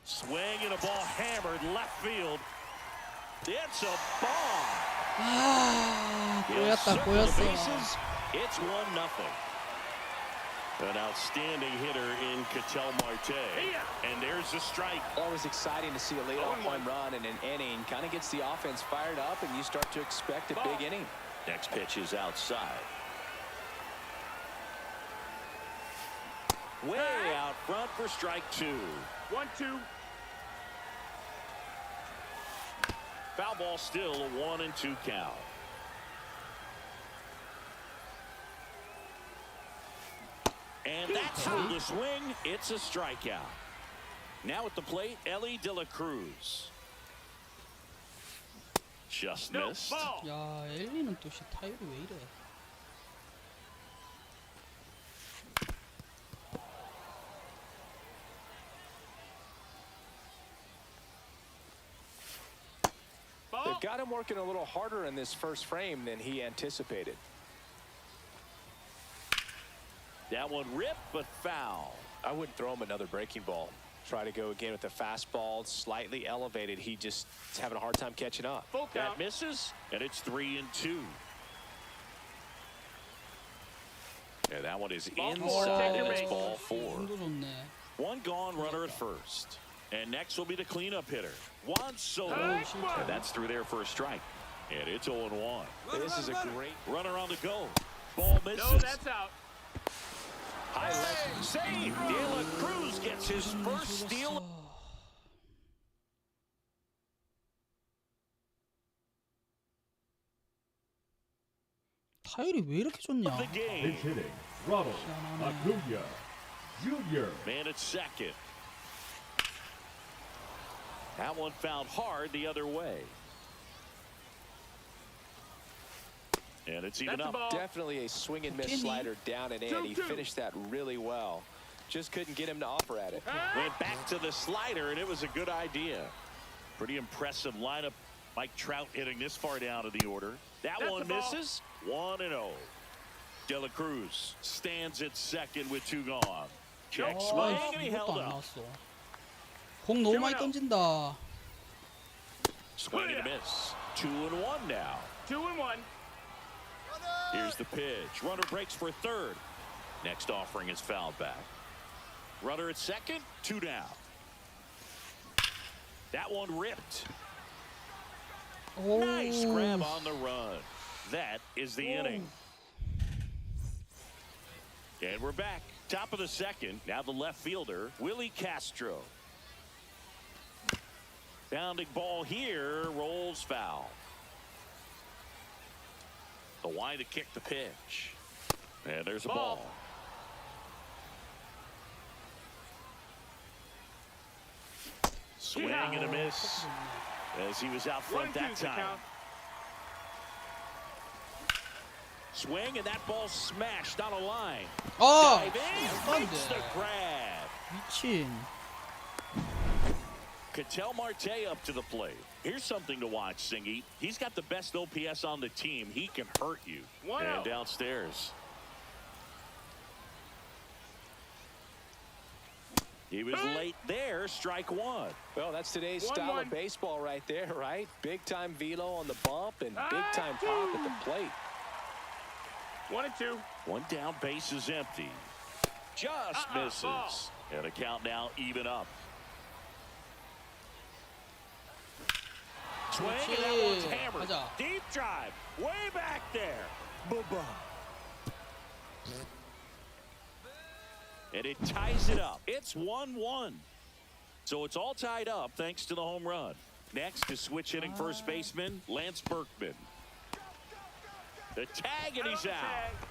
Swing and a ball hammered left field. It's a bomb. 아, He'll 꼬였다, circle the 꼬였어. bases. It's 1-0. An outstanding hitter in Ketel Marte. And there's the strike. Always exciting to see a leadoff home run in an inning. Kind of gets the offense fired up, and you start to expect a big inning. Next pitch is outside. Way out front for strike 2. 1-2. Foul ball still a 1-2 count. And that's through the swing. It's a strikeout. Now at the plate, Ellie De La Cruz. Just No missed. ball. 야, 엘리는 또 타율이 왜 이래? Ball. They've got him working a little harder in this first frame than he anticipated. That one ripped, but foul. I wouldn't throw him another breaking ball. Try to go again with the fastball, slightly elevated. He just is having a hard time catching up. Full That count. misses, and it's 3-2. Yeah, that one is Ball four, inside, take your and it's base. ball 4. 힘도 좋네. One gone runner at first. And next will be the cleanup hitter, Juan Soto. Hey, And that's through there for a strike. And it's 0-1. This is a great Runner on the go. Ball misses. No, that's out. High left save. De La Cruz gets his first steal. 타율이 왜 이렇게 좋냐? Of the game. Pitch hitting, Ronald Acuna Jr. Man at second. That one fouled hard the other way. And it's even That's a up. ball. Definitely a swing and miss Kenny. slider down and in. He 2-2. finished that really well. Just couldn't get him to offer at it. Went back to the slider, and it was a good idea. Pretty impressive lineup. Mike Trout hitting this far down of the order. That That's one the ball. misses. 1-0. De La Cruz stands at second with 2 gone. Check 아, swing, and he 이것도 held 안 up. 나왔어. 공 너무 많이 던진다. Swing and a miss. 2-1 now. 2-1. Here's the pitch. Runner breaks for third. Next offering is fouled back. Runner at second, 2 down. That one ripped. 오, Nice grab on the run. That is the inning. And we're back. Top of the second. Now the left fielder, Willie Castro. Bounding ball here, rolls foul. The wide to kick the pitch. And there's a ball. Swing and a miss as he was out front that 1-2's the time. count. Swing, and that ball smashed on a line. 아, Dive in, makes the grab. 미친. Cattell Marte up to the plate. Here's something to watch, Singy. He's got the best OPS on the team. He can hurt you. 1-0. And downstairs. He was late there, strike one. Well, that's today's 1-1. style of baseball right there, right? Big time velo on the bump and big time pop at the plate. 1-2. One down, base is empty. Just misses. ball. And a count now even up. Swing, and that one's hammered. 가자. Deep drive, way back there. Bye-bye. And it ties it up. It's 1-1. So it's all tied up thanks to the home run. Next is switch hitting first baseman Lance Berkman. The tag, and he's out.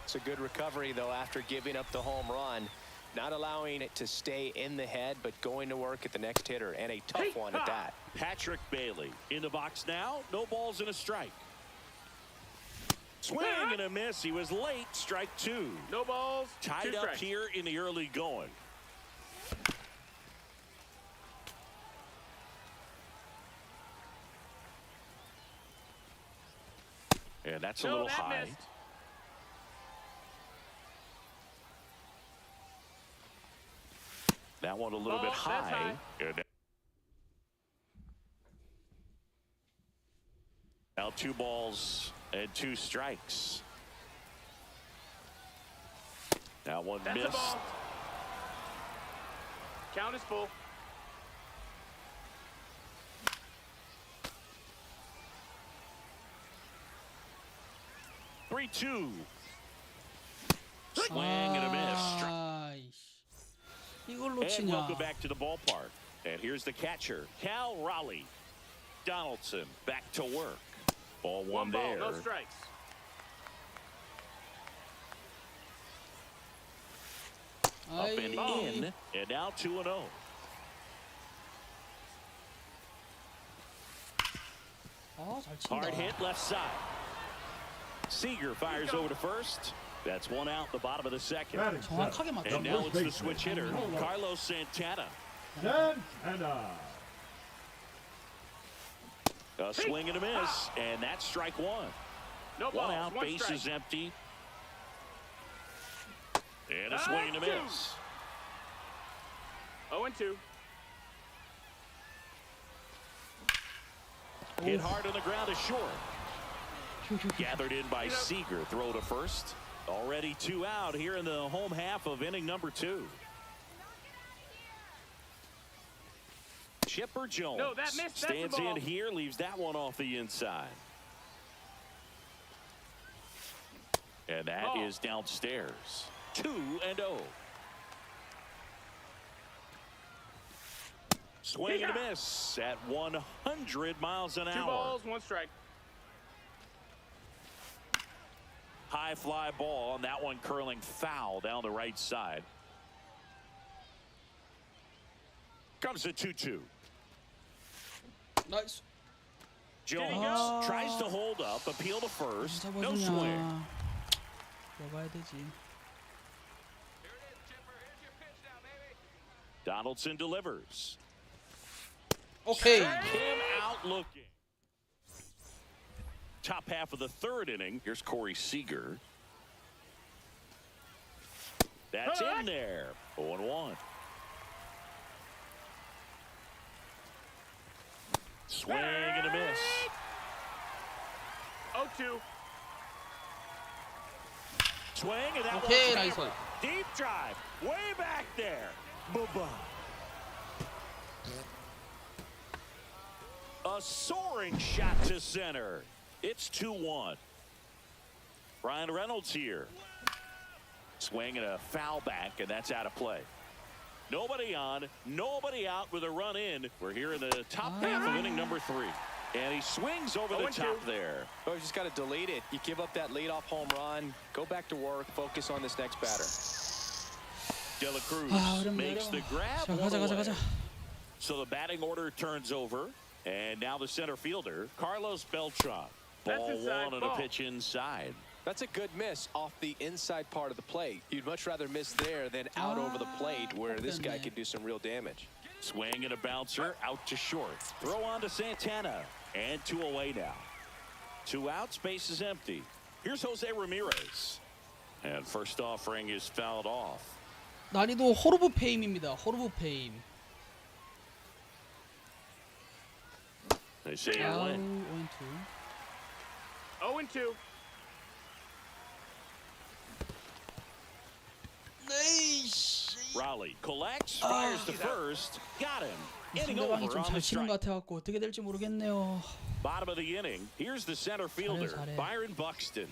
It's a good recovery, though, after giving up the home run. Not allowing it to stay in the head, but going to work at the next hitter, and a tough one at that. Patrick Bailey in the box now. No balls and a strike. Swing and a miss. He was late. Strike two. No balls. Tied 2 up strikes. here in the early going. And that's a No, little that high. missed. That one a little bit Ball, that's high. And now 2 balls and 2 strikes. That one That's a missed. ball. Count is full. Three, 2. Swing and a miss. 아이씨. 이걸 And 놓치냐. welcome back to the ballpark. And here's the catcher, Cal Raleigh. Donaldson back to work. Ball 1 One ball, there. no strikes. Up and 아이. in, and now 2-0. 아, 잘 친다. Hard hit left side. Seager fires over to first. That's 1 out, the bottom of the second. Batting 정확하게 seventh, 맞췄네. And now first it's the baseman, switch hitter, Carlos Santana. Santana. A swing and a miss, and that's strike 1. No 1 balls. out, 1 base strike. is empty. And a swing and a miss. 0-2. Hit hard on the ground is short. Gathered in by Seager. Throw to first. Already 2 out here in the home half of inning number 2. Chipper Jones No, that missed. That's the stands ball. in here, leaves that one off the inside. And that Ball. is downstairs. 2-0. Swing and a miss at 100 miles an 2 hour. balls, 1 strike. High fly ball, and that one curling foul down the right side. Comes a 2-2. 나이스. Jones tries to hold up, appeal to first. No swing. 잡아주냐. 잡아야 되지. Donaldson delivers. 오케이. Him out looking. Top half of the 3rd inning. Here's Corey Seager. That's in there. 0-1. Swing and a miss. 0-2. Swing, and that 오케이, one's 나이스. hammered. Deep drive, way back there. Bye-bye. A soaring shot to center. It's 2-1. Brian Reynolds here. Swing and a foul back, and that's out of play. Nobody on, nobody out with a run in. We're here in the top half of inning number 3. And he swings over the 0-2. top there. Oh, you just got to delete it. You give up that leadoff home run. Go back to work. Focus on this next batter. De La Cruz 아, 어렵네, makes the 어려워. grab. 자, one 가자, 가자, away. 가자. So the batting order turns over, and now the center fielder, Carlos Beltran. Ball inside, one on ball. a pitch inside. That's a good miss off the inside part of the plate. You'd much rather miss there than out over the plate where this guy could do some real damage. Swing and a bouncer out to short. Throw on to Santana. And 2 away now. 2 out, space is empty. Here's Jose Ramirez. And first offering is fouled off. 난이도 호르브 페임입니다. 호르브 페임. They say you'll win. 0-2. Raleigh collects, fires to first, got him. Inning 상대방이 over 좀 on 잘 the 치는 것 strike. 같아갖고 어떻게 될지 모르겠네요. Bottom of the inning. Here's the center fielder, 잘해. Byron Buxton.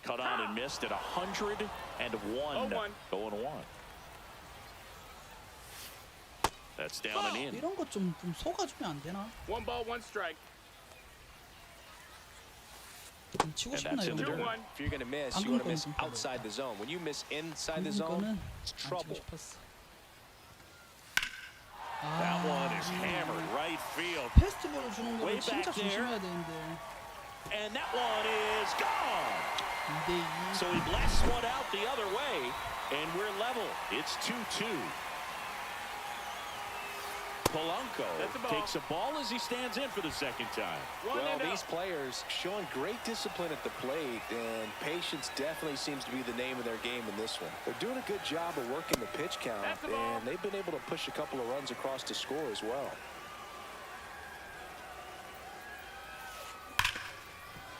Cut on and missed at 101. 0-1. 0-1. That's down and in. 이런 거 좀 속아주면 안 되나? 1 ball, 1 strike. 좀 치고 And 싶나 that's in 이런 the 거. dirt. 2-1. If you're going to miss, you want to miss outside the zone. When you miss inside the zone, 이거는 it's 안 치고 trouble. 싶었어. That one is hammered right field. 페스티벌을 주는 Way 거는 진짜 back there. 조심해야 되는데. And that one is gone. 2대2. So he blasts one out the other way, and we're level. It's 2-2. Polanco That's a ball. takes a ball as he stands in for the second time. One Well, and these out. players showing great discipline at the plate, and patience definitely seems to be the name of their game in this one. They're doing a good job of working the pitch count, That's the ball. and they've been able to push a couple of runs across to score as well.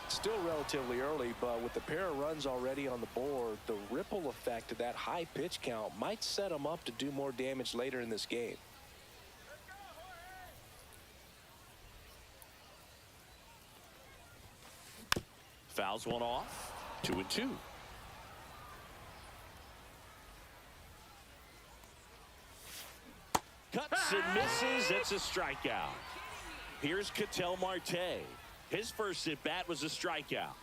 Still relatively early, but with the pair of runs already on the board, the ripple effect of that high pitch count might set them up to do more damage later in this game. Fouls one off. 2-2. Cuts and misses. It's a strikeout. Here's Ketel Marte. His first at bat was a strikeout.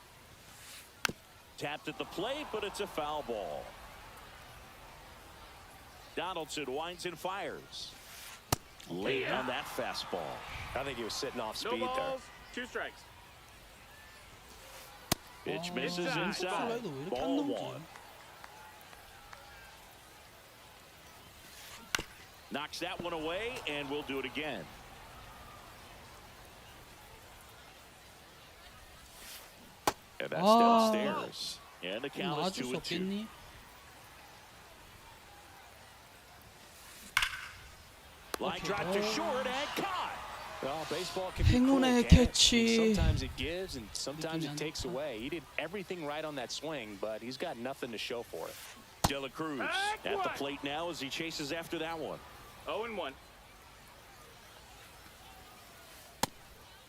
Tapped at the plate, but it's a foul ball. Donaldson winds and fires. Late on that fastball. I think he was sitting off No speed there. balls, 2 strikes. Pitch misses inside. inside. 슬라이더 왜 이렇게 안 Ball 넘지? one. Knocks that one away, and we'll do it again. And that's downstairs. And the count is 놔줄 수 2-2. 없겠니? Line drive to short and caught. Well, baseball can be 행운의 cruel, can't it? 캐치. Sometimes it gives and sometimes 느낌이 it 안 takes 좋다. away. He did everything right on that swing, but he's got nothing to show for it. De La Cruz Back at the one. plate now as he chases after that one. 0-1.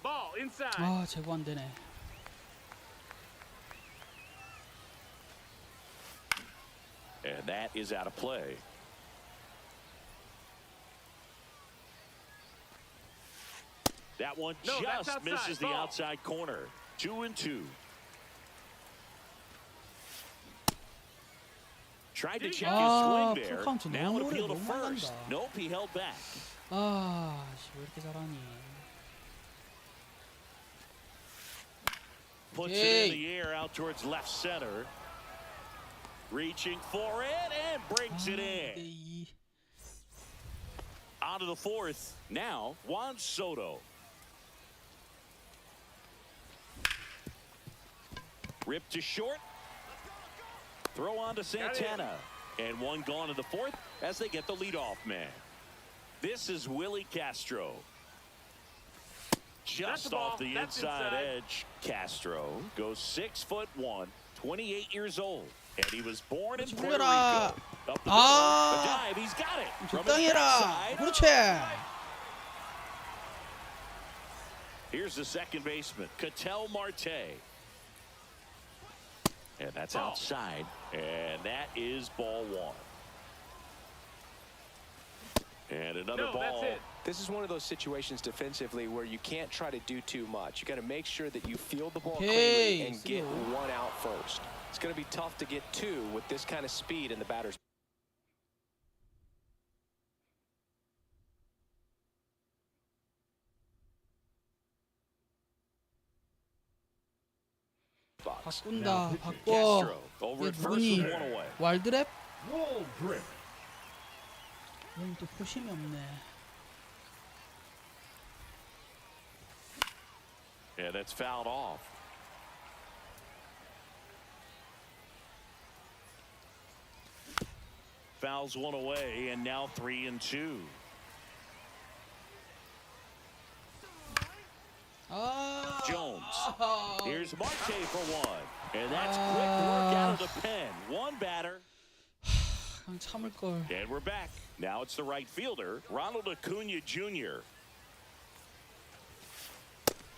Ball inside. 아 제보 안 되네. And that is out of play. That one No, that's just outside. misses the Ball. outside corner. 2-2. Tried to check his 아, swing there. 풀 카운트 Now 너무 an 오래 appeal to 너무 first. 나간다. Nope, he held back. 아, 왜 이렇게 잘하니? Puts it in the air out towards left center. Reaching for it and brings it in. 2대2. On to the fourth. Now, Juan Soto. Ripped to short. Throw on to Santana. And one gone in the fourth as they get the leadoff man. This is Willie Castro. That's Just the off ball. the That's inside inside. edge. Castro goes 6'1", 28 years old. And he was born in Puerto Rico. 불려라. Up the middle, 아. the dive, he's got it. From his 적당히 해라. backside. 그렇지. Here's the second baseman, Ketel Marte. And that's Ball. outside. And that is ball one. And another No, ball. that's it. This is one of those situations defensively where you can't try to do too much. You got to make sure that you field the ball Hey, cleanly and get slow. one out first. It's going to be tough to get two with this kind of speed in the batter's. 바꾼다. 바꿔. Castro over 얘 at first 누구니? with one away. 왈드랩? Wall drip. 얘는 또 포심이 없네. Yeah, that's fouled off. Fouls one away, and now 3-2. 아. Jones. 아하. Here's Marte for one. And that's quick work out of the pen. One batter. 그냥 참을 걸. And we're back. Now it's the right fielder, Ronald Acuna Jr.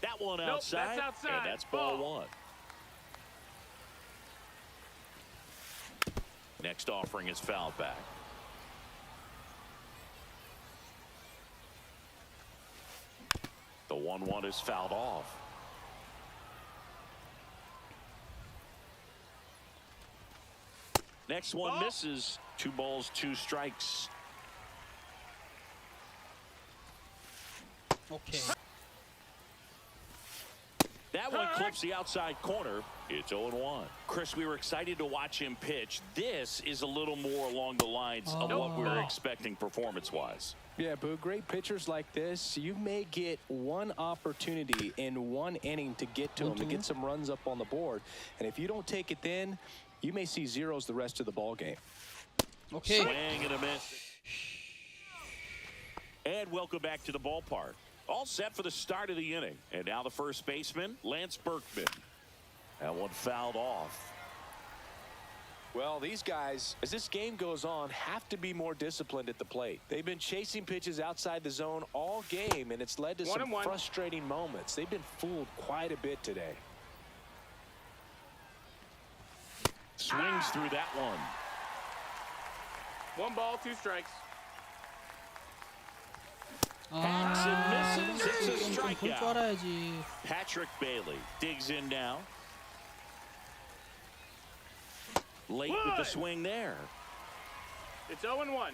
That one Nope, outside. that's outside. And that's ball Ball. one. Next offering is fouled back. The 1-1 is fouled off. Next one Ball. misses. 2 balls, 2 strikes. 오케이. That one clips the outside corner. It's 0-1. Chris, we were excited to watch him pitch. This is a little more along the lines of what we were expecting performance-wise. Yeah, Boo, great pitchers like this, you may get one opportunity in one inning to get to them, to get some runs up on the board. And if you don't take it then, you may see zeros the rest of the ball game. 오케이. Swing and a miss. And welcome back to the ballpark. All set for the start of the inning. And now the first baseman, Lance Berkman. That one fouled off. Well, these guys, as this game goes on, have to be more disciplined at the plate. They've been chasing pitches outside the zone all game, and it's led to some frustrating moments. They've been fooled quite a bit today. Swings through that one. 1 ball, 2 strikes. Hacks and misses. It's a 좀 볼 줄 strikeout. 알아야지. Patrick Bailey digs in now. Late with the swing there. It's 0-1.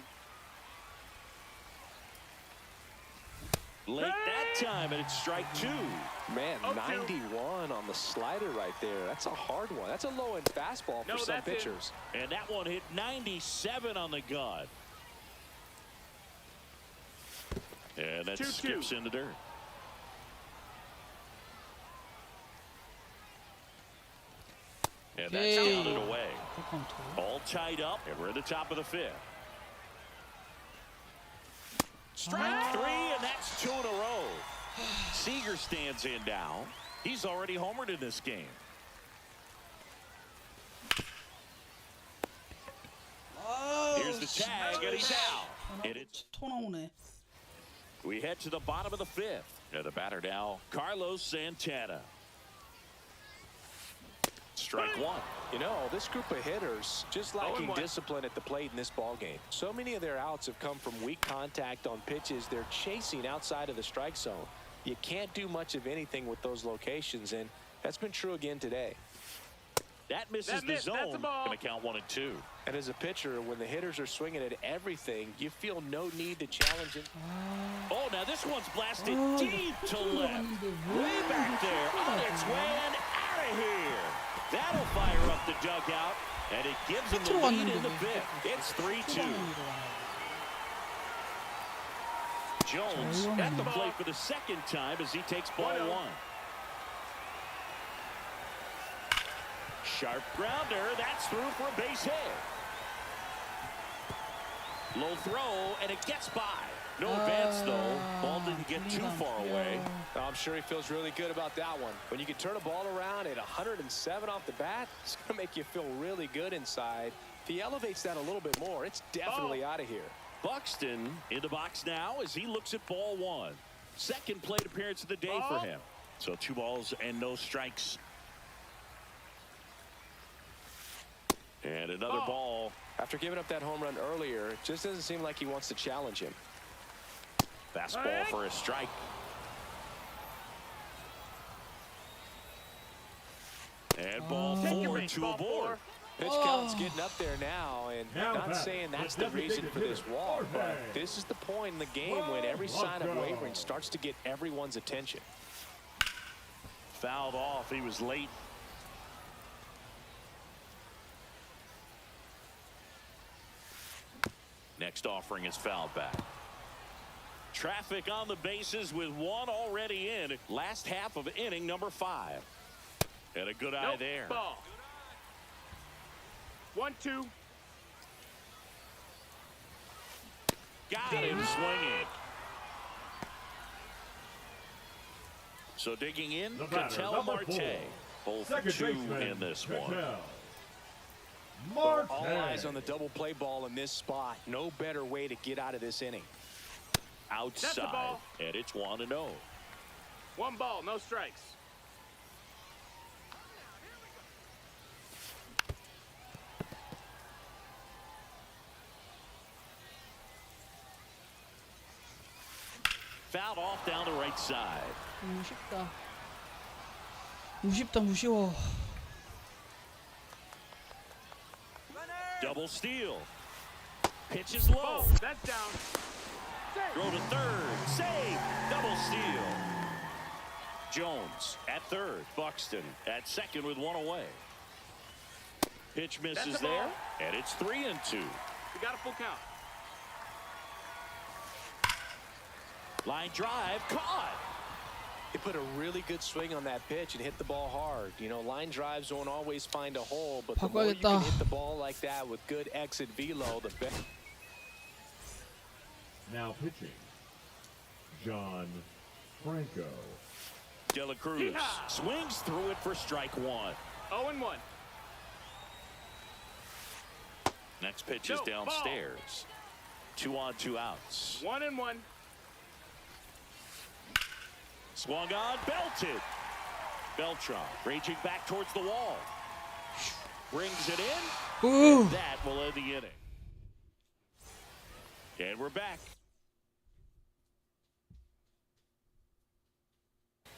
Late that time, and it's strike 2. Man, Oh, 91 on the slider right there. That's a hard one. That's a low-end fastball for No, some that's it. pitchers. And that one hit 97 on the gun. And that 2-2. skips in the dirt. And that's Okay. counted away. 풀카운트. All tied up, and we're at the top of the 5th. Strike 3, and that's 2 in a row. Seager stands in now. He's already homered in this game. Here's the tag, and he's out. And it's 토 나오네. we head to the bottom of the 5th. And the batter now, Carlos Santana. Strike 1. You know, this group of hitters just lacking 0-1. discipline at the plate in this ball game. So many of their outs have come from weak contact on pitches they're chasing outside of the strike zone. You can't do much of anything with those locations, and that's been true again today. That misses That missed. the That's zone. a ball. Going to count 1 and 2. And as a pitcher, when the hitters are swinging at everything, you feel no need to challenge it. Oh, now this one's blasted deep to left. Way back there, on its way and out of here. That'll fire up the dugout, and it gives them the lead in the 5th. It's 3-2. Jones at the plate for the second time as he takes ball 1. Sharp grounder. That's through for a base hit. Low throw, and it gets by. No advance, though. Ball didn't get too far away. I'm sure he feels really good about that one. When you can turn a ball around at 107 off the bat, it's going to make you feel really good inside. If he elevates that a little bit more, it's definitely out of here. Buxton in the box now as he looks at ball 1. Second plate appearance of the day for him. So 2 balls and no strikes. And another ball. After giving up that home run earlier, it just doesn't seem like he wants to challenge him. Fastball for a strike. And ball 4 to a board. Pitch count's getting up there now, and Now not back. saying that's the reason for this walk, but this is the point in the game when every sign of wavering starts to get everyone's attention. Fouled off. He was late. Next offering is fouled back. Traffic on the bases with one already in. Last half of inning number 5. And a good eye Nope, there. ball. 1-2. Got him swinging. So digging in, The batter, Cattell number Marte. 4. Both for Second 2 baseman, in this one. Cattell Marte. All eyes on the double play ball in this spot. No better way to get out of this inning. That's the Outside, ball. and it's 1-0. 1 ball, no strikes. Fouled off down the right side. 무쉽다. 무쉽다 무쉬워. Double steal. Pitch is low. Ball, that's down. Save. Throw to third. Save. Double steal. Jones at third. Buxton at second with 1 away. Pitch misses That's a ball. there, and it's 3-2. We got a full count. Line drive caught. He put a really good swing on that pitch and hit the ball hard. You know, line drives don't always find a hole, but the more you can 바꿔야겠다. hit the ball like that with good exit velo, the better. Now pitching, John Franco. De La Cruz Yeehaw! swings through it for strike 1. 0-1. Next pitch is No, downstairs. 2 on, 2 outs. 1-1. Swung on, belted. Beltran raging back towards the wall. Brings it in. 우. That will end the inning. And we're back.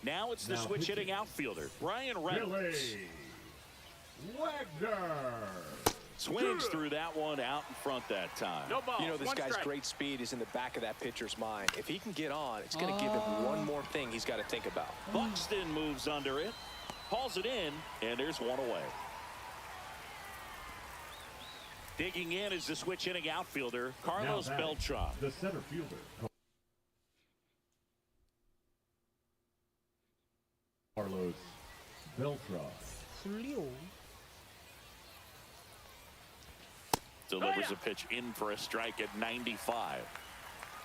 Now it's the Now switch pitching. hitting outfielder, Brian Reynolds. Billy Wagner. Swings through that one out in front that time. No ball. You know, this 1 guy's strike. great speed is in the back of that pitcher's mind. If he can get on, it's going to give him one more thing he's got to think about. Buxton moves under it, hauls it in, and there's 1 away. Digging in is the switch hitting outfielder, Carlos Now batting, Beltran. the center fielder. Carlos Beltran. 훌리오. Delivers a pitch in for a strike at 95.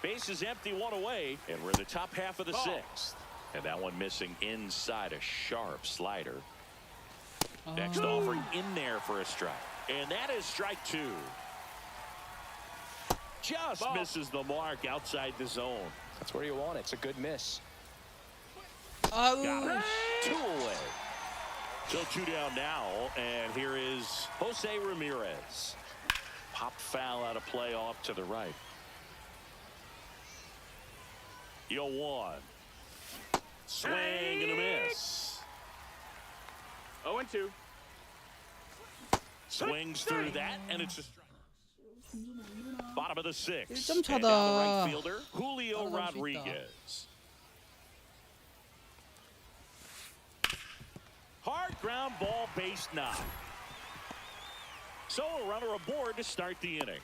Base is empty, 1 away, and we're in the top half of the Ball. 6th. And that one missing inside a sharp slider. Next 아. offering in there for a strike. And that is strike 2. Just Ball. misses the mark outside the zone. That's where you want it. It's a good miss. Got 아우. it. 2 away. So 2 down now, and here is Jose Ramirez. Popped foul out of play off to the right. 0-1. Swing and a miss. 0-2. Swings through that, and it's a strike. Bottom of the 6th. 1점 And 차다. now the right fielder, Julio 따라갈 수 있다. Rodriguez. Hard ground ball, base knock. So a runner aboard to start the inning.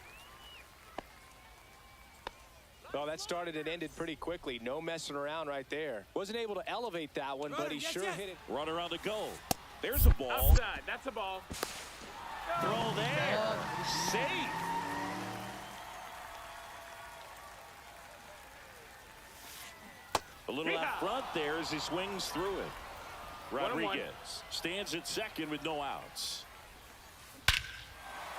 Well, that started and ended pretty quickly. No messing around right there. Wasn't able to elevate that one, but he sure hit it. Runner on the go. There's a ball. Outside. That's a ball. Throw there. Safe. A little out front there as he swings through it. 1-1. Rodriguez stands at second with no outs.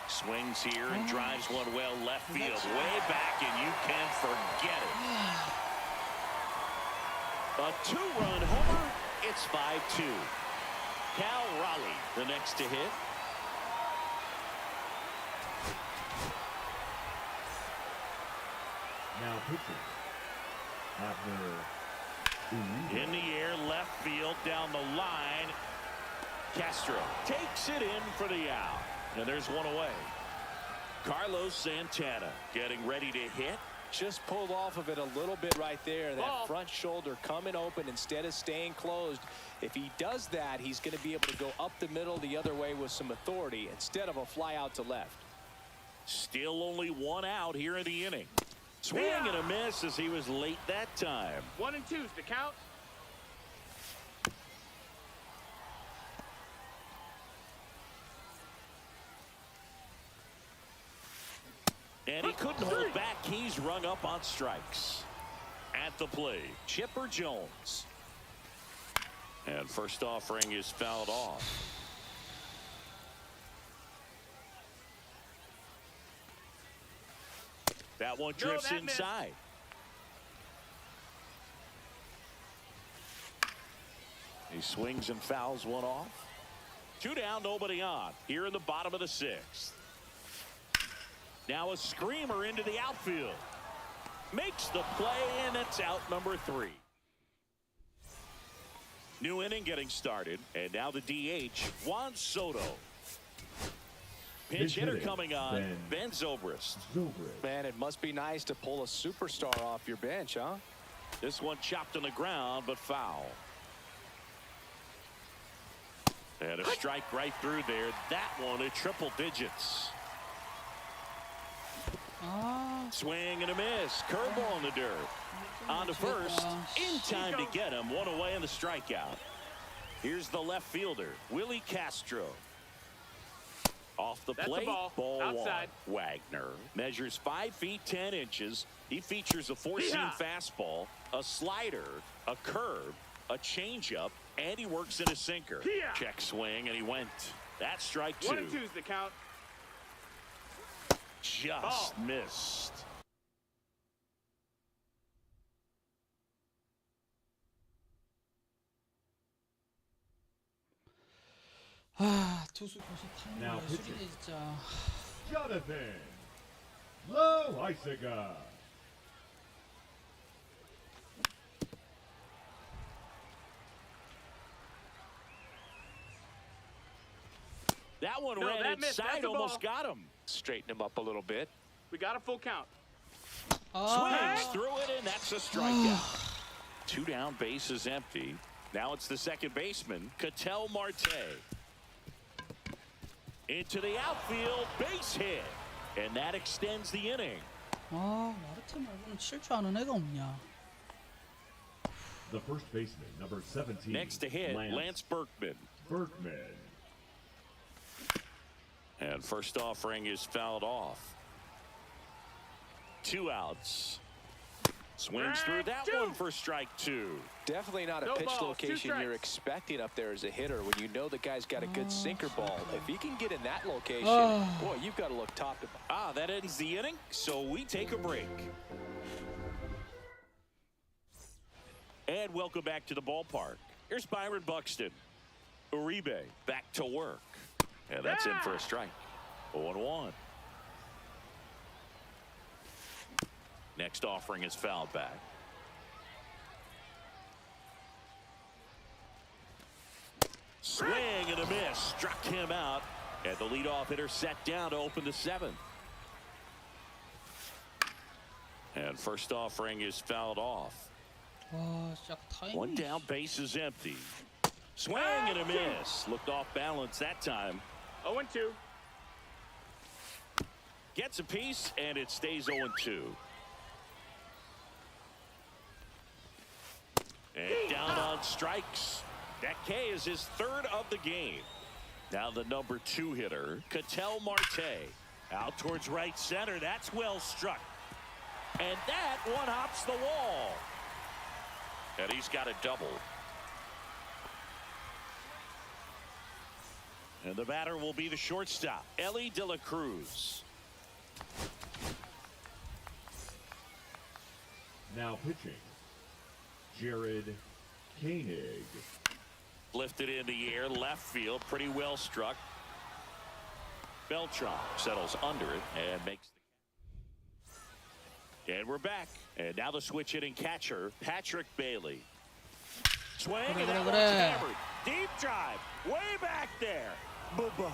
Swings here and drives one well left field. Way back, and you can forget it. A 2-run homer. It's 5-2. Cal Raleigh, the next to hit. Now pitching, Abner Uribe. In the air, left field, down the line. Castro takes it in for the out. And there's 1 away. Carlos Santana getting ready to hit. Just pulled off of it a little bit right there. That Ball. front shoulder coming open instead of staying closed. If he does that, he's going to be able to go up the middle the other way with some authority instead of a fly out to left. Still only one out here in the inning. Swing and a miss as he was late that time. 1 and 2's the count. And he couldn't hold back. He's rung up on strikes. At the plate, Chipper Jones. And first offering is fouled off. That one drifts that missed. inside. He swings and fouls one off. 2 down, nobody on. Here in the bottom of the 6th. Now a screamer into the outfield. Makes the play, and it's out number 3. New inning getting started, and now the DH, Juan Soto. Pinch hitter coming on, Ben Zobrist. Man, it must be nice to pull a superstar off your bench, huh? This one chopped on the ground, but foul. And a strike right through there. That one at triple digits. Swing and a miss. Curveball in the dirt. On to first. In time to get him. One away in the strikeout. Here's the left fielder, Willie Castro. Off the plate, ball outside. 1. Wagner measures 5 feet 10 inches. He features a 4-seam fastball, a slider, a curve, a changeup, and he works in a sinker. Check swing, and he went. That's strike 2. 1 and 2's the count. Just missed. 투수 교시 Now 타이밍이 예술이네 진짜. Jonathan Loaizaga. That one No, ran that missed. inside, That's a almost ball. got him. Straighten him up a little bit. We got a full count. Swings through it, and that's a strikeout. 2 down, base is empty. Now it's the second baseman, Ketel Marte. Into the outfield, base hit. And that extends the inning. 마르테 말고는 칠 줄 아는 애가 없냐. The first baseman, number 17. Next to hit, Lance Berkman. And first offering is fouled off. 2 outs. Swings through that one for strike 2. Definitely not a No pitch balls, 2 location you're strikes. expecting up there as a hitter when you know the guy's got a good sinker ball. If he can get in that location, boy, you've got to look top to bottom. That ends the inning, so we take a break. And welcome back to the ballpark. Here's Byron Buxton. Uribe back to work. And that's in for a strike. 0-1. Next offering is fouled back. Swing and a miss. Struck him out. And the leadoff hitter set down to open the 7th. And first offering is fouled off. 진짜 타이밍이. 1 down, base is empty. Swing and a miss. Looked off balance that time. 0 and 2. Gets a piece, and it stays 0-2. And down on strikes. That K is his 3rd of the game. Now the number 2 hitter, Ketel Marte. Out towards right center. That's well struck. And that one hops the wall. And he's got a double. And the batter will be the shortstop, Ellie De La Cruz. Now pitching, Jared Koenig. Lifted in the air, left field, pretty well struck. Beltran settles under it and makes the. And we're back. And now the switch hitting catcher, Patrick Bailey. Swing, and that one's hammered. Deep drive, way back there. Boo-boo.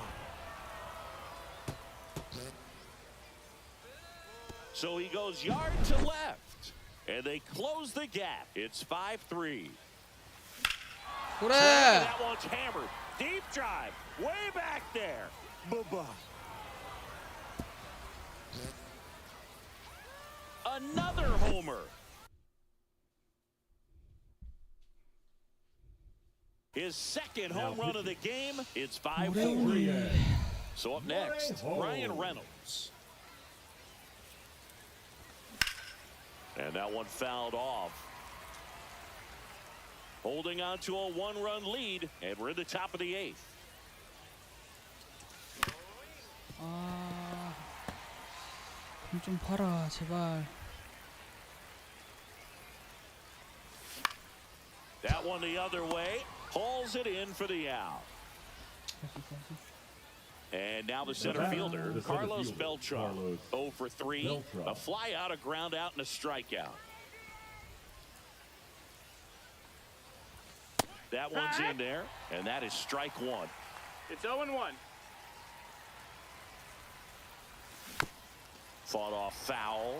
So he goes yard to left. And they close the gap. It's 5-3. 그래. That one's hammered. Deep drive. Way back there. Bye-bye. Another homer. His second home run of the game. It's 5-4. So up next, Ryan Reynolds. And that one fouled off. Holding on to a one-run lead, and we're in the top of the 8th. 아, 좀 봐라 제발. That one the other way. Hauls it in for the out. And now the center fielder, Carlos Beltran. 0 for 3. A fly out, a ground out, and a strikeout. That one's in there, and that is strike 1. It's 0-1. Fought off foul.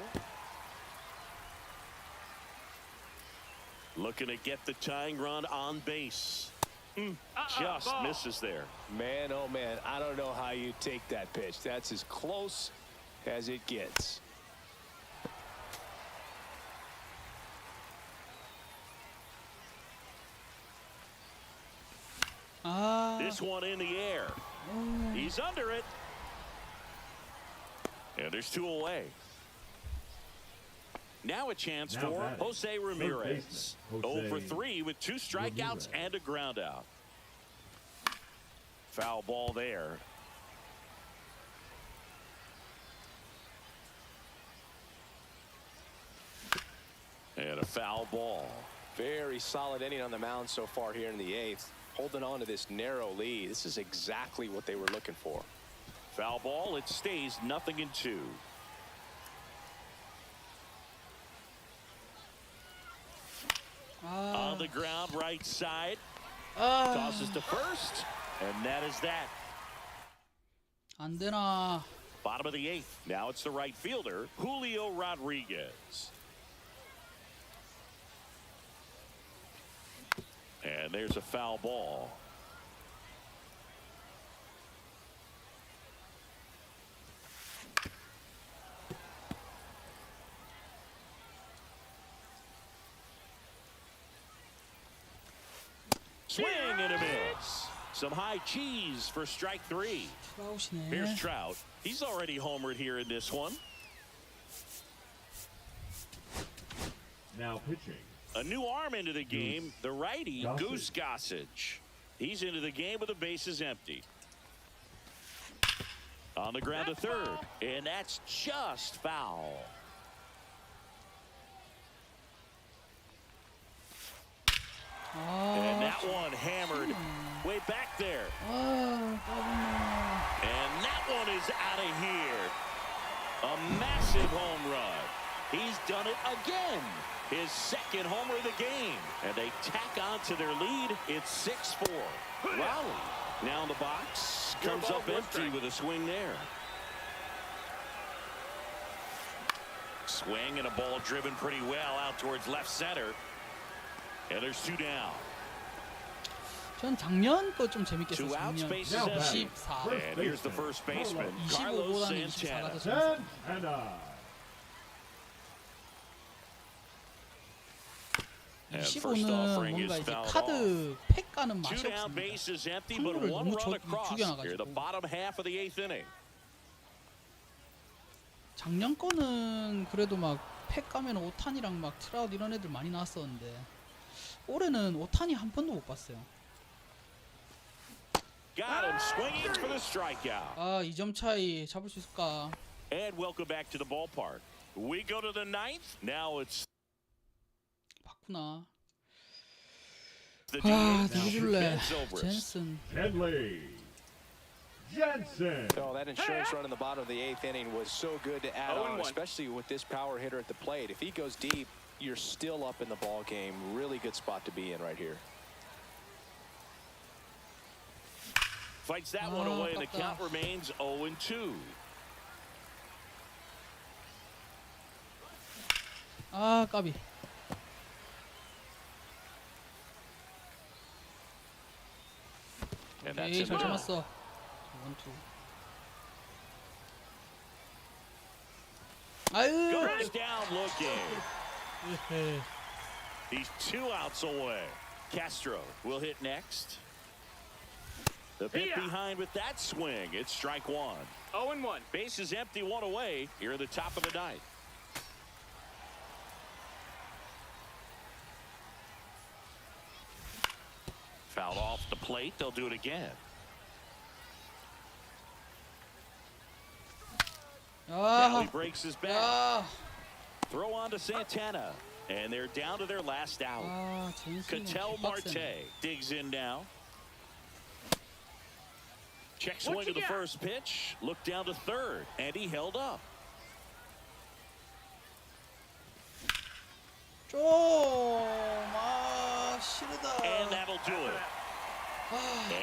Looking to get the tying run on base. Just ball. misses there. Man, oh man, I don't know how you take that pitch. That's as close as it gets. 아, This one in the air. He's under it. And there's 2 away. Now a chance Now for batting, Jose third Ramirez. baseman, 0 for Jose 3 with 2 strikeouts Ramirez. and a ground out. Foul ball there. And a foul ball. Very solid inning on the mound so far here in the 8th. Holding on to this narrow lead. This is exactly what they were looking for. Foul ball. It stays 0-2. On the ground, right side. Tosses to first. And that is that. 안 되나. Bottom of the 8th. Now it's the right fielder, Julio Rodriguez. And there's a foul ball. Swing and a miss. Some high cheese for strike 3. 트라우시네. Here's Trout. He's already homered here in this one. Now pitching. A new arm into the game, the righty, Gossage. Goose Gossage. He's into the game with the bases empty. On the ground to third, and that's just foul. And that one hammered way back there. 아, 까비네. And that one is out of here. A massive home run. He's done it again. His second homer of the game. And they tack on to their lead. It's 6-4. Raleigh now in the box. Comes up empty with a swing there. Swing and a ball driven pretty well out towards left center. And there's 2 down. 전 작년 거 좀 재밌게 2 했어요. outs, 작년 bases Now empty. 24. And here's the first baseman, Carlos 25보다는 24가 Santana. 더 재밌어요. Santana. And first 25는 offering 뭔가 is 이제 fouled off. 카드 팩 가는 2 맛이 down, 없습니다. bases empty, but 확률을 1 너무 run across 죽여놔가지고. here, the bottom half of the 8th inning. 작년 거는 그래도 막 팩 가면 오탄이랑 막 트라우드 이런 애들 많이 나왔었는데 올해는 오탄이 한 번도 못 봤어요. Got him swinging for the strikeout. 아, 2점 차이 잡을 수 있을까? And welcome back to the ballpark. We go to the 9th. Now it's 바꾸나. the 아, DH. 누구 줄래? Ben Zobrist. 제니슨. Kenley Jensen. Oh, that insurance run in the bottom of the 8th inning was so good to add on, 0-1. especially with this power hitter at the plate. If he goes deep, you're still up in the ball game. Really good spot to be in right here. Fights that one away, and the 아깝다. count remains 0-2. 아, 까비. And that's 에이, it. 잘 참았어. 원투. 아유. Goes down looking. He's 2 outs away. Castro will hit next. The bit behind with that swing. It's strike 1. 0-1. Bases empty, 1 away here in the top of the 9th. Foul off the plate. They'll do it again. Now he breaks his bat. Throw on to Santana. And they're down to their last out. Ketel Marte digs in now. Check swing to the first pitch. Look down to third. And he held up. 좀 싫다. And that'll do it.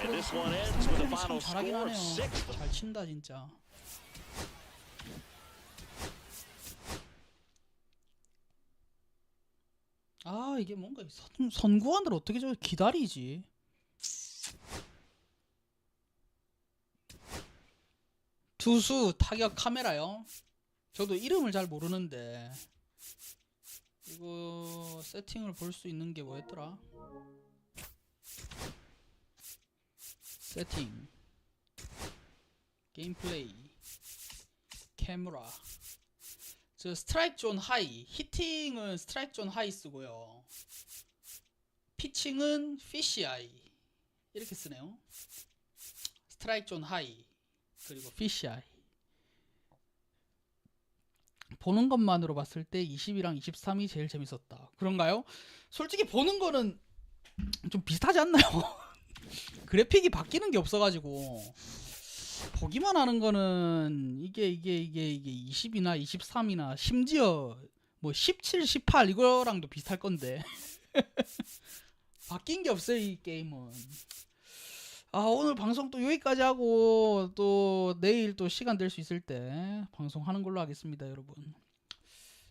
And this one ends with a final score of 6. 잘 친다 진짜. 아 이게 뭔가 선구안을 어떻게 저 기다리지? 투수 타격 카메라요. 저도 이름을 잘 모르는데 이거 세팅을 볼 수 있는 게 뭐였더라? 세팅, 게임 플레이, 카메라. 저 스트라이크 존 하이, 히팅은 스트라이크 존 하이 쓰고요. 피칭은 피시 아이 이렇게 쓰네요. 스트라이크 존 하이 그리고 피시 아이. 보는 것만으로 봤을 때 20이랑 23이 제일 재밌었다. 그런가요? 솔직히 보는 거는 좀 비슷하지 않나요? 그래픽이 바뀌는 게 없어가지고 보기만 하는 거는 이게 20이나 23이나 심지어 뭐 17, 18 이거랑도 비슷할 건데 바뀐 게 없어요 이 게임은. 아 오늘 방송 또 여기까지 하고 또 내일 또 시간 될 수 있을 때 방송하는 걸로 하겠습니다 여러분.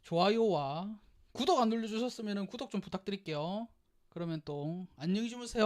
좋아요와 구독 안 눌러주셨으면 구독 좀 부탁드릴게요. 그러면 또 안녕히 주무세요.